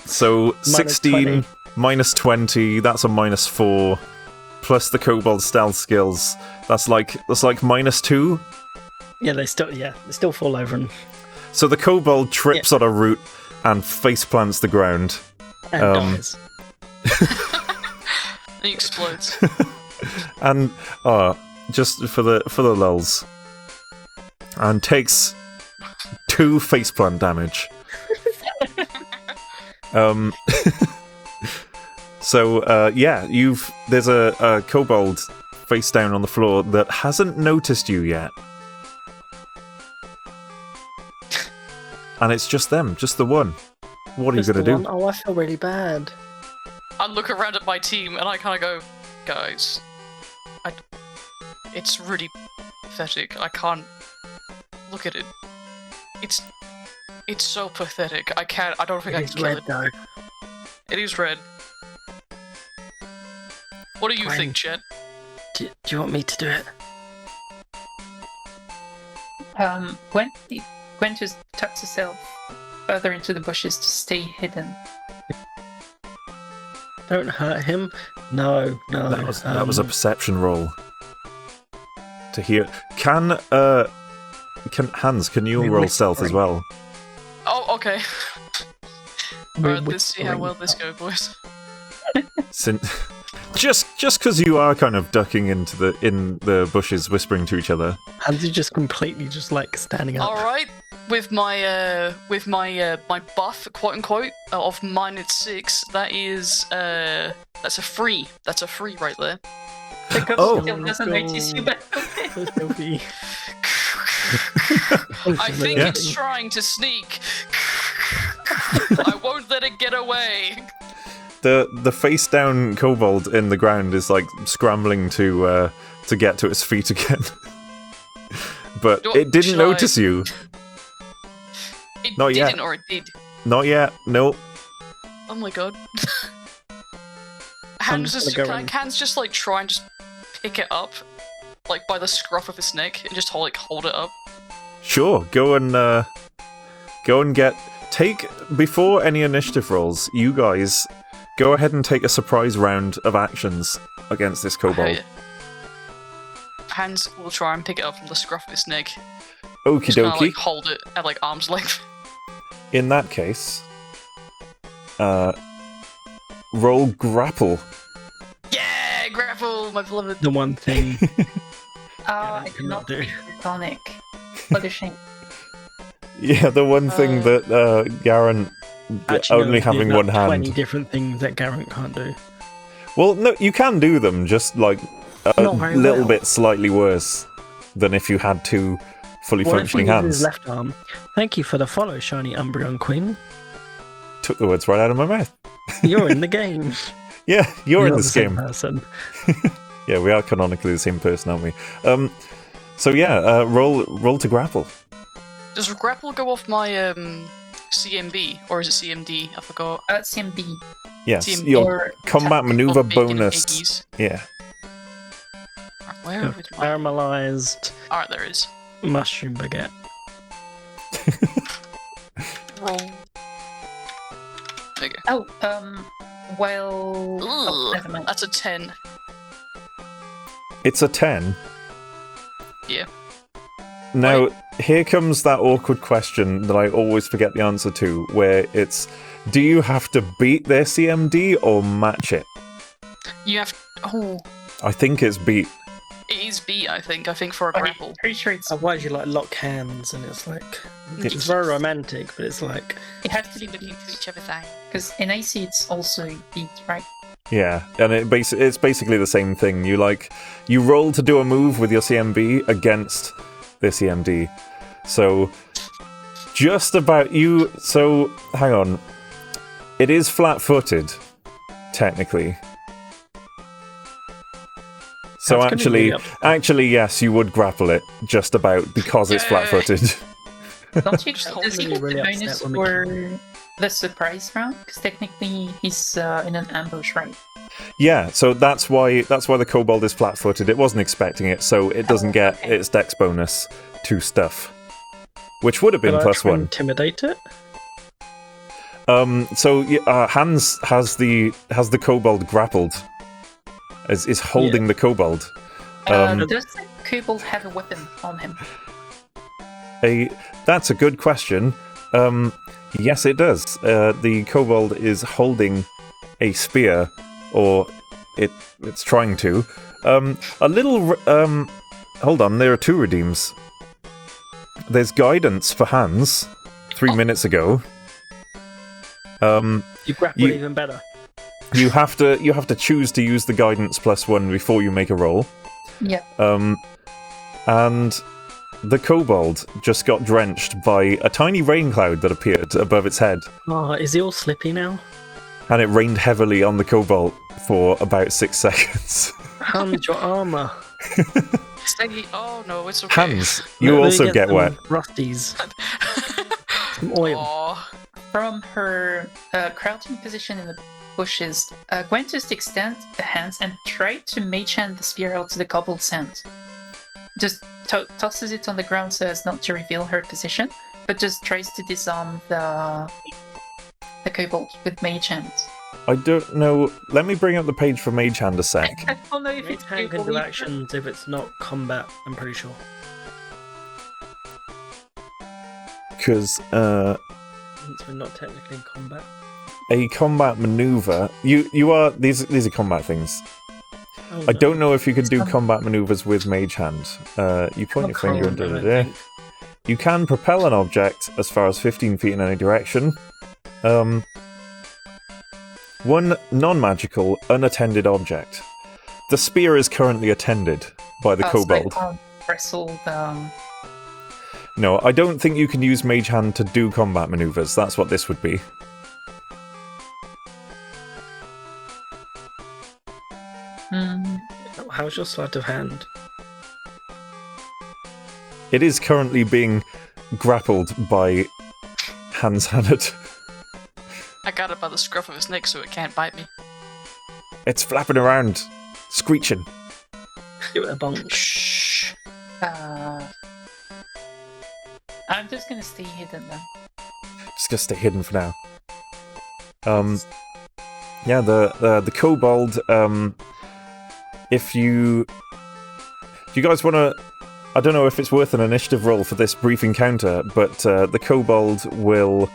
So 16 20. minus 20, that's a -4. Plus the kobold stealth skills. That's like -2. Yeah, they still fall over and So the kobold trips on a root and faceplants the ground. dies. He explodes. And just for the lulz. And takes 2 faceplant damage. So yeah, there's a kobold face down on the floor that hasn't noticed you yet. And it's just them, just the one. What are you Just gonna the do? one- Oh, I feel really bad. I look around at my team and I kind of go, guys, it's really pathetic. I can't look at it. It's so pathetic. I don't think I It's can kill red it. though. It is red. What do you Fine. think, Chet? Do you want me to do it? Gwen just tucks herself further into the bushes to stay hidden. Don't hurt him. No. That was a perception roll. To hear. Can Hans, can you We're roll stealth as whispering. well? Oh, okay. We're Alright, let's see how whispering. well this goes, boys. Just because you are kind of ducking in the bushes, whispering to each other. Hans is just completely just like standing up. All right, with my my buff, quote unquote, of -6, that is that's a free. That's a free right there. The ghost Oh. still doesn't notice you, but So stealthy. I think Yeah. it's trying to sneak. I won't let it get away. The face down kobold in the ground is like scrambling to get to its feet again. But it didn't Should I- notice you. It Not yet. didn't, or it did. Not yet. Nope. Oh my god. I'm Hans just just gonna go in. Hans just like try and just pick it up, like by the scruff of its neck, and just hold it up. Sure. Go and take before any initiative rolls. You guys go ahead and take a surprise round of actions against this kobold. Okay. Hans will try and pick it up from the scruff of its neck. Okie Just kind of dokie. like hold it at like arm's length. In that case, roll grapple. Yeah, grapple, my beloved. The one thing. I cannot cannot do. do tonic. What a shame. Yeah, the one thing that Garen Actually, only no, having there's one about 20 hand. different things that Garrett can't do. Well, no, you can do them, just like a Not very little well. bit slightly worse than if you had two fully Well, if functioning he uses hands. his left arm. Thank you for the follow, Shiny Umbreon Queen. took the words right out of my mouth. You're in the game. Yeah, you're in the this same game. person. Yeah, we are canonically the same person, aren't we? So yeah, roll to grapple. Does grapple go off my CMB or is it CMD? I forgot. CMB. Yes, CMB your or combat attack. maneuver Bacon and bonus. Iggy's. Yeah. Where is my... Caramelized Alright, there is. mushroom baguette. Roll. There you go. Oh, well... Oh, Ugh, never mind. that's a 10. It's a 10. Yeah. Now, here comes that awkward question that I always forget the answer to, where it's, do you have to beat their CMD or match it? You have... Oh, I think it's beat. it is B, I think. I think for a Oh, grapple. pretty sure it's... Otherwise, you like lock hands, and it's like it's very romantic, but it's like It has to be Looking to each other thing. because in AC it's also beat, right? Yeah, and it's basically the same thing. You roll to do a move with your CMB against the CMD. So, just about you... So, hang on. It is flat-footed, technically. So That's gonna be actually, yes, you would grapple it, just about, because it's Yay. flat-footed. Don't you? Just Does he really get the really bonus upset when we for the surprise round? Because technically he's in an ambush, right? Yeah, so that's why the kobold is flat-footed. It wasn't expecting it, so it doesn't get okay. its dex bonus to stuff, which would have been Could I plus try and 1. Intimidate it. So Hans has the kobold grappled, is holding the kobold. Does the kobold have a weapon on him? That's a good question. Yes, it does. The kobold is holding a spear, or it's trying to. Hold on, there are 2 redeems. There's guidance for Hans 3 minutes ago. You grapple even better. You have to choose to use the guidance plus 1 before you make a roll. Yeah. And the kobold just got drenched by a tiny rain cloud that appeared above its head, Oh, is he all slippy now? and it rained heavily on the kobold for about 6 seconds. Hand your armor. Staggy. Oh no, it's okay. Hans, you Let me also get some wet. Rusties. Some oil. Aw. From her crouching position in the bushes, Gwen just extends the hands and try to mage hand the spear out to the kobold's hand. Just tosses it on the ground so as not to reveal her position, but just tries to disarm the kobold with mage hand. I don't know. Let me bring up the page for Mage Hand a sec. I don't know if Mage it's hand can able do either. actions if it's not combat, I'm pretty sure. Because Since we're not technically in combat. a combat maneuver, you are these are combat things. Oh, I no. don't know if you could do combat maneuvers with Mage Hand. You point your finger and Combat, I da-da-da. think. You can propel an object as far as 15 feet in any direction. One non-magical, unattended object. The spear is currently attended by the kobold. So I can't wrestle the... No, I don't think you can use Mage Hand to do combat maneuvers. That's what this would be. How's your sleight of hand? It is currently being grappled by Hans Hannett. I got it by the scruff of his neck so it can't bite me. It's flapping around, screeching. Give it a bonk. Shh. I'm just gonna stay hidden then. Just gonna stay hidden for now. Yeah, the kobold. If you guys want to, I don't know if it's worth an initiative roll for this brief encounter, but the kobold will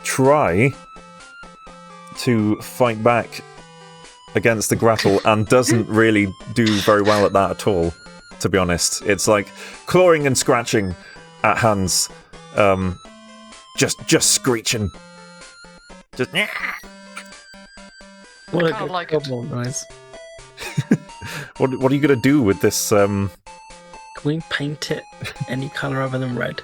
try to fight back against the grapple and doesn't really do very well at that at all, to be honest. It's like clawing and scratching at Hans, just screeching. Just What a kinda good like it. kobold, guys. what are you gonna do with this? Can we paint it any colour other than red?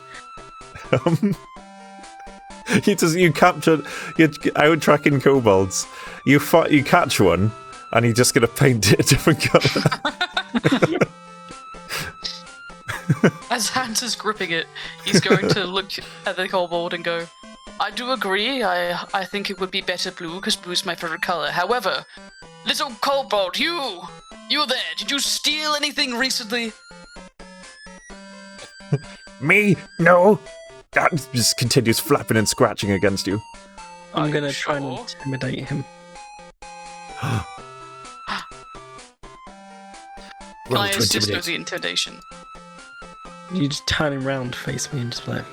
You capture, you're out tracking kobolds. You catch one, and you're just gonna paint it a different color. As Hans is gripping it, he's going to look at the kobold and go, I do agree, I think it would be better blue, because blue is my favorite color. However, little kobold, you there, did you steal anything recently? Me? No. That just continues flapping and scratching against you. I'm gonna try and Sure. intimidate him. Can I assist with the intimidation? You just turn him round, face me, and just be like,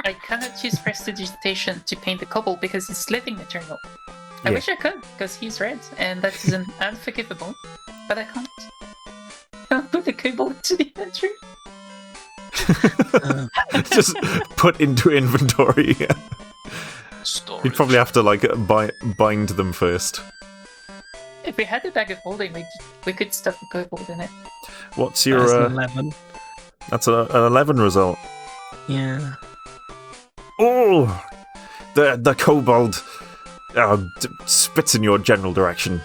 I cannot use prestidigitation to paint the kobold because it's living material. I Yeah. wish I could, because he's red, and that is unforgivable. But I can't. I'll put the kobold into the inventory. Just put into inventory. Storage. You'd probably have to like bind them first. If we had a bag of holding, we could stuff a kobold in it. What's that's your? an 11. That's an 11 result. Yeah. Oh, the kobold spits in your general direction.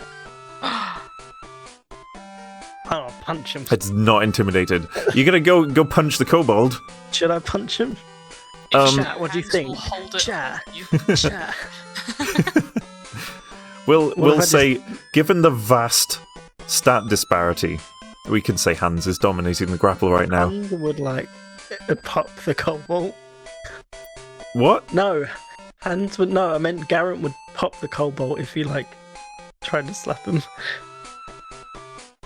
I'll punch him. It's not intimidated. You're gonna go punch the kobold. Should I punch him? If Chat, what do you Hans think? will hold it Chat. on you. Chat. We'll if I say, given the vast stat disparity, we can say Hans is dominating the grapple right now. Hans would like pop the kobold. What? No, Hans would. No, I meant Garrett would pop the kobold if he like tried to slap him.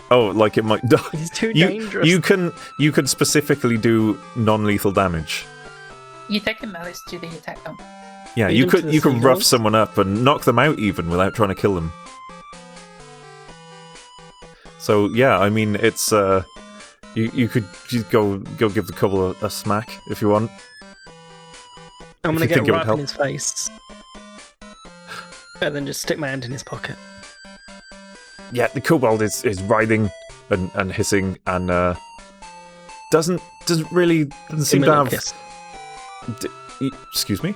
Oh, like it might. He's too dangerous. You can specifically do non-lethal damage. You take a malice to the attack them. Yeah, Lead you them to could the you can rough seagulls? someone up and knock them out even without trying to kill them. So yeah, I mean it's you could go give the couple a smack if you want. I'm if gonna you get think it would right in help. his face, and then just stick my hand in his pocket. Yeah, the kobold is writhing and hissing and doesn't really seem to Give him a have. kiss. Excuse me.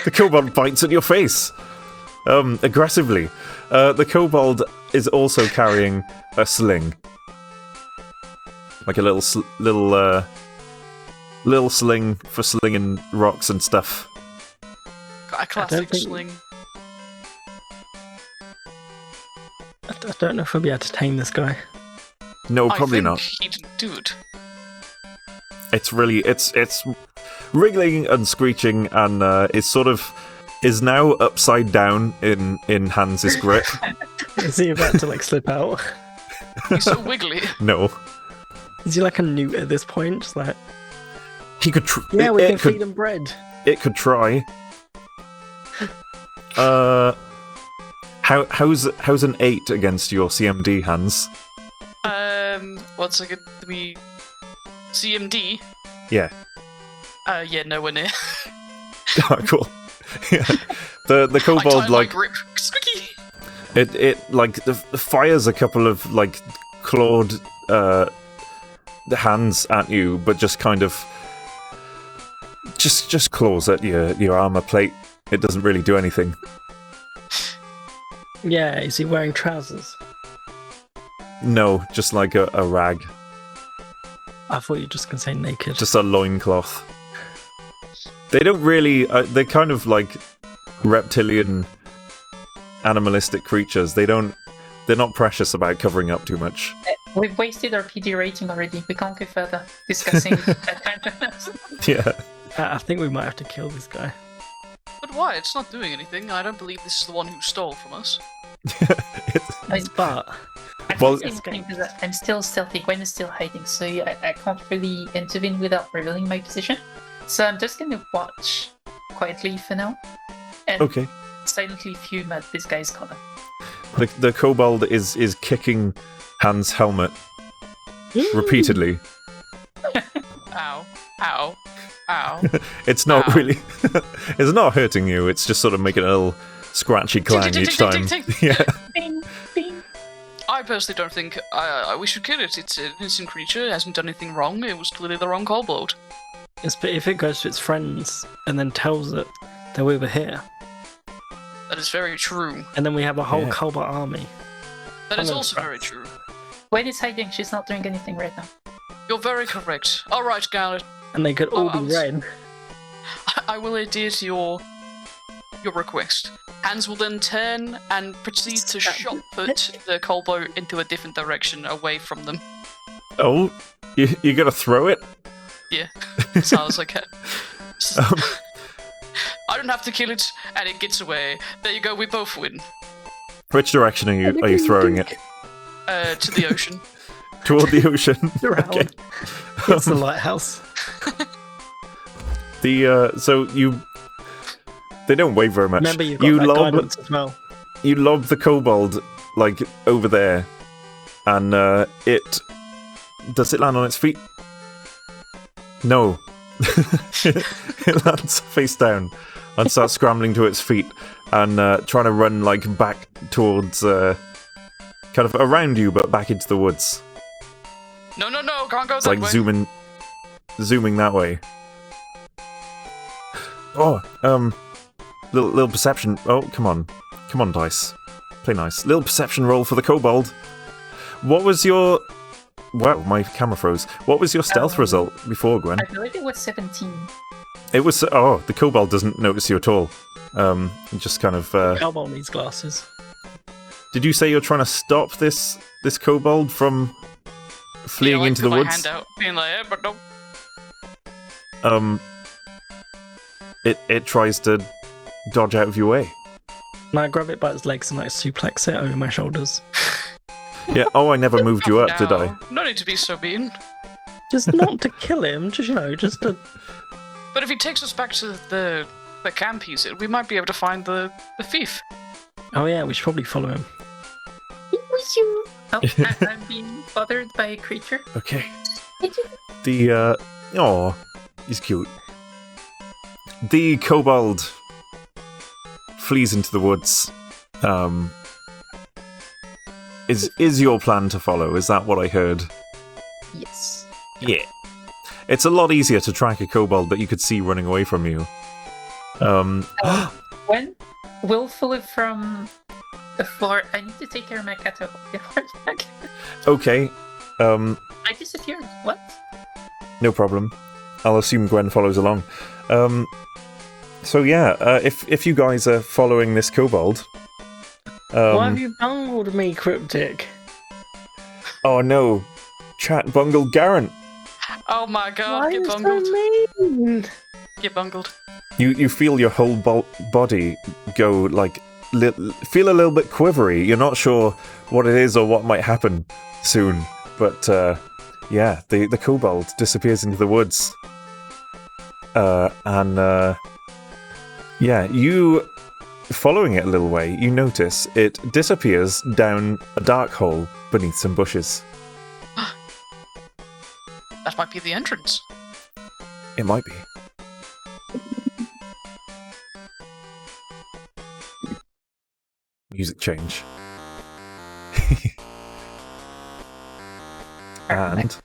The kobold bites at your face aggressively. The kobold is also carrying a sling, like a little sling for slinging rocks and stuff. A classic think- sling. I don't know if I'll be able to tame this guy. No, probably I think not. he'd do it. It's really it's wriggling and screeching and is now upside down in Hans's grip. Is he about to like slip out? He's so wiggly. No, Is he like a newt at this point? Just like, he could. yeah, we can it could. feed him bread. It could try. How's an 8 against your CMD, Hans? 1 second, let me... CMD? Yeah. Yeah, nowhere near. Oh, cool. Yeah. The I kobold tied like my grip. Squeaky! it like fires a couple of like clawed hands at you, but just kind of just claws at your armor plate. It doesn't really do anything. Yeah, is he wearing trousers? No, just like a rag, I thought you were just gonna say naked. just a loincloth. They don't really. They're kind of like reptilian, animalistic creatures. They're not precious about covering up too much. We've wasted our PD rating already. We can't go further discussing that kind of Yeah. I think we might have to kill this guy. But why? It's not doing anything. I don't believe this is the one who stole from us. But I Well- can't say anything because I'm still stealthy. Gwen is still hiding, so I can't really intervene without revealing my position. So I'm just gonna watch quietly for now, and Okay. silently fume at this guy's collar. The kobold is kicking Hans' helmet repeatedly. Ow. Ow. Ow. It's not Ow. really. It's not hurting you. It's just sort of making a little scratchy clang Ting, ting, each ting, time. ting, ting. Yeah. Bing, bing. I personally don't think we should kill it. It's an innocent creature. It hasn't done anything wrong. It was clearly the wrong kobold. Yes, but if it goes to its friends and then tells it they're over here, That is very true. and then we have a whole Yeah. cobalt army. That is Hello, also Franz. very true. Wait is hiding. She's not doing anything right now. You're very correct. All right, Garnet. And they could all I be was- red. I will adhere to your request. Hans will then turn and proceed to shot put the Colbo into a different direction away from them. Oh, you're gonna throw it? Yeah, sounds like it. Um, I don't have to kill it, and it gets away. There you go. We both win. which direction are you throwing it? To the ocean. Toward the ocean. Around. Okay. It's the lighthouse. So they don't weigh very much. Remember, you've got that guidance as well. You lob the kobold like over there, and it does it land on its feet? No, it lands face down and starts scrambling to its feet and trying to run like back towards kind of around you, but back into the woods. No, can't go It's that like way. zooming that way. Oh, little perception. Oh, come on, dice, play nice. Little perception roll for the kobold. What was your? Wow, my camera froze. What was your stealth result before, Gwen? I believe it was 17. It was. Oh, the kobold doesn't notice you at all. Just kind of. Cowboy needs glasses. Did you say you're trying to stop this kobold from fleeing into the put my woods? hand out, being like, yeah, but no. It tries to dodge out of your way. And I grab it by its legs and like suplex it over my shoulders. Yeah. Oh, I never moved you up, did I? No, no need to be so mean. Just not to kill him, just just to. But if he takes us back to the camp he's in, we might be able to find the thief. Oh yeah, we should probably follow him. Oh, I'm being bothered by a creature. Okay. Oh, he's cute. The kobold flees into the woods. Is your plan to follow? Is that what I heard? Yes. Yeah. It's a lot easier to track a kobold that you could see running away from you. When willfully from the floor, I need to take care of my cat. Back. Okay. I disappeared. What? No problem. I'll assume Gwen follows along. So yeah, if you guys are following this kobold, Why have you bungled me, Cryptic? oh no, chat bungled Garen. Oh my god, Why get are you bungled. so mean? Get bungled. You feel your whole body go like feel a little bit quivery. You're not sure what it is or what might happen soon, but yeah, the kobold disappears into the woods, and yeah, you following it a little way, you notice it disappears down a dark hole beneath some bushes. That might be the entrance. It might be. Music change. And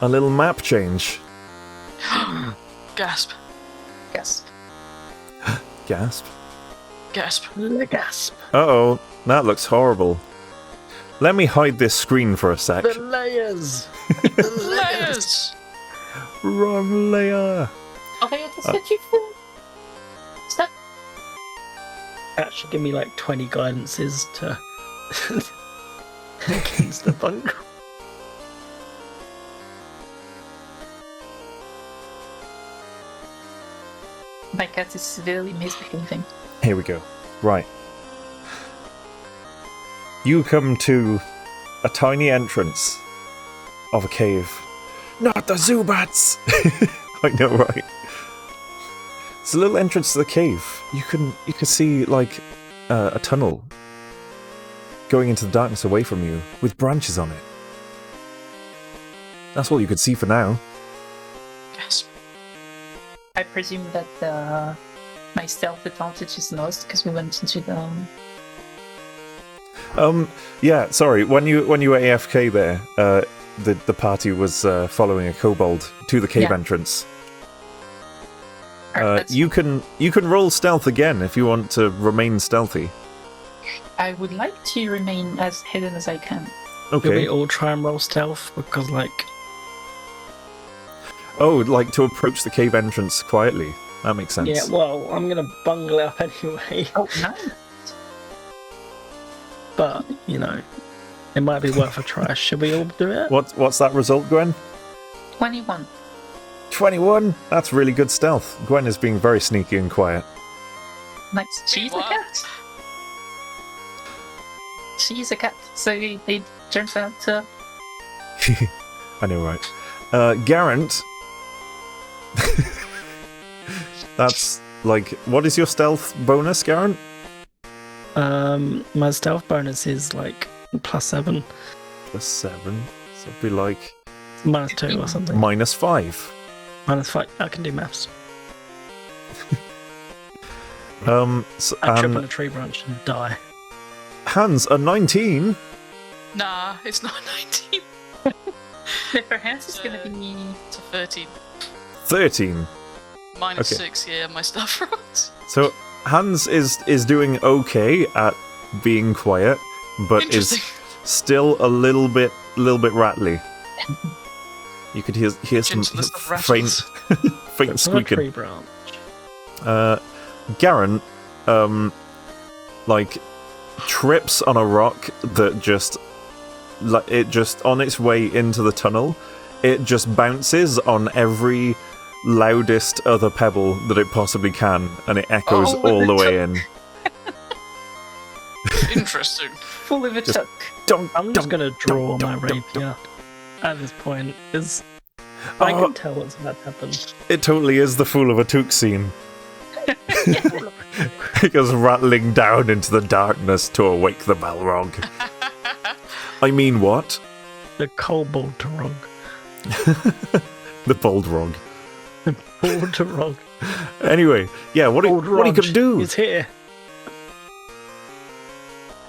a little map change. Gasp. Yes. Gasp. Gasp. Gasp. Uh-oh, that looks horrible. Let me hide this screen for a sec. The layers. Layers! Wrong layer. Okay, I just get you full. Stop. That should give me like 20 guidances to against the bungle. My cat is severely misbehaving. Here we go. Right. You come to a tiny entrance of a cave. Not the Zubats! I know, right? It's a little entrance to the cave. You can see like a tunnel going into the darkness away from you with branches on it. That's all you could see for now. Gasp. I presume that my stealth advantage is lost because we went into the. Yeah, sorry. When you were AFK there, the party was following a kobold to the cave Yeah. entrance. That's- you can roll stealth again if you want to remain stealthy. I would like to remain as hidden as I can. Should we Okay. all try and roll stealth? Because, like, Oh, like to approach the cave entrance quietly. That makes sense. yeah, well, I'm gonna bungle it up anyway. Oh, no. But, you know, it might be worth a try. Should we all do it? What's that result, Gwen? 21. 21. That's really good stealth. Gwen is being very sneaky and quiet. Nice. She's a What? cat. She's a cat. So it turns out I know, right? Garant. That's like, what is your stealth bonus, Garant? My stealth bonus is like +7, +7. So it'd be like -2 or something. -5. -5. I can do maths. So, I trip on a tree branch and die. Hans, a 19. Nah, it's not 19. her hands is gonna be. It's a 13. 13. Minus Okay. 6, yeah, my stuff rolls. So Hans is doing okay at being quiet, but is Interesting. still a little bit rattly. You could hear some Into the stuff faint rattles. faint It's not a tree squeaking. branch. Garen, like trips on a rock that just on its way into the tunnel, it just bounces on every loudest other pebble that it possibly can, and it echoes Oh, all the the way in. Interesting. Full of a Just- tuck. Dunk, I'm just dunk, gonna draw dunk, my dunk, dunk, rapier at this point, because I Oh. can tell what's about to happen. It totally is the Fool of a Took scene. It goes rattling down into the darkness to awake the Balrog. I mean, what? The kobold Tarog. The Boldrog. Bold Tarog. Anyway, yeah, what are you gonna do? He's here.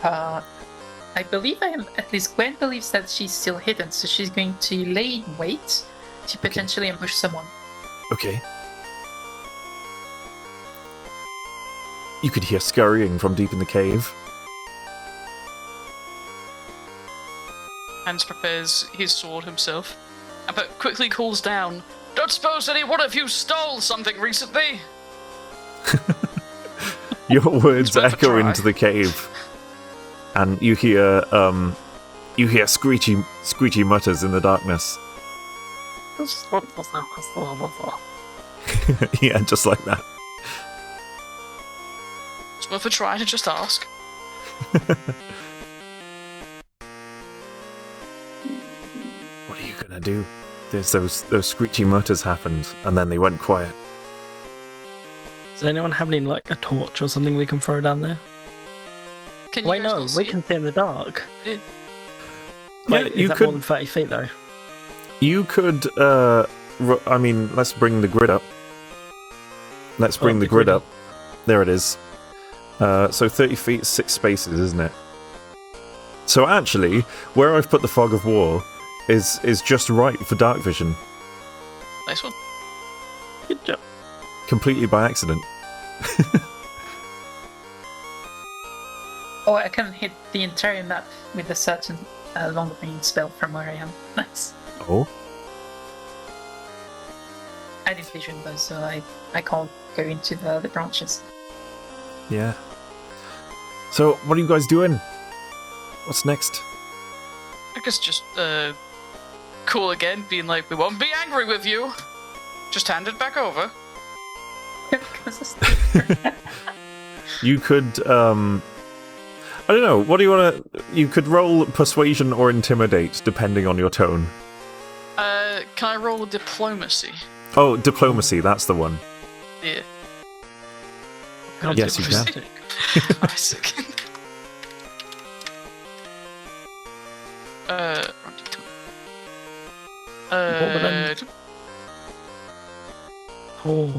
I believe at least Gwen believes that she's still hidden, so she's going to lay in wait to potentially ambush someone. Okay. You could hear scurrying from deep in the cave. Hans prepares his sword himself, but quickly calls down, "Don't suppose any one of you stole something recently?" Your words It's worth a echo try. into the cave, and you hear screechy mutters in the darkness. Yeah, just like that. It's worth a try to just ask. What are you gonna do? There's those screechy mutters happened, and then they went quiet. Does anyone have any, like, a torch or something we can throw down there? Can you Wait, guys no, not we see can see in the dark. Yeah. Wait, Yeah, is you that could- more than 30 feet, though? You could, I mean, let's bring the grid up. Let's bring the the grid grid up. There it is. So 30 feet, 6 spaces, isn't it? So actually, where I've put the fog of war is just right for dark vision, Nice one. Good job. completely by accident. Oh, I can hit the entire map with a certain long range spell from where I am. Nice. Oh, I did vision though, so I can't go into the branches. yeah. So, what are you guys doing? What's next? I guess just cool again, being like, "We won't be angry with you. Just hand it back over." You could, I don't know, what do you want to... You could roll persuasion or intimidate, depending on your tone. Can I roll a diplomacy? Oh, diplomacy, that's the one. Yeah. Yes, you can. Isaac. What would I- Oh.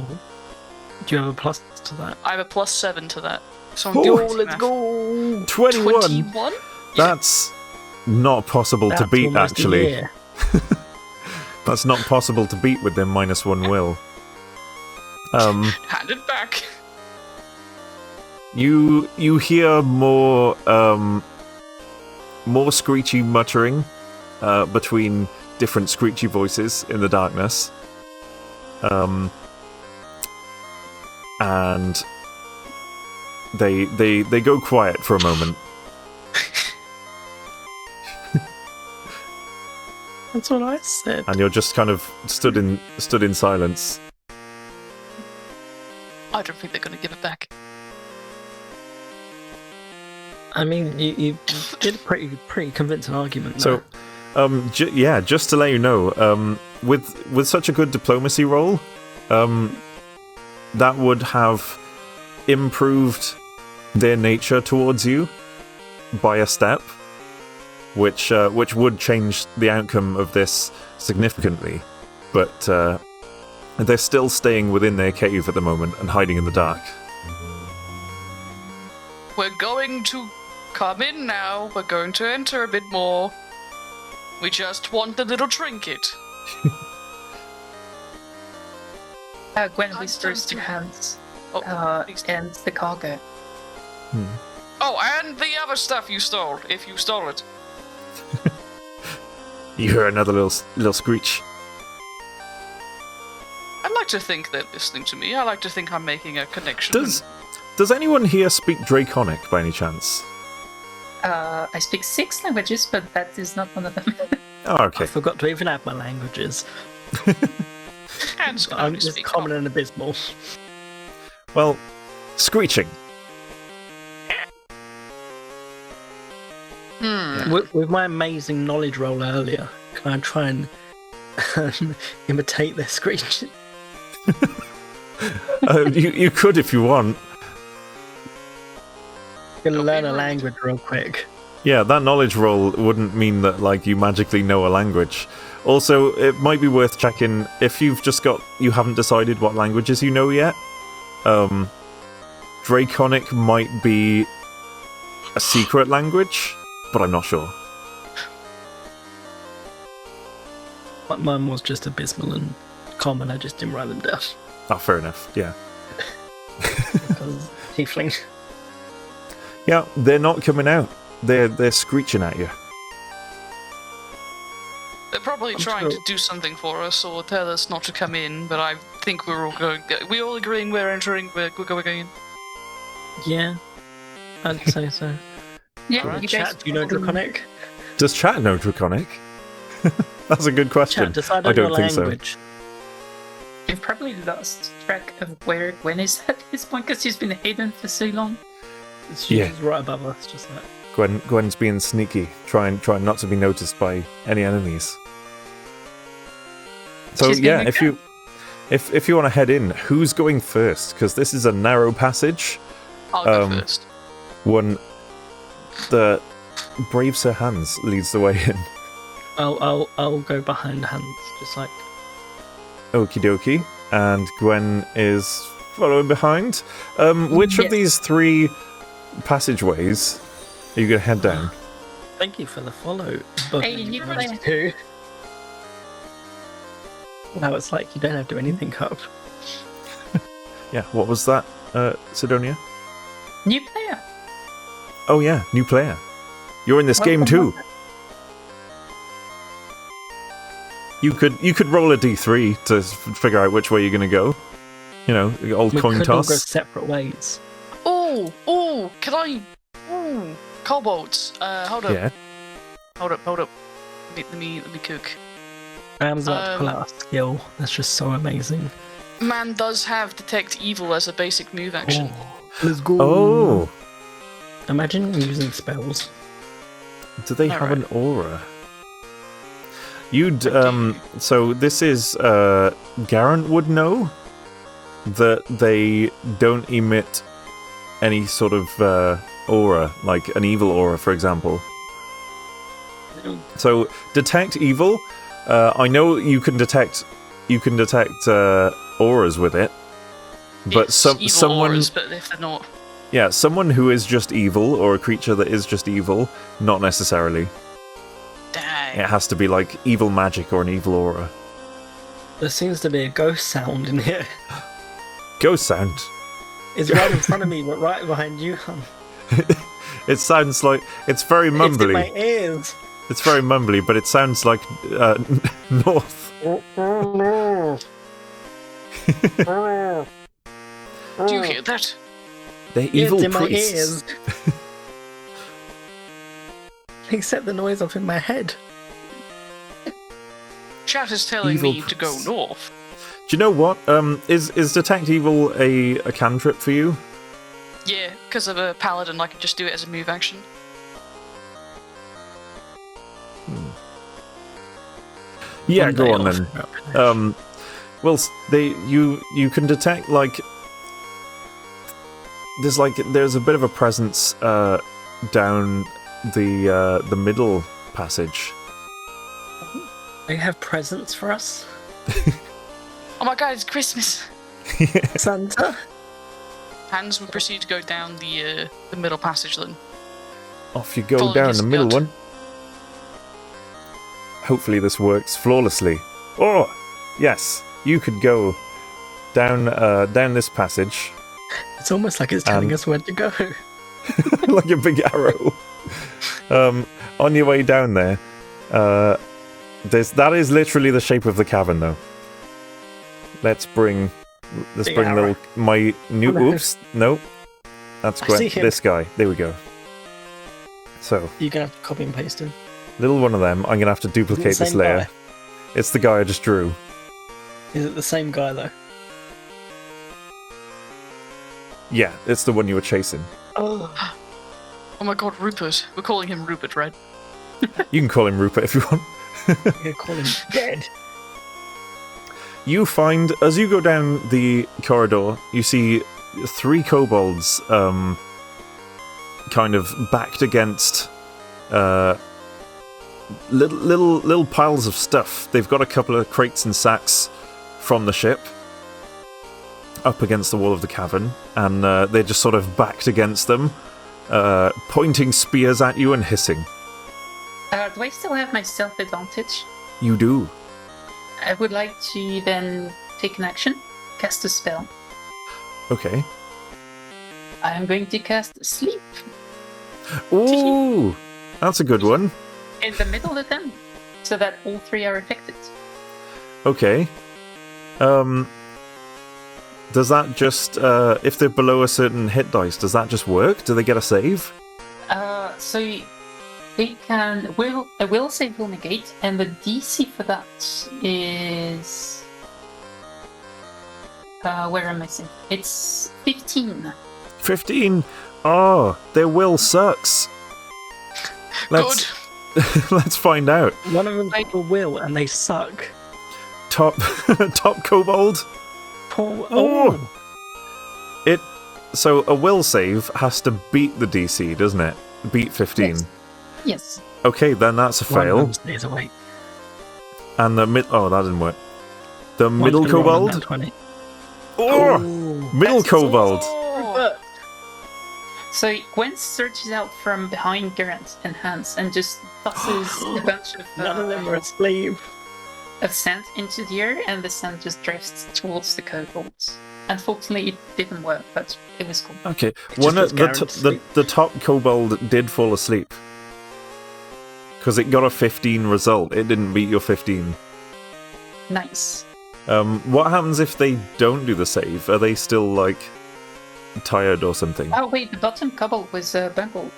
Do you have a plus to that? I have a +7 to that. So I'm Oh, good. let's go! 21! 21? That's not possible to That's beat, almost a actually. year. That's not possible to beat with their -1 will. Hand it back. You hear more screechy muttering between different screechy voices in the darkness. And they go quiet for a moment. That's what I said. And you're just kind of stood in silence. I don't think they're going to give it back. I mean, you did a pretty convincing argument. So, just to let you know, with such a good diplomacy roll, that would have improved their nature towards you by a step, which would change the outcome of this significantly. But they're still staying within their cave at the moment and hiding in the dark. We're going to come in now. We're going to enter a bit more. We just want the little trinket. Gwen whispers to Hans, please. and the cargo. Oh, and the other stuff you stole, if you stole it. You hear another little screech. I'd like to think they're listening to me. I like to think I'm making a connection. Does anyone here speak Draconic by any chance? I speak 6 languages, but that is not one of them. Oh, okay. I forgot to even add my languages. Hands can I'm only just speak common and abysmal. Well, screeching. With my amazing knowledge roll earlier, can I try and imitate their screech? You could if you want. I'm gonna learn a language real quick. Yeah, that knowledge roll wouldn't mean that you magically know a language. Also, it might be worth checking if you haven't decided what languages you know yet. Draconic might be a secret language, but I'm not sure. Mine was just abysmal and common. I just didn't write them down. Oh, fair enough. Yeah. Because tiefling. Yeah, they're not coming out. They're screeching at you. They're probably trying to do something for us or tell us not to come in, but I think we're all going. We're all agreeing we're entering. We're going in. Yeah, I'd say so. Yeah, Right, you guys. chat, do you know Draconic? Does chat know Draconic? That's a good question. Chat, decide I on don't your think language. You've probably lost track of where Gwen is at this point because she's been hidden for so long. She's right above us, just like. Gwen's being sneaky, trying not to be noticed by any enemies. So She's yeah, being if you want to head in, who's going first? Because this is a narrow passage. I'll go first. One, the brave Sir Hans leads the way in. I'll go behind Hans, just like. Okie dokie, and Gwen is following behind. Which of Yes. these 3 passageways are you going to head down? Thank you for the follow. But Hey, you play. too. Now it's like you don't have to do anything up. Yeah, what was that, Sidonia? New player. Oh yeah, new player. You're in this game Welcome, too. You could roll a d3 to figure out which way you're going to go. You know, the old We coin could all go toss. separate ways. Oh, can I? Oh, kobolds. Hold up. Yeah. Hold up. Let me cook. Ram's about to pull out a skill that's just so amazing. Man does have detect evil as a basic move action. Let's go. Oh, Imagine using spells. do they have an aura? You'd do. So this is Garant would know that they don't emit any sort of aura, like an evil aura, for example. So detect evil. I know you can detect auras with it, but It's evil someone, auras, but if they're not, yeah, someone who is just evil or a creature that is just evil, not necessarily. dang. It has to be like evil magic or an evil aura. There seems to be a ghost sound in here. Ghost sound. It's right in front of me, but right behind you, hon. It sounds like it's very It's in mumbly. my ears. It's very mumbly, but it sounds like north. Do you hear that? They're evil It's in my priests. ears. Except the noise of in my head. Chat is telling Evil me to go priests. north. Do you know what? Is detect evil a cantrip for you? Yeah, because of a paladin, I can just do it as a move action. Yeah, One go day on off. then. Well, you can detect like there's a bit of a presence down the middle passage. They have presents for us. Oh my god, it's Christmas! Santa. Hans would proceed to go down the middle passage then. Off you go Following down his the middle gut. one. Hopefully this works flawlessly. Oh, yes, you could go down this passage It's almost like it's telling us where to go. like a big arrow. On your way down there, that is literally the shape of the cavern, though. Let's bring Big arrow. my new. Oh, no. Oops, no, that's I great. see him. This guy. There we go. So, You're gonna have to copy and paste him. little one of them. I'm gonna have to duplicate Is it the this same layer. guy? It's the guy I just drew. Is it the same guy though? Yeah, it's the one you were chasing. Oh, Oh my god, Rupert. We're calling him Rupert, right? You can call him Rupert if you want. I'm gonna call him dead. You find, as you go down the corridor, you see 3 kobolds kind of backed against little piles of stuff. They've got a couple of crates and sacks from the ship up against the wall of the cavern, and they're just sort of backed against them, pointing spears at you and hissing. Do I still have my stealth advantage? You do. I would like to then take an action, cast a spell. Okay. I am going to cast Sleep Ooh, that's a good one. in the middle of them, so that all 3 are affected. Okay. Does that just, if they're below a certain hit dice, does that just work? Do they get a save? So they can a will save will negate, and the DC for that is where am I saying? It's 15. 15? Oh, their will sucks. Let's, let's find out. One of them's called Will, and they suck. Top kobold? Oh, So a will save has to beat the DC, doesn't it? Beat 15. Yes. Okay, then that's a One of fail. them stays awake. And the oh, that didn't work. The One's middle gonna roll a kobold? nat 20. Oh, Ooh. middle kobold. So Gwen surges out from behind Geralt and Hans and just tosses a bunch of None of them were asleep. of sand into the air, and the sand just drifts towards the kobolds. Unfortunately, it didn't work, but it was cool. Okay, just one was of guaranteed. the top kobold did fall asleep. Because it got a 15 result. It didn't beat your 15. Nice. What happens if they don't do the save? Are they still, like, tired or something? Oh wait, the bottom kobold was bungled.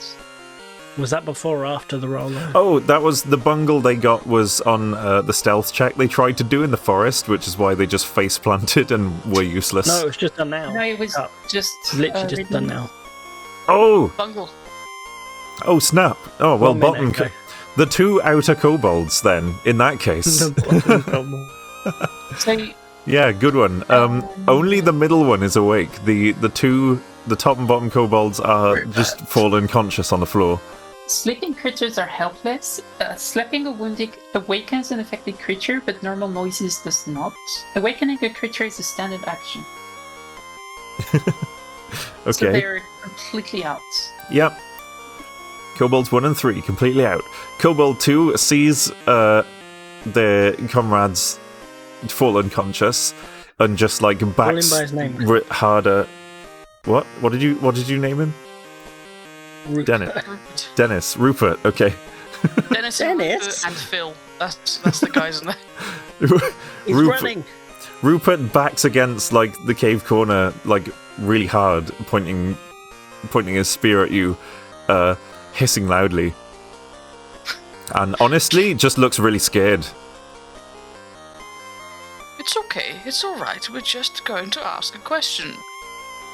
Was that before or after the roll? Oh, that was the bungle they got was on the stealth check they tried to do in the forest, which is why they just face planted and were useless. No, it's just done now. No, it was Oh, just literally just written- done now. Oh! Bungle. Oh, snap! Oh, well, 1 minute bottom. ago. The 2 outer kobolds, then, in that case. The bottom kobold. So Yeah, good one. Only the middle one is awake. The top and bottom kobolds are just fallen conscious on the floor. sleeping creatures are helpless. Slapping a wounded awakens an affected creature, but normal noises does not. Awakening a creature is a standard action. Okay. So they're completely out. Yep. Kobolds 1 and 3 completely out. Kobold 2 sees their comrades fall unconscious. and just like Call him backs by his name. harder. What? What did you name him? Dennis. Rupert. Okay. Dennis, Dennis? and Phil. That's the guys in there. He's running. Rupert backs against like the cave corner, like really hard, pointing his spear at you, hissing loudly, and honestly, just looks really scared. It's okay. It's all right. We're just going to ask a question.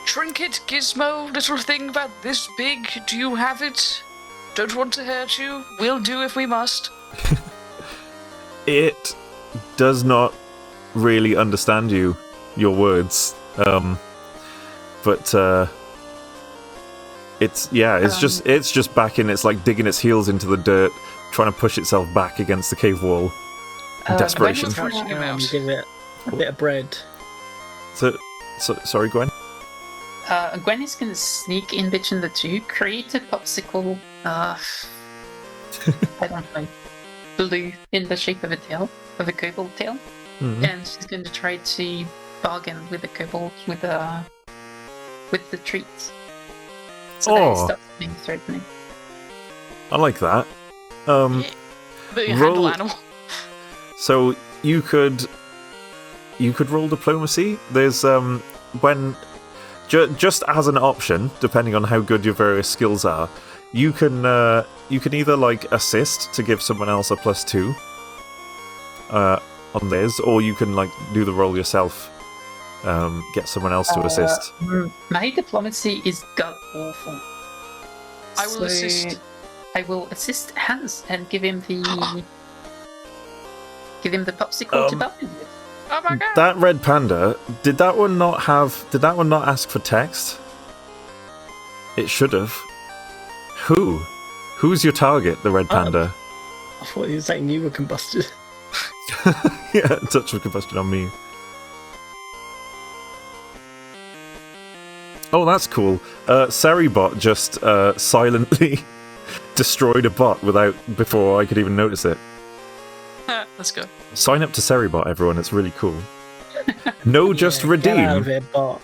Trinket, gizmo, little thing about this big. Do you have it? Don't want to hurt you. We'll do if we must. It does not really understand your words, but it's just backing. It's like digging its heels into the dirt, trying to push itself back against the cave wall. In desperation. Gwen will throw him out. Give it a bit of bread. So sorry, Gwen. Gwen is gonna sneak in between the two, create a popsicle, I don't know, blue in the shape of a tail, of a kobold tail, and she's going to try to bargain with the kobold with the treats. So that it stops being threatening. I like that. Yeah. But you handle animal. So you could roll diplomacy. There's when just as an option, depending on how good your various skills are, you can either like assist to give someone else a +2 on theirs, or you can like do the roll yourself, get someone else to assist. My diplomacy is god awful. I will assist. I will assist Hans and give him the popsicle to bargain with. Oh my god! That red panda, did that one not ask for text? It should have. Who's your target, the red panda? I thought he was saying you were combusted. Yeah, touch of combustion on me. Oh, that's cool. Seribot just silently destroyed a bot before I could even notice it. Let's go. Sign up to Seribot, everyone. It's really cool. No, just redeem. Get out of here, bot.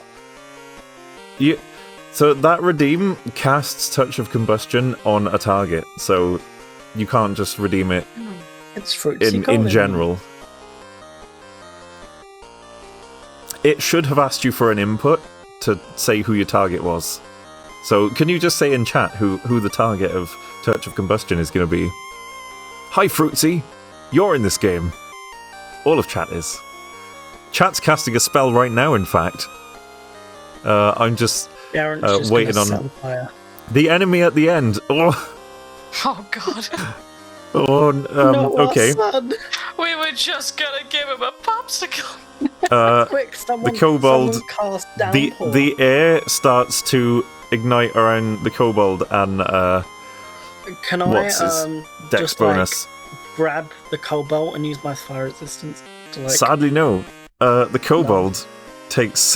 So that redeem casts Touch of Combustion on a target, so you can't just redeem it It's fruits. in general. It should have asked you for an input to say who your target was. So can you just say in chat who the target of Touch of Combustion is going to be? Hi, Fruitsy. You're in this game. All of chat is. Chat's casting a spell right now, in fact. I'm just waiting on the enemy at the end. Oh, Oh god. okay. Son. We were just gonna give him a popsicle. Quick, someone, the kobold, someone cast downpour. the air starts to ignite around the kobold, and Can what's I his dex just bonus? grab the cobalt and use my fire resistance to like... Sadly, no. The kobold takes.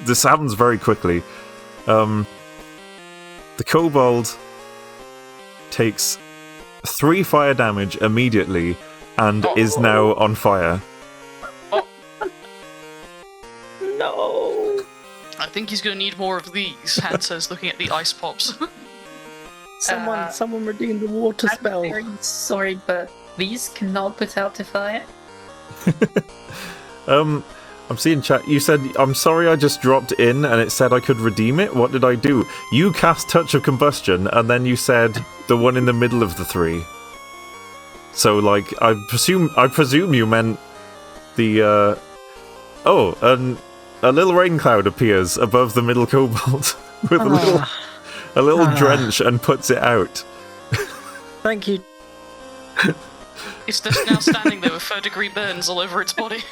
This happens very quickly. The kobold takes 3 fire damage immediately and is now on fire. No! I think he's gonna need more of these. Hans says, looking at the ice pops. Someone redeem the water spell. I'm very sorry, but these cannot put out the fire. I'm seeing chat. You said, I'm sorry I just dropped in and it said I could redeem it. What did I do? You cast Touch of Combustion and then you said the one in the middle of the 3. So, like, I presume you meant the, a little rain cloud appears above the middle kobold with a little drench and puts it out. Thank you. It's just now standing there with 3rd-degree burns all over its body.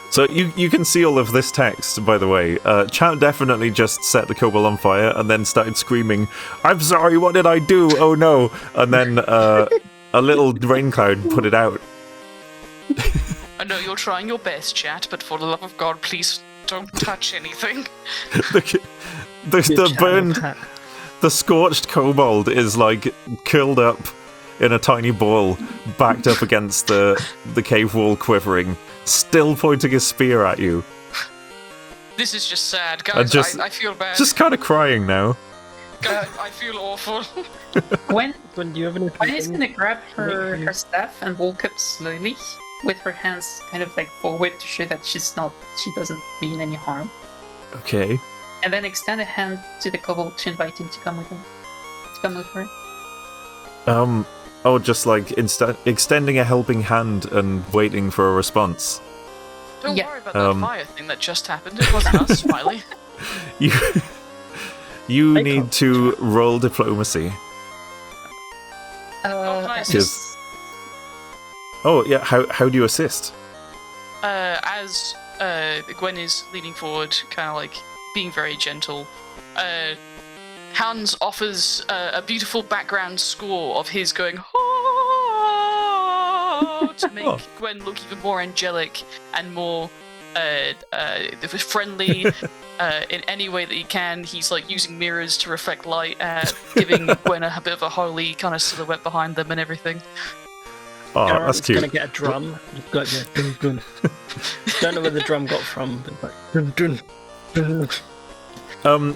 So you can see all of this text, by the way. Chat definitely just set the kobold on fire and then started screaming, "I'm sorry, what did I do? Oh no!" And then a little rain cloud put it out. I know you're trying your best, chat, but for the love of God, please don't touch anything. The scorched kobold is like curled up in a tiny ball, backed up against the cave wall, quivering, still pointing his spear at you. This is just sad, guys. I feel bad. Just kind of crying now. God, I feel awful. Gwen Do you have any? is gonna grab her staff and walk up slowly with her hands kind of like forward to show that she doesn't mean any harm. Okay. And then extend a hand to the kobold to invite him to come with him. To come with her. Oh, just like extending a helping hand and waiting for a response. Don't Yeah. worry about that fire thing that just happened. It wasn't us, Smiley. You They need can't to roll diplomacy. nice. Yes. Oh yeah, how do you assist? As Gwen is leaning forward, kind of like being very gentle, Hans offers a beautiful background score of his going "Oh," to make Gwen look even more angelic and more friendly in any way that he can. He's like using mirrors to reflect light, giving Gwen a bit of a holy kind of silhouette behind them and everything. Oh, that's cute. Gonna get a drum. You've got your dun, dun. Don't know where the drum got from, but like dun, dun, dun.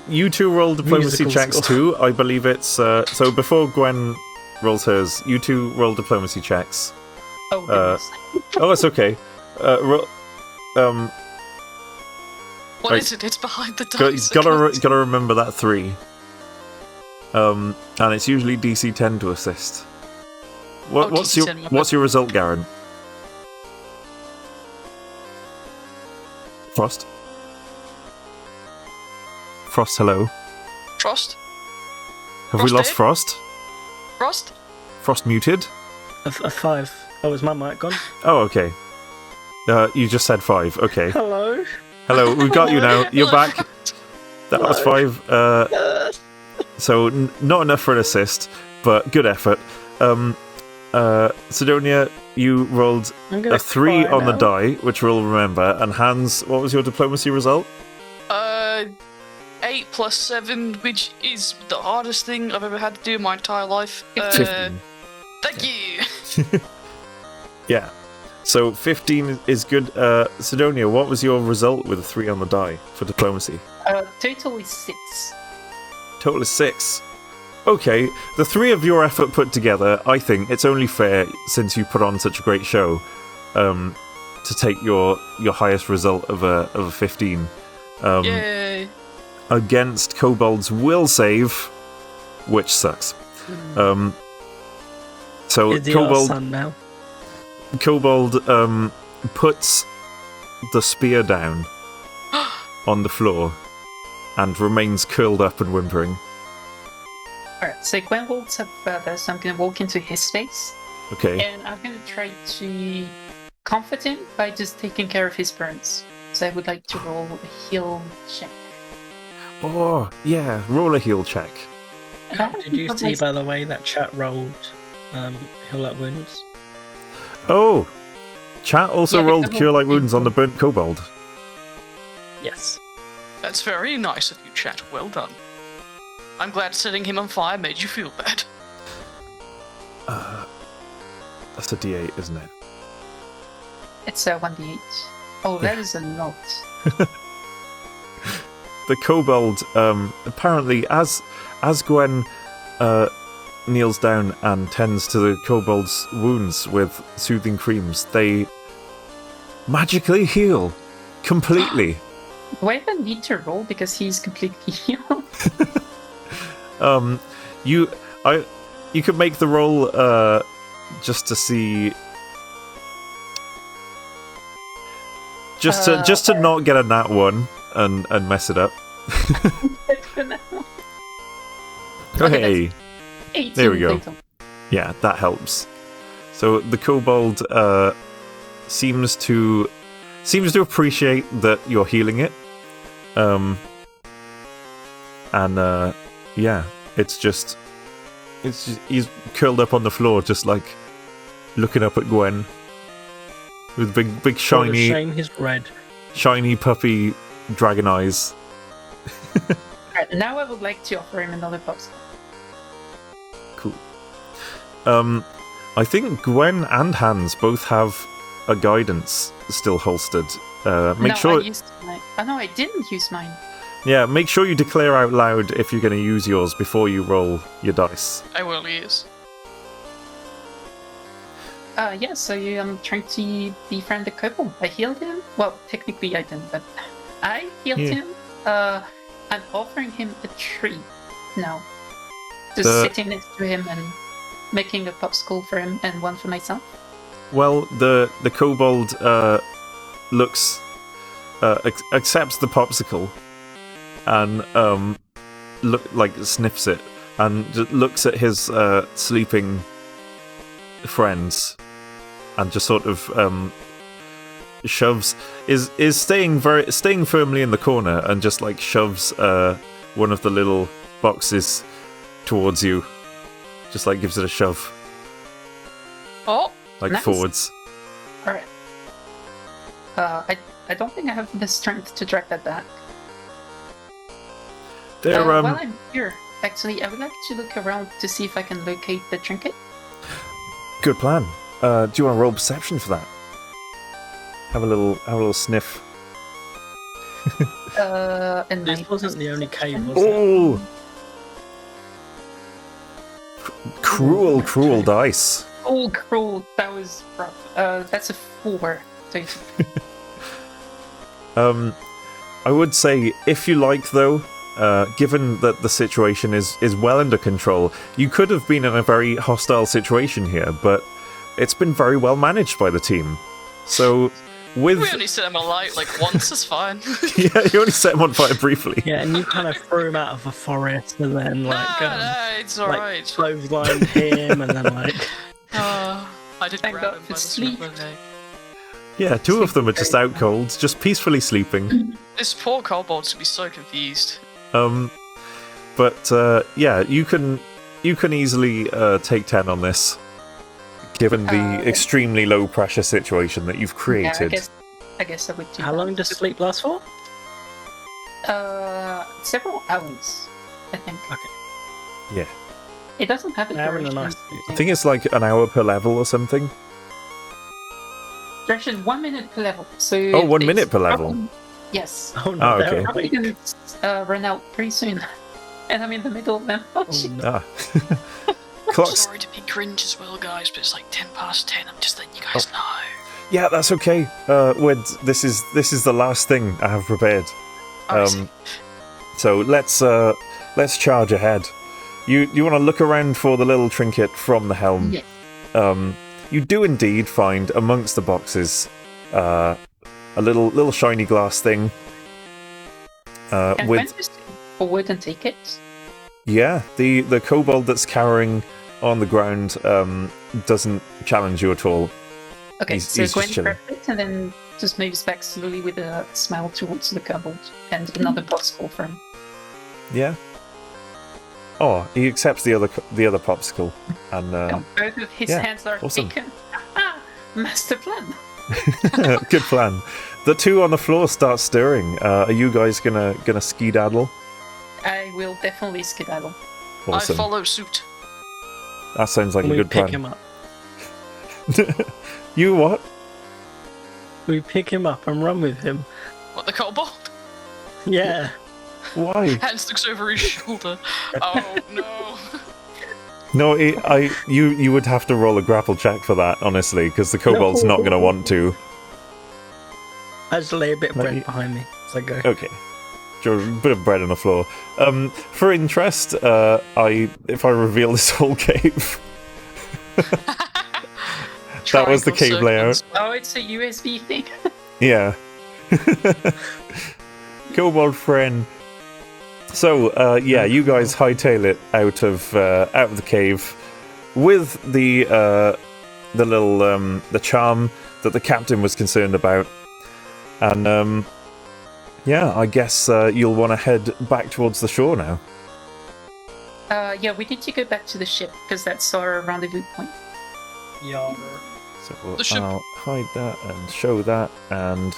You two roll diplomacy Musical checks score. too. I believe it's so before Gwen rolls hers, you two roll diplomacy checks. Oh, goodness. Oh, it's okay. What Right. is it? It's behind the dice. Gotta remember that 3. And it's usually DC 10 to assist. What's DC 10, my what's your result, Garen? Frost. Frost, hello. Frost? Have we Frost lost dead? Frost? Frost? Frost muted? A 5. Oh, is my mic gone? Oh, okay. You just said 5. Okay. Hello. Hello, we've got you now. You're back. That was 5. So not enough for an assist, but good effort. Sidonia, you rolled I'm gonna a 3 cry on the now. die, which we'll remember. And Hans, what was your diplomacy result? 8 plus 7, which is the hardest thing I've ever had to do in my entire life. 15. Thank you! Yeah. So 15 is good. Sidonia, what was your result with a 3 on the die for diplomacy? Total is 6. Total is 6. Okay, the 3 of your effort put together, I think it's only fair, since you put on such a great show, to take your highest result of a 15. Yay! Against Kobold's will save, which sucks. So Is he our son now? Kobold puts the spear down on the floor and remains curled up and whimpering. Alright, so Gwen walks up further, so I'm gonna walk into his space, Okay. and I'm gonna try to comfort him by just taking care of his burns. So I would like to roll a heal check. Oh, yeah, roll a heal check. Did you see, by the way, that chat rolled heal up wounds? Oh! Chat also Yeah, rolled because Cure Light Wounds on the burnt kobold. Yes. That's very nice of you, chat. Well done. I'm glad setting him on fire made you feel bad. That's a d8, isn't it? It's a 1d8. Oh, that is a lot. The kobold, apparently, as Gwen kneels down and tends to the kobold's wounds with soothing creams, they magically heal. Completely. Do I even need to roll because he's completely healed? You could make the roll just to see, just to not get a nat 1 and mess it up. Hey, 18 there we go. total. Yeah, that helps. So the kobold seems to appreciate that you're healing it. Yeah, it's just he's curled up on the floor, just like looking up at Gwen with big What a shiny shame he's red. puppy dragon eyes. Alright, now I would like to offer him another post. Cool. I think Gwen and Hans both have a guidance still holstered. Make no, sure. I used mine. Oh no, I didn't use mine. Yeah, make sure you declare out loud if you're going to use yours before you roll your dice. I will use. Yeah, so I'm trying to befriend the couple. I healed him. Well, technically I didn't, but I healed him. I'm offering him a tree now. Just sitting next to him and making a popsicle for him and one for myself. Well, the kobold looks accepts the popsicle and sniffs it and just looks at his sleeping friends and just sort of shoves is staying firmly in the corner and just like shoves one of the little boxes towards you, just like gives it a shove. Oh, like nice. Forwards. All right. I don't think I have the strength to drag that back. They're While I'm here, actually, I would like to look around to see if I can locate the trinket. good plan. Do you want to roll perception for that? Have a little sniff. And This wasn't the only cave, was it? Oh, cruel dice. Oh, cruel! That was rough. That's a 4. I would say, if you like, though, given that the situation is well under control, you could have been in a very hostile situation here, but it's been very well managed by the team. So, with... we only set him alight like once, it's fine. Yeah, you only set him on fire briefly. Yeah, and you kind of threw him out of a forest and then, like, no, it's alright. clotheslined him and then, like... I did Thank grab God him by for the sleep. scruff of the neck. Yeah, 2 of them are just out cold, just peacefully sleeping. This poor kobold's gonna be so confused. But yeah, you can easily take 10 on this, given the extremely low pressure situation that you've created. Yeah, I guess I would do How that. long does sleep last for? Several hours, I think. Okay. Yeah, It doesn't have a Having a duration. nice I think it's like an hour per level or something. Duration 1 minute per level. So Oh, 1 it's minute per level. probably- Yes. Oh no, Oh, they're okay. Probably awake. gonna run out pretty soon. And I'm in the middle of them. Oh, Oh, shit. no. Ah, clocks. Sorry to be cringe as well, guys, but it's like 10 past 10. I'm just letting you guys know. Yeah, that's okay. This is the last thing I have prepared. Oh, I see. So let's charge ahead. You want to look around for the little trinket from the helm. Yeah. You do indeed find amongst the boxes a little shiny glass thing. Can With I just forward and take it? yeah, the kobold that's cowering on the ground doesn't challenge you at all. Okay, He's so just Gwen chilling. grabs it and then just moves back slowly with a smile towards the kobold and another popsicle for him. Yeah. Oh, he accepts the other popsicle, and Now, both of his yeah, hands are awesome. taken. Master plan. good plan. The 2 on the floor start stirring. Are you guys gonna skedaddle? I will definitely skedaddle. Awesome. I follow suit. That sounds like And a we good pick plan. him up. You what? We pick him up and run with him. What, the kobold? Yeah. Why? Hans looks over his shoulder. Oh no. No, you would have to roll a grapple check for that, honestly, because the kobold's not going to want to. I just lay a bit of Let bread me- behind me as I go. Okay. Sure, a bit of bread on the floor. For interest, if I reveal this whole cave, that was the cave layout. Oh, it's a USB thing. Yeah. Kobold friend. So, yeah, you guys hightail it out of the cave with the little the charm that the captain was concerned about, and yeah, I guess you'll want to head back towards the shore now. Yeah, we need to go back to the ship because that's our rendezvous point. Yeah. So The ship. I'll hide that and show that, and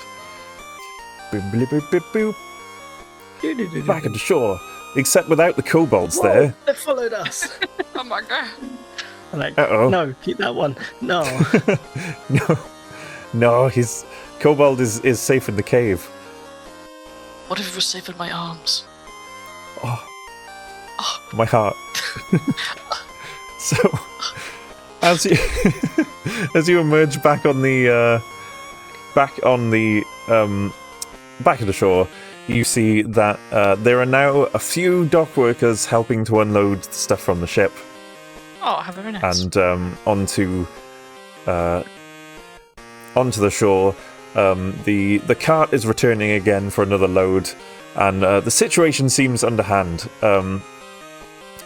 boop, boop, boop, boop, boop. Back at the shore, except without the kobolds there. They followed us. Oh my god. I'm like, Uh-oh. no, keep that one. No. No, his Kobold is safe in the cave. What if it was safe in my arms? Oh, my heart. So, as you as you emerge back on the back of the shore, you see that there are now a few dock workers helping to unload stuff from the ship. Oh, how very nice. And onto the shore. The cart is returning again for another load, and the situation seems underhand,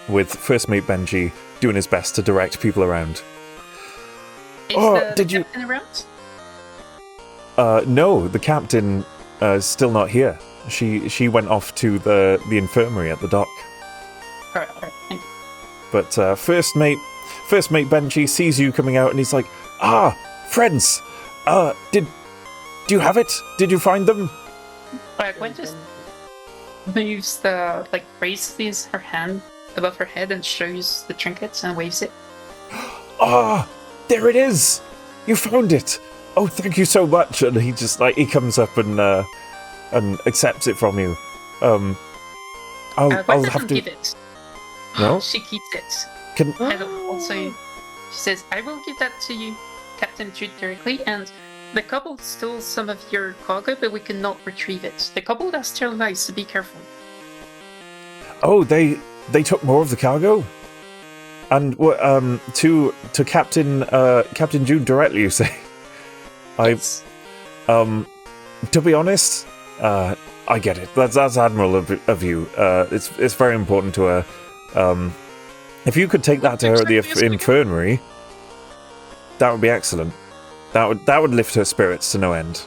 with First Mate Benji doing his best to direct people around. Is the captain around? No, the captain is still not here. She went off to the infirmary at the dock. Alright, thank you. But First Mate Benji sees you coming out, and he's like, friends, do you have it? Did you find them? Gwen just moves raises her hand above her head and shows the trinkets and waves it. There it is! You found it! Oh, thank you so much! And he just, he comes up and accepts it from you. Gwen I'll doesn't have to... give it. No? She keeps it. Can... And also, she says, I will give that to you, Captain Jude, directly, and the kobold stole some of your cargo, but we cannot retrieve it. The kobold has still lives, so be careful. Oh, they took more of the cargo? And to Captain Jude directly, you say? Yes. To be honest, I get it. That's admirable of you. It's very important to her. If you could take that to her at the infirmary, that would be excellent. That would lift her spirits to no end.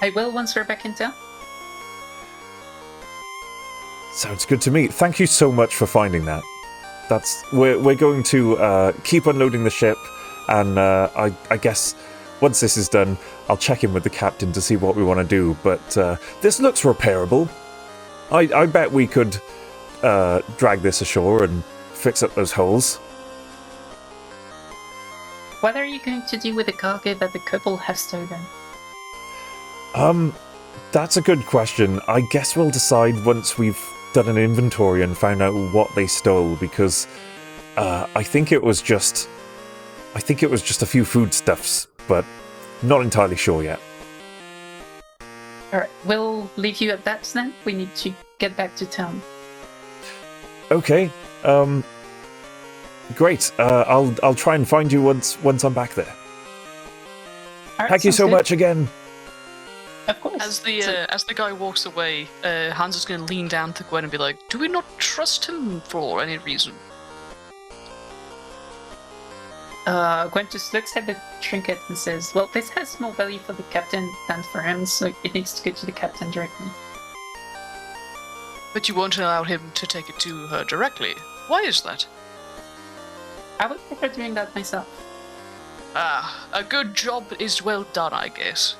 I will once we're back in town. Sounds good to me. Thank you so much for finding that. We're going to keep unloading the ship, and I guess once this is done, I'll check in with the captain to see what we want to do. But this looks repairable. I bet we could drag this ashore and fix up those holes. What are you going to do with the cargo that the kobold has stolen? That's a good question. I guess we'll decide once we've done an inventory and found out what they stole, because I think it was just a few foodstuffs, but not entirely sure yet. Alright, we'll leave you at that then. We need to get back to town. Okay. Great. I'll try and find you once I'm back there. Alright, Thank you so good. much again. Of course. As the guy walks away, Hans is going to lean down to Gwen and be like, "Do we not trust him for any reason?" Gwen just looks at the trinket and says, well, this has more value for the captain than for him, so it needs to go to the captain directly. But you won't allow him to take it to her directly. Why is that? I would prefer doing that myself. A good job is well done, I guess.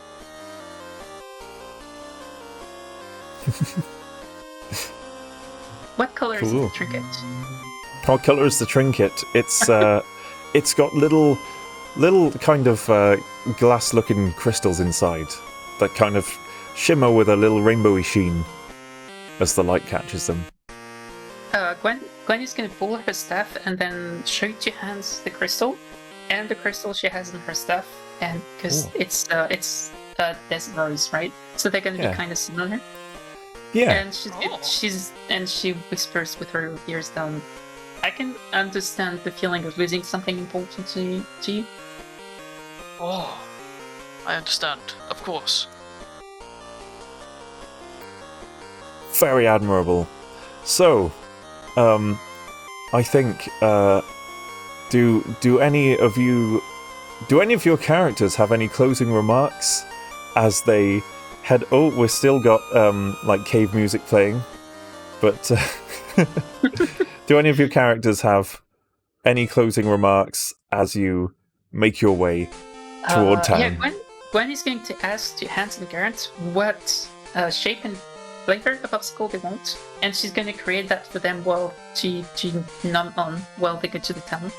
What color is Cool. the trinket? What color is the trinket? It's it's got little kind of glass-looking crystals inside that kind of shimmer with a little rainbowy sheen as the light catches them. Gwen is going to pull her staff and then show to Hans the crystal, and the crystal she has in her staff, and because it's desert rose, right? So they're going to be kind of similar. Yeah. And she whispers with her ears down, I can understand the feeling of losing something important to you. Oh, I understand, of course. Very admirable. So, I think, do any of your characters have any closing remarks as they head? Oh, we've still got like cave music playing, but do any of your characters have any closing remarks as you make your way toward town? Yeah, Gwen is going to ask to Hans and Garrett what shape and flavor of popsicle they want, and she's going to create that for them while she numb on while they get to the town.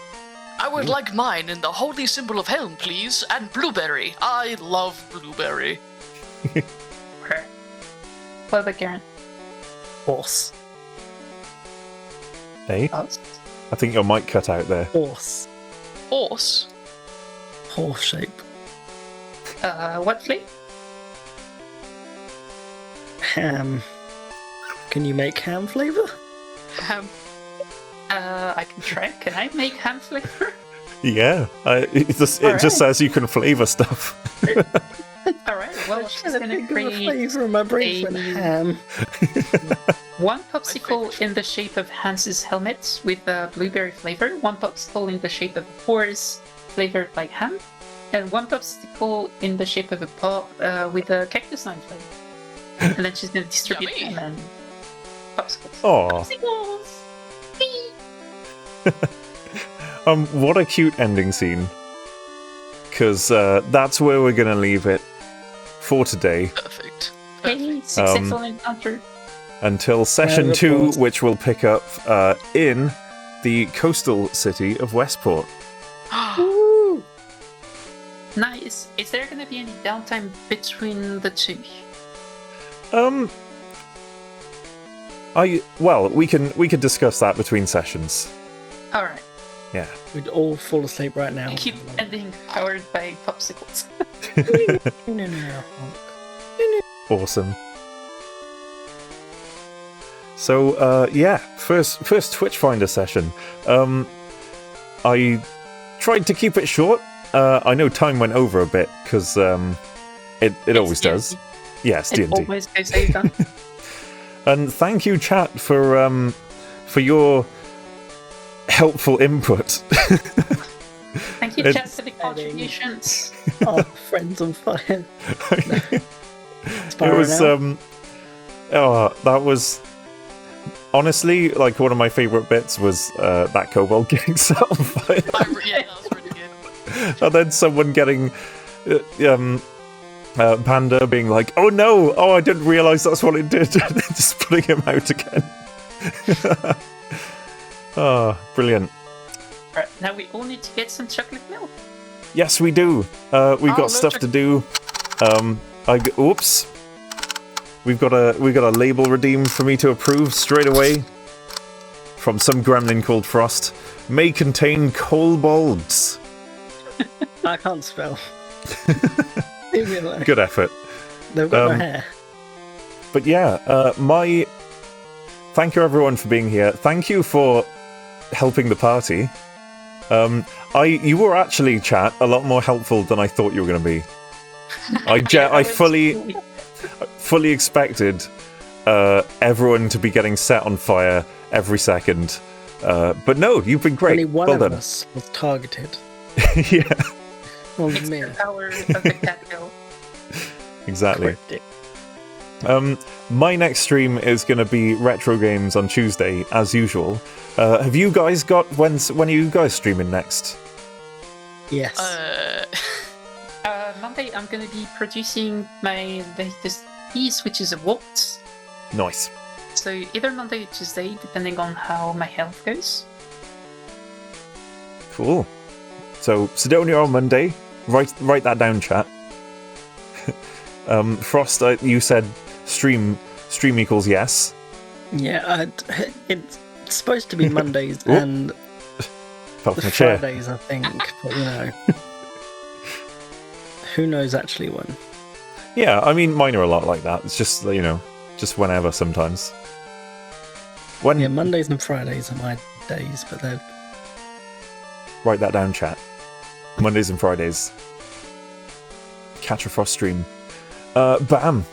I would like mine in the holy symbol of helm, please, and blueberry. I love blueberry. Okay. What about Garen? Horse. Hey, Us? I think your mic cut out there. Horse. Horse. Horse shape. What flavor? Ham. Can you make ham flavor? I can try. Can I make ham flavor? Yeah, it just Alright. says you can flavor stuff. Alright, well, she's Trying to gonna think of a create flavor in my brain for a- ham. one popsicle in the shape of Hans's helmet with a blueberry flavor, one popsicle in the shape of a horse flavored like ham, and one popsicle in the shape of a paw with a cactus nine flavor. And then she's gonna distribute Yummy. them and popsicles. Aw. Popsicles! Whee! What a cute ending scene. Because that's where we're gonna leave it for today. Perfect. Hey, successful encounter. Until session Round of 2, applause. which will pick up in the coastal city of Westport. Woo! Nice. Is there gonna be any downtime between the two? We can discuss that between sessions. Alright. Yeah. We'd all fall asleep right now. Keep ending powered by popsicles. No. Awesome. So yeah, first twitchFINDER session. I tried to keep it short. I know time went over a bit because it always does. Yes, It D&D. always goes over. And thank you, chat, for your helpful input. Thank you, It- chat, for the contributions. Our friends on fire. It Spiral was now. that was honestly like one of my favorite bits was that kobold getting set on fire, Yeah, that was really good. and then someone getting Panda being like, "Oh no! Oh, I didn't realize that's what it did," and then just putting him out again. Oh, brilliant! Right, now we all need to get some chocolate milk. Yes, we do. We've got no stuff to do. Oops. We've got a label redeemed for me to approve straight away from some gremlin called Frost. May contain kobolds. I can't spell. Leave me alone. Good effort. They've got Um, no hair. But yeah, thank you everyone for being here. Thank you for helping the party. You were actually, chat, a lot more helpful than I thought you were going to be. I fully expected everyone to be getting set on fire every second. But no, you've been great. Only one well of done. us was targeted. Yeah, Well, It's me. the power of the cat hill. exactly. Cryptic. My next stream is going to be retro games on Tuesday, as usual. Have you guys got when are you guys streaming next? Yes. Monday, I'm going to be producing my latest piece, which is a waltz. Nice. So either Monday or Tuesday, depending on how my health goes. Cool. So Sidonia on Monday. Write that down, chat. Frost, you said stream equals yes. Yeah, it's supposed to be Mondays Oop. and Fell from the chair. Fridays, I think. But you know, who knows actually when? Yeah, I mean mine are a lot like that. It's just just whenever sometimes. When Yeah, Mondays and Fridays are my days, but they're write that down, chat. Mondays and Fridays. Catch a Frost stream. Bam.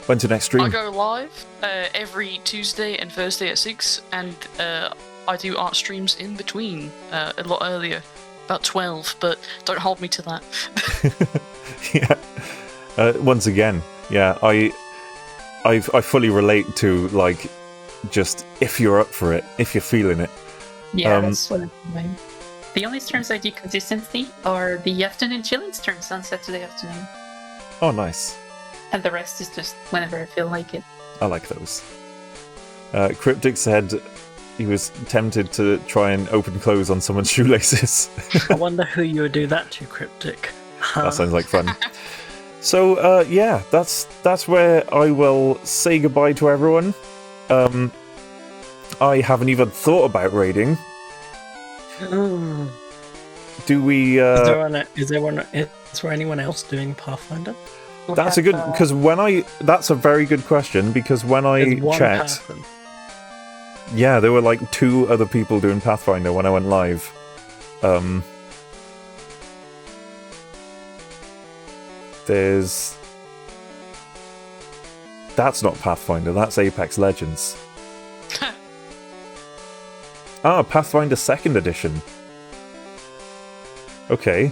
When's your next stream? I go live every Tuesday and Thursday at 6, and I do art streams in between a lot earlier, about 12, but don't hold me to that. Yeah. Once again, yeah, I fully relate to like just if you're up for it, if you're feeling it. Yeah, that's what I'm doing. The only streams I do consistently are the afternoon chilling streams on Saturday afternoon. Oh, nice. And the rest is just whenever I feel like it. I like those. Cryptic said he was tempted to try and open close on someone's shoelaces. I wonder who you would do that to, Cryptic. That sounds like fun. So, yeah, that's where I will say goodbye to everyone. I haven't even thought about raiding. Do we? Is there anyone else doing Pathfinder? That's a good because that's a very good question because when I checked, yeah, there were like 2 other people doing Pathfinder when I went live. That's not Pathfinder, that's Apex Legends. Pathfinder 2nd edition. Okay.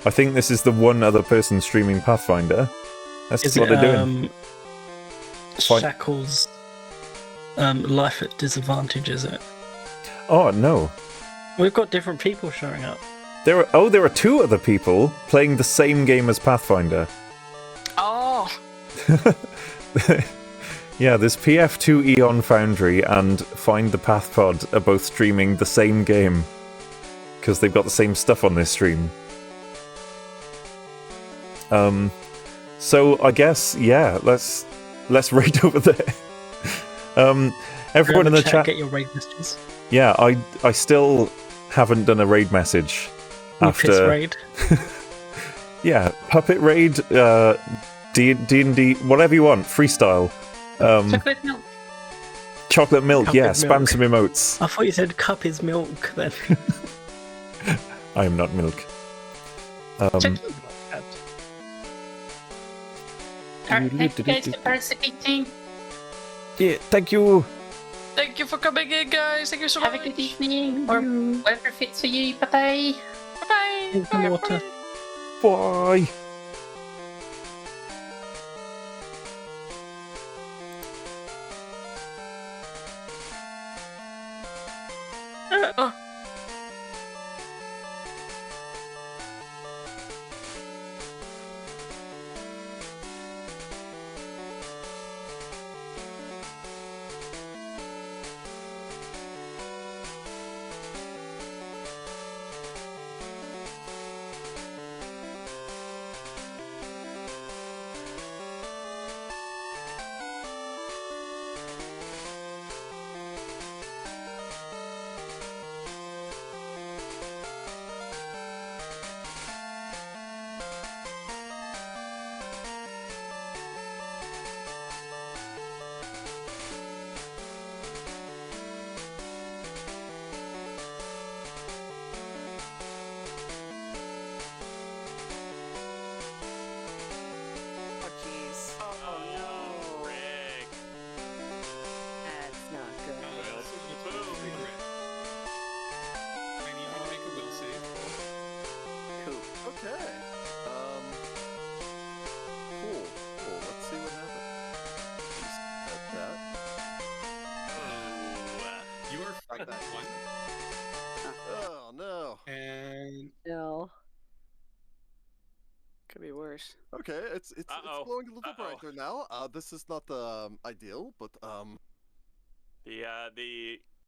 I think this is the one other person streaming Pathfinder. That's what they're doing. Shackle's Life at Disadvantage, is it? Oh, no. We've got different people showing up. There are 2 other people playing the same game as Pathfinder. Oh! Yeah, there's PF2 Eon Foundry and Find the Path Pod are both streaming the same game. Because they've got the same stuff on their stream. So I guess, yeah, let's raid over there. Everyone in the chat, get your raid messages. Yeah, I still haven't done a raid message after raid. Yeah, puppet raid, D&D, whatever you want, freestyle. Chocolate milk. Chocolate milk, yeah, Milk. spam some emotes. I thought you said cup is milk then. I am not milk. Alright, thank you guys for participating. Yeah, thank you. Thank you for coming in, guys. Thank you so Have much. a good evening, or whatever fits for you. Bye-bye. Bye-bye. Drink some water. Bye. Oh. Oh no. And No. Could be worse. Okay, it's flowing a little brighter now. This is not ideal, but the